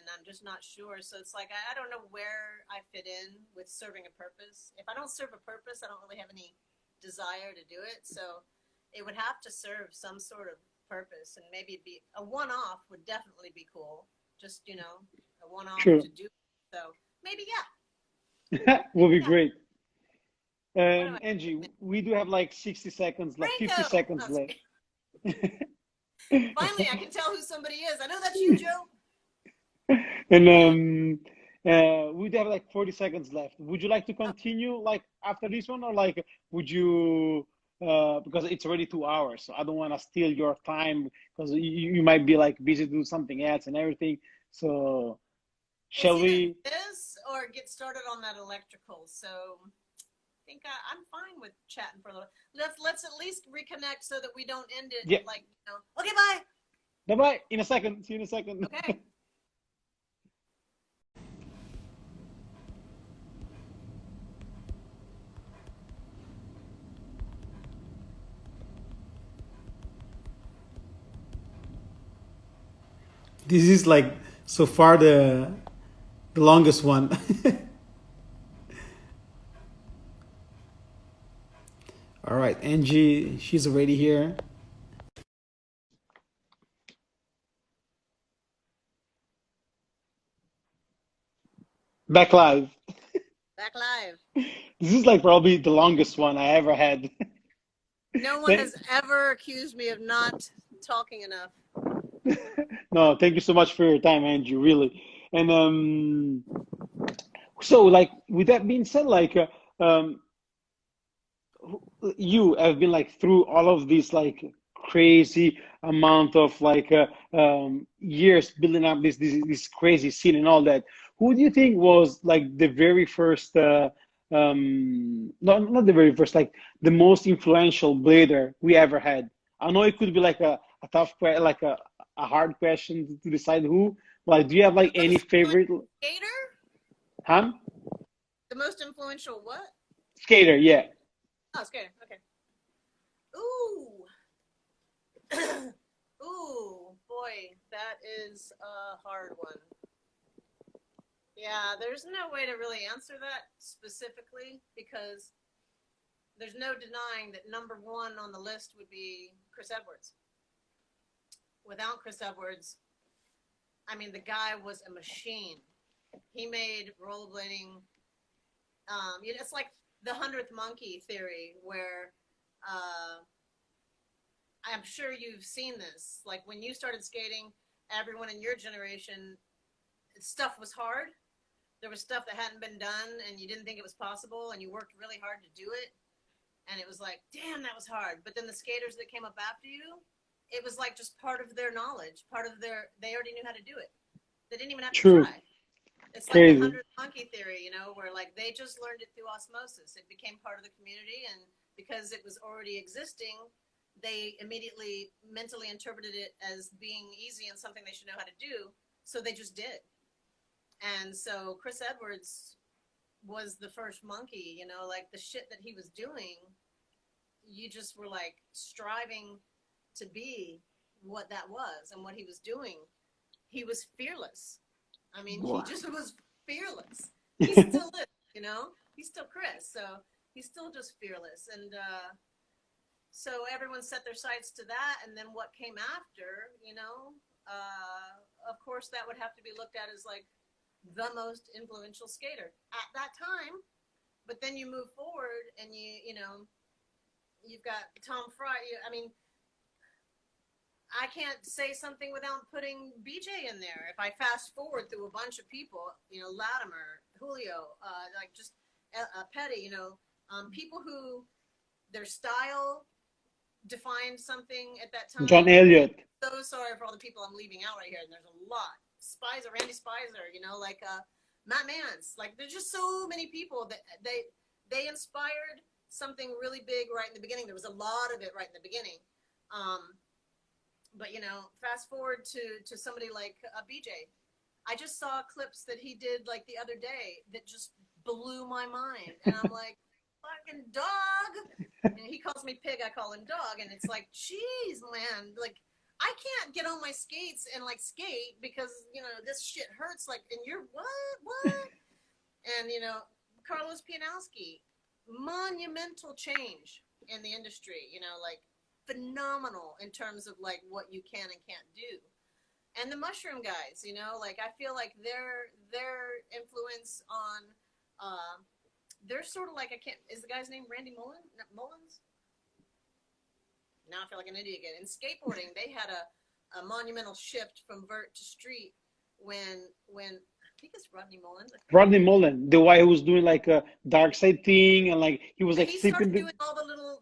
I'm just not sure. So it's like I don't know where I fit in with serving a purpose. If I don't serve a purpose, I don't really have any desire to do it. So it would have to serve some sort of purpose, and maybe it'd be a one-off would definitely be cool. Just a one-off True. to do. So maybe Will be yeah. great. What am I? Angie, we do have like 60 seconds left, 50 Franco. seconds Oh, left. finally, I can tell who somebody is. I know that's you, Joe. And we do have like 40 seconds left. Would you like to Oh, continue like after this one, or like would you because it's already 2 hours. So I don't want to steal your time because you might be like busy doing something else and everything. So It's shall either we? this or get started on that electrical. So I think I'm fine with chatting for a little. Let's at least reconnect so that we don't end it Yeah. like, okay, bye. Bye bye. In a second. See you in a second. Okay. This is like so far the longest one. All right, Angie, she's already here. Back live. Back live. This is like probably the longest one I ever had. No one has ever accused me of not talking enough. No, thank you so much for your time, Andrew. Really. And so like with that being said, like you have been like through all of these like crazy amount of like years building up this crazy scene and all that. Who do you think was like the very first not the very first, like the most influential blader we ever had? I know it could be like a tough like a hard question to decide who. Like, do you have like The any most favorite? influential skater? Huh? The most influential what? Skater, yeah. Oh, skater. Okay. Ooh. Ooh, boy, that is a hard one. Yeah, there's no way to really answer that specifically because there's no denying that number one on the list would be Chris Edwards. Without Chris Edwards, I mean, the guy was a machine. He made rollerblading. It's like the 100th monkey theory, where I'm sure you've seen this. Like when you started skating, everyone in your generation, stuff was hard. There was stuff that hadn't been done, and you didn't think it was possible, and you worked really hard to do it. And it was like, damn, that was hard. But then the skaters that came up after you, it was like just part of their knowledge, they already knew how to do it. They didn't even have to True. try. It's like the Crazy. 100th monkey theory, where like they just learned it through osmosis. It became part of the community, and because it was already existing, they immediately mentally interpreted it as being easy and something they should know how to do. So they just did. And so Chris Edwards was the first monkey, like the shit that he was doing, you just were like striving to be what that was and what he was doing. He was fearless. I mean, he just was fearless. He still is, he's still Chris. So he's still just fearless. And so everyone set their sights to that. And then what came after, of course, that would have to be looked at as like the most influential skater at that time. But then you move forward and you've got Tom Fry. I mean, I can't say something without putting BJ in there. If I fast forward through a bunch of people, Latimer, Julio, like just Petty, people who their style defined something at that time. John Elliott. So sorry for all the people I'm leaving out right here, and there's a lot. Randy Spicer, like Matt Mance. Like there's just so many people that they inspired something really big right in the beginning. There was a lot of it right in the beginning. But fast forward to somebody like BJ. I just saw clips that he did like the other day that just blew my mind, and I'm like, fucking dog. And he calls me pig, I call him dog, and it's like, geez, man, like I can't get on my skates and like skate because this shit hurts. Like, and you're what? And Carlos Pianowski, monumental change in the industry. Like phenomenal in terms of like what you can and can't do. And the mushroom guys, like I feel like their influence on they're sort of like is the guy's name Randy Mullins? Now I feel like an idiot again. In skateboarding, they had a monumental shift from vert to street when I think it's Rodney Mullen. Rodney Mullen, the guy who was doing like a dark side thing and like he was like He sipping started doing all the little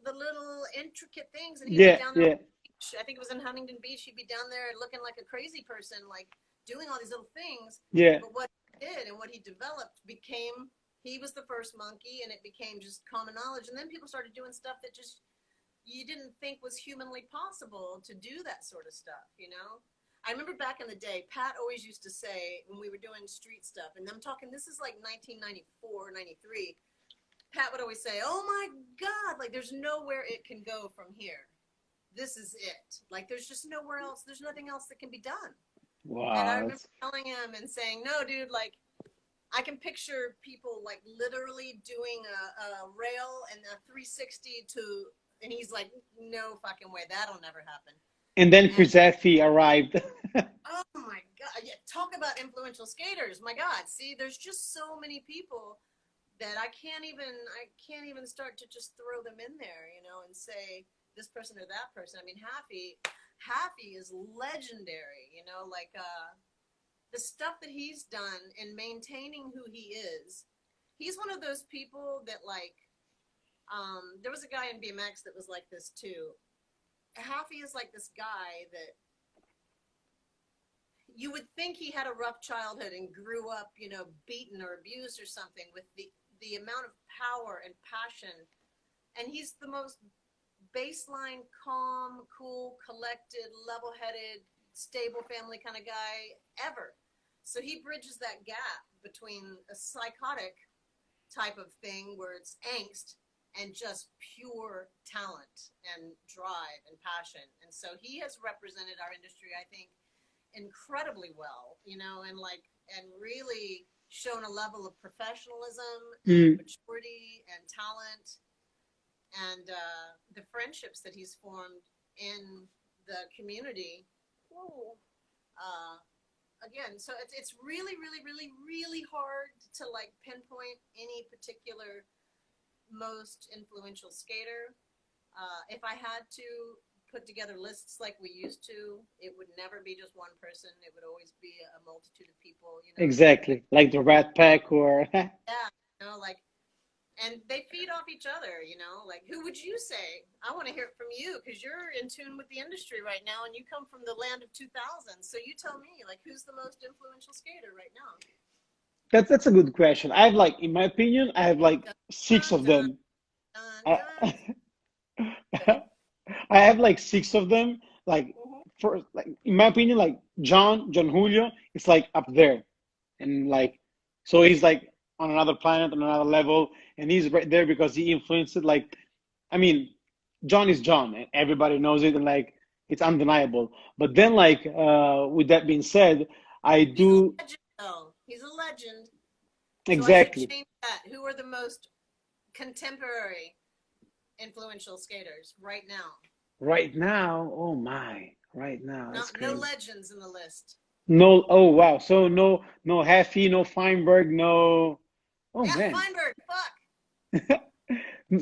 intricate things, and he'd be Yeah, down there yeah, on the beach. I think it was in Huntington Beach. He'd be down there looking like a crazy person, like doing all these little things. yeah. But what he did and what he developed became, he was the first monkey, and it became just common knowledge. And then people started doing stuff that just you didn't think was humanly possible to do that sort of stuff, you know? I remember back in the day, Pat always used to say when we were doing street stuff, and I'm talking, this is like 1994, 93, Pat would always say, oh my God, like there's nowhere it can go from here. This is it. Like there's just nowhere else. There's nothing else that can be done. And I Wow. remember telling him and saying, no, dude, like I can picture people like literally doing a rail and a 360 to, and he's like, no fucking way. That'll never happen. And then And Frizetti arrived. oh my God. Yeah, talk about influential skaters. My God. See, there's just so many people that I can't even start to just throw them in there, you know, and say this person or that person. I mean, Happy is legendary, you know, like the stuff that he's done in maintaining who he is. He's one of those people that like, there was a guy in BMX that was like this too. Happy is like this guy that you would think he had a rough childhood and grew up, you know, beaten or abused or something, with the amount of power and passion. And he's the most baseline, calm, cool, collected, level-headed, stable family kind of guy ever. So he bridges that gap between a psychotic type of thing where it's angst and just pure talent and drive and passion. And so he has represented our industry, I think, incredibly well, you know, and really shown a level of professionalism and Mm. maturity and talent, and the friendships that he's formed in the community. Again, so it's really, really, really, really hard to like pinpoint any particular most influential skater. If I had to put together lists like we used to, it would never be just one person. It would always be a multitude of people, you know. Exactly. Like the Rat Pack or Yeah, you know, like, and they feed off each other, you know. Like, who would you say? I want to hear it from you because you're in tune with the industry right now, and you come from the land of 2000. So you tell me, like, who's the most influential skater right now? that's a good question. I have like, in my opinion, I have like Dun, six dun, of dun, them. dun, I, dun. Okay. I have like six of them. Like Mm-hmm. for like in my opinion, like John Julio is like up there, and like so he's like on another planet, on another level, and he's right there because he influenced it. Like, I mean, John is John, and everybody knows it, and like it's undeniable. But then, like with that being said, I He's a do legend, though. He's a legend. So I should exactly change that. Who are the most contemporary influential skaters right now? right now. Oh my, right now, that's No crazy. legends in the list. No, oh wow. So no Heffy, no Feinberg, no. Oh Yeah, man. Feinberg. Fuck.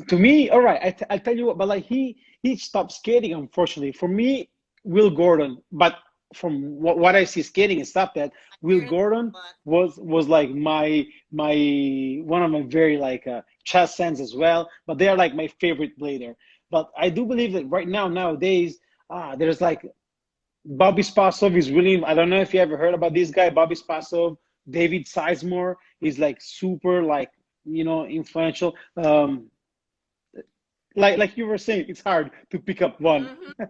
To me, all right. I'll tell you what, but like he stopped skating, unfortunately. For me, Will Gordon. But from what I see skating and stuff, that I Will hear it Gordon a lot. was like my one of my very like chess hands as well. But they are like my favorite blader. But I do believe that right now nowadays, there's like Bobby Spasov is really. I don't know if you ever heard about this guy, Bobby Spasov. David Sizemore is like super like influential. Like you were saying, it's hard to pick up one. Mm-hmm.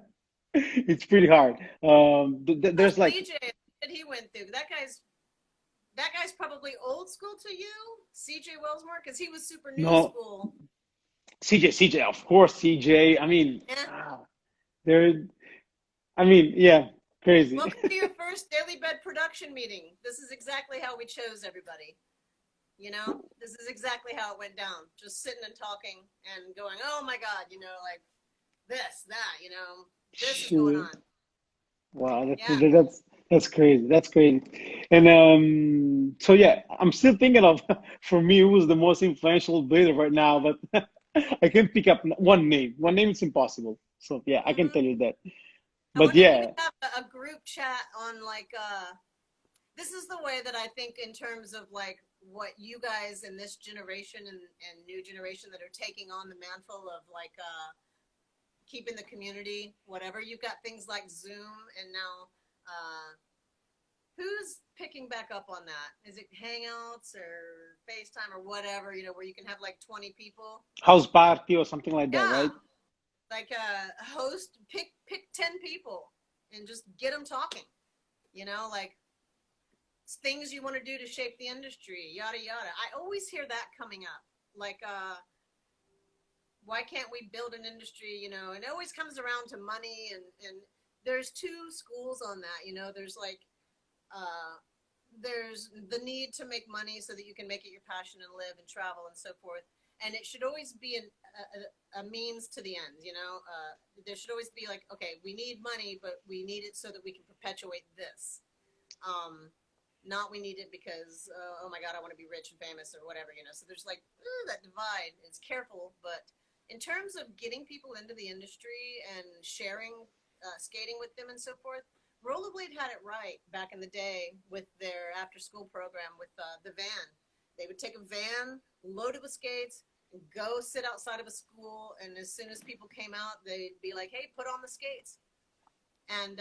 It's pretty hard. There's like CJ that he went through. That guy's probably old school to you, CJ Wellsmore, because he was super new no school. CJ, of course CJ. I mean, Yeah. there. I mean, yeah, crazy. Welcome to your first Daily Bed production meeting. This is exactly how we chose everybody. You know, this is exactly how it went down. Just sitting and talking and going, oh my God, you know, like this, that, you know, this is going Shoot. on. Wow, Yeah. that's crazy. That's crazy. And so yeah, I'm still thinking of for me who was the most influential builder right now, but I can pick up one name. One name is impossible. So yeah, I can Hmm. tell you that. I But wonder if we yeah, could have a group chat on like, this is the way that I think in terms of like what you guys in this generation and new generation that are taking on the mantle of like keeping the community, whatever. You've got things like Zoom, and now who's picking back up on that? Is it Hangouts or FaceTime or whatever, where you can have like 20 people? House party or something like that, Yeah, right? like a host, pick 10 people and just get them talking, like things you want to do to shape the industry, yada yada. I always hear that coming up, like why can't we build an industry, and it always comes around to money, and there's two schools on that. There's like there's the need to make money so that you can make it your passion and live and travel and so forth, and it should always be a means to the end. There should always be like, okay, we need money, but we need it so that we can perpetuate this. Not we need it because oh my god, I want to be rich and famous or whatever. So there's like that divide. It's careful, but in terms of getting people into the industry and sharing skating with them and so forth, Rollerblade had it right back in the day with their after-school program with the van. They would take a van loaded with skates and go sit outside of a school, and as soon as people came out, they'd be like, hey, put on the skates. And,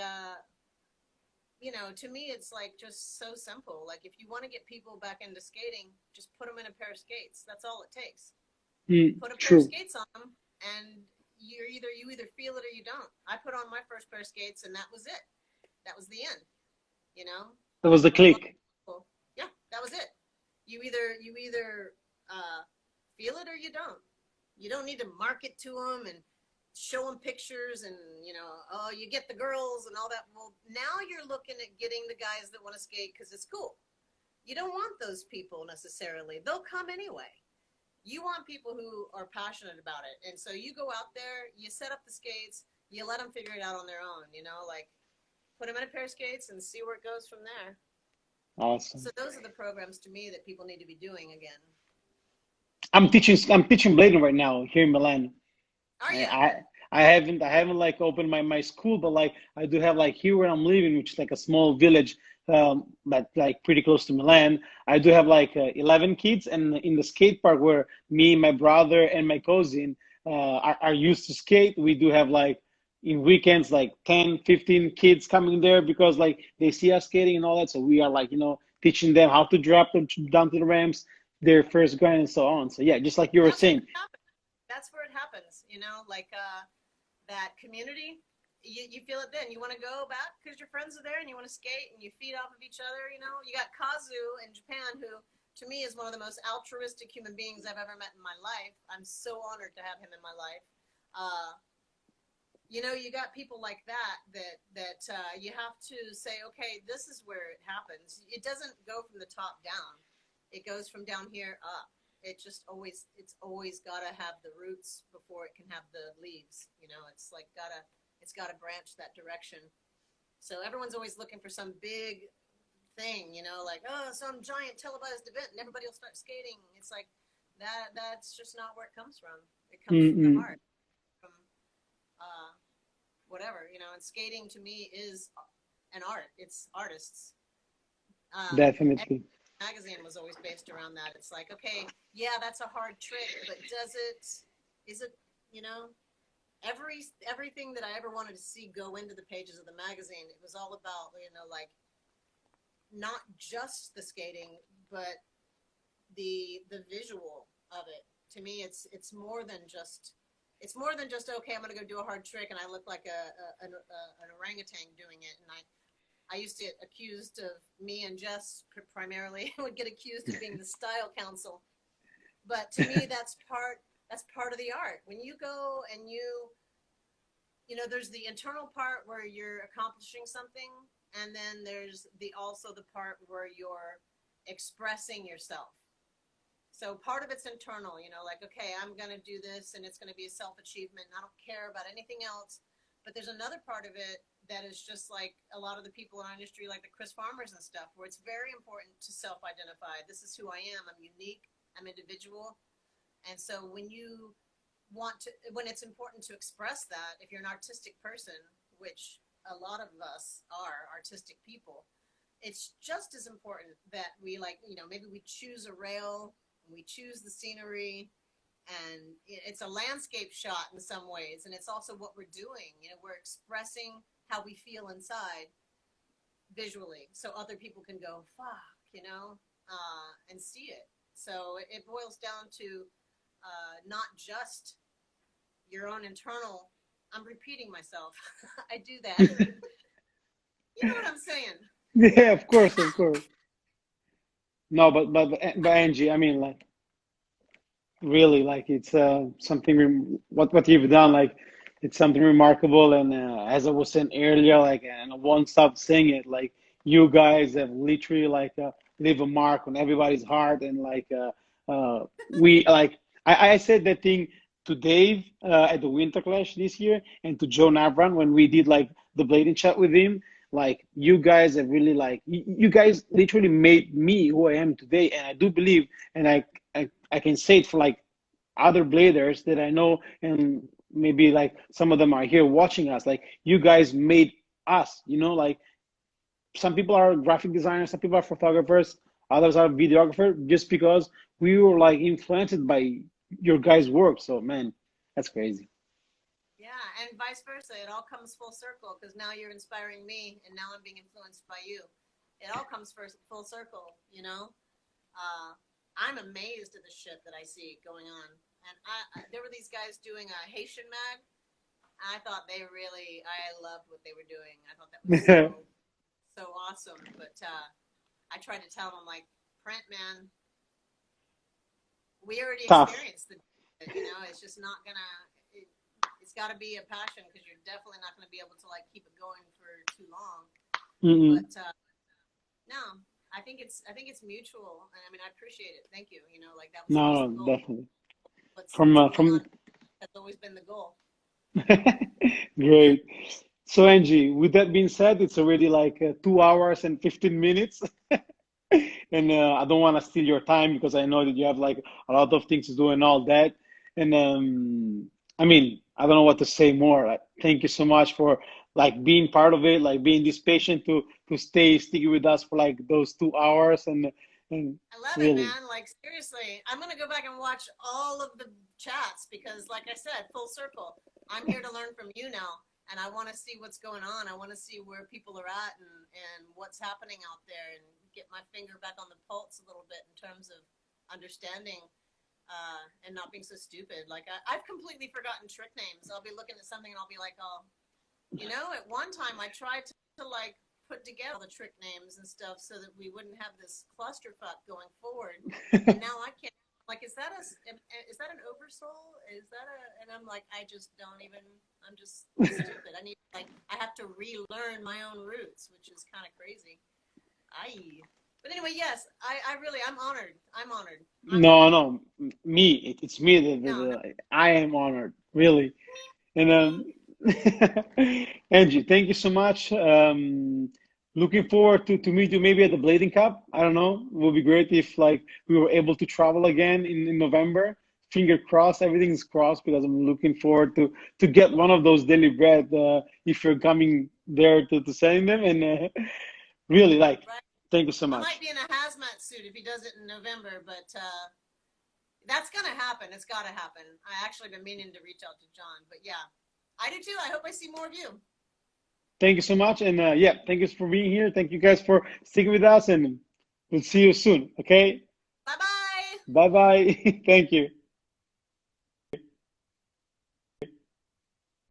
to me, it's like just so simple. Like if you want to get people back into skating, just put them in a pair of skates. That's all it takes. Put a pair of True. skates on them, and you either feel it or you don't. I put on my first pair of skates, and that was it. That was the end. That was the click. Yeah, that was it. You either feel it or you don't. You don't need to market to them and show them pictures and oh, you get the girls and all that. Well, now you're looking at getting the guys that want to skate because it's cool. You don't want those people necessarily. They'll come anyway. You want people who are passionate about it, and so you go out there, you set up the skates, you let them figure it out on their own. Like put them in a pair of skates and see where it goes from there. Awesome. So those are the programs to me that people need to be doing again. I'm teaching blading right now here in Milan. Are you? I haven't like opened my school, but like I do have like here where I'm living, which is like a small village, but like pretty close to Milan. I do have like 11 kids, and in the skate park where me, my brother, and my cousin are used to skate, we do have like in weekends like 10, 15 kids coming there because like they see us skating and all that. So we are like teaching them how to drop them down to the ramps, their first grind and so on. So yeah, just like you were saying. That's where it happens. Like that community. You feel it then. You want to go back because your friends are there and you want to skate and you feed off of each other. You got Kazu in Japan, who to me is one of the most altruistic human beings I've ever met in my life. I'm so honored to have him in my life. You got people like that you have to say, okay, this is where it happens. It doesn't go from the top down. It goes from down here up. It's always got to have the roots before it can have the leaves. It's like it's got to branch that direction. So everyone's always looking for some big thing, like, oh, some giant televised event and everybody will start skating. It's like that's just not where it comes from. It comes from the heart, from whatever, and skating to me is an art. It's artists. Definitely. Magazine was always based around that. It's like, okay, yeah, that's a hard trick, but is it, everything that I ever wanted to see go into the pages of the magazine, it was all about, like not just the skating, but the visual of it. To me, it's more than just okay, I'm gonna go do a hard trick and I look like an orangutan doing it, and I used to get accused of, me and Jess primarily would get accused of being the style council. But to me, that's part of the art. When you go and there's the internal part where you're accomplishing something, and then there's also the part where you're expressing yourself. So part of it's internal, like, okay, I'm going to do this and it's going to be a self-achievement and I don't care about anything else. But there's another part of it that is just like a lot of the people in our industry, like the Chris Farmers and stuff, where it's very important to self-identify. This is who I am. I'm unique. I'm individual. And so when it's important to express that, if you're an artistic person, which a lot of us are artistic people, it's just as important that we maybe we choose a rail, we choose the scenery, and it's a landscape shot in some ways, and it's also what we're doing. We're expressing how we feel inside visually, so other people can go fuck, and see it. So it boils down to not just your own internal. I'm repeating myself. I do that. You know what I'm saying? Yeah, of course, of course. No, but Angie, I mean, like, really, like, it's something what you've done, like, it's something remarkable. And as I was saying earlier, like, and I won't stop saying it, like, you guys have literally, like, leave a mark on everybody's heart. And like, we like, I said that thing to Dave at the Winter Clash this year, and to Joe Navran when we did like the blading chat with him. Like, you guys have really, like, you guys literally made me who I am today. And I do believe, and I can say it for like other bladers that I know, and maybe like some of them are here watching us. Like, you guys made us, like, some people are graphic designers, some people are photographers, others are videographers, just because we were like influenced by your guys' work. So man, that's crazy. Yeah, and vice versa. It all comes full circle, because now you're inspiring me, and now I'm being influenced by you. It all comes full circle. I'm amazed at the shit that I see going on. And there were these guys doing a Haitian mag. I thought I loved what they were doing. I thought that was so awesome. But I tried to tell them, like, print, man, we already Tough. experienced it's just not gonna. It's got to be a passion, because you're definitely not going to be able to like keep it going for too long. Mm-mm. But no, I think it's mutual, and I mean, I appreciate it. Thank you. Like, that was always No, the no, goal. definitely. What's From going from on has always been the goal. Great. So Angie, with that being said, it's already like 2 hours and 15 minutes. And I don't want to steal your time, because I know that you have like a lot of things to do and all that. And I mean, I don't know what to say more. Like, thank you so much for like being part of it, like being this patient to stay sticky with us for like those 2 hours. And I love it, really, man. Like, seriously, I'm going to go back and watch all of the chats, because, like I said, full circle. I'm here to learn from you now, and I want to see what's going on. I want to see where people are at, and what's happening out there, and get my finger back on the pulse a little bit in terms of understanding and not being so stupid. Like, I've completely forgotten trick names. I'll be looking at something and I'll be like, oh, at one time I tried to like put together all the trick names and stuff so that we wouldn't have this clusterfuck going forward. And now I can't. Like, is that an oversoul? Is that and I'm like, I just don't even. I'm just stupid. I have to relearn my own roots, which is kind of crazy. But anyway, yes, I'm honored. I'm honored. no, it's me No. I am honored, really. And Angie, thank you so much. Looking forward to meet you maybe at the Blading Cup. I don't know. It would be great if like we were able to travel again in November. Finger crossed, everything's crossed, because I'm looking forward to get one of those daily bread if you're coming there to send them. And really, like, Right. thank you so I much. might be in a hazmat suit if he does it in November, but that's gonna happen. It's gotta happen. I actually been meaning to reach out to John, but yeah, I do too. I hope I see more of you. Thank you so much. And yeah, thank you for being here. Thank you guys for sticking with us, and we'll see you soon. Okay. Bye bye. Bye bye. Thank you.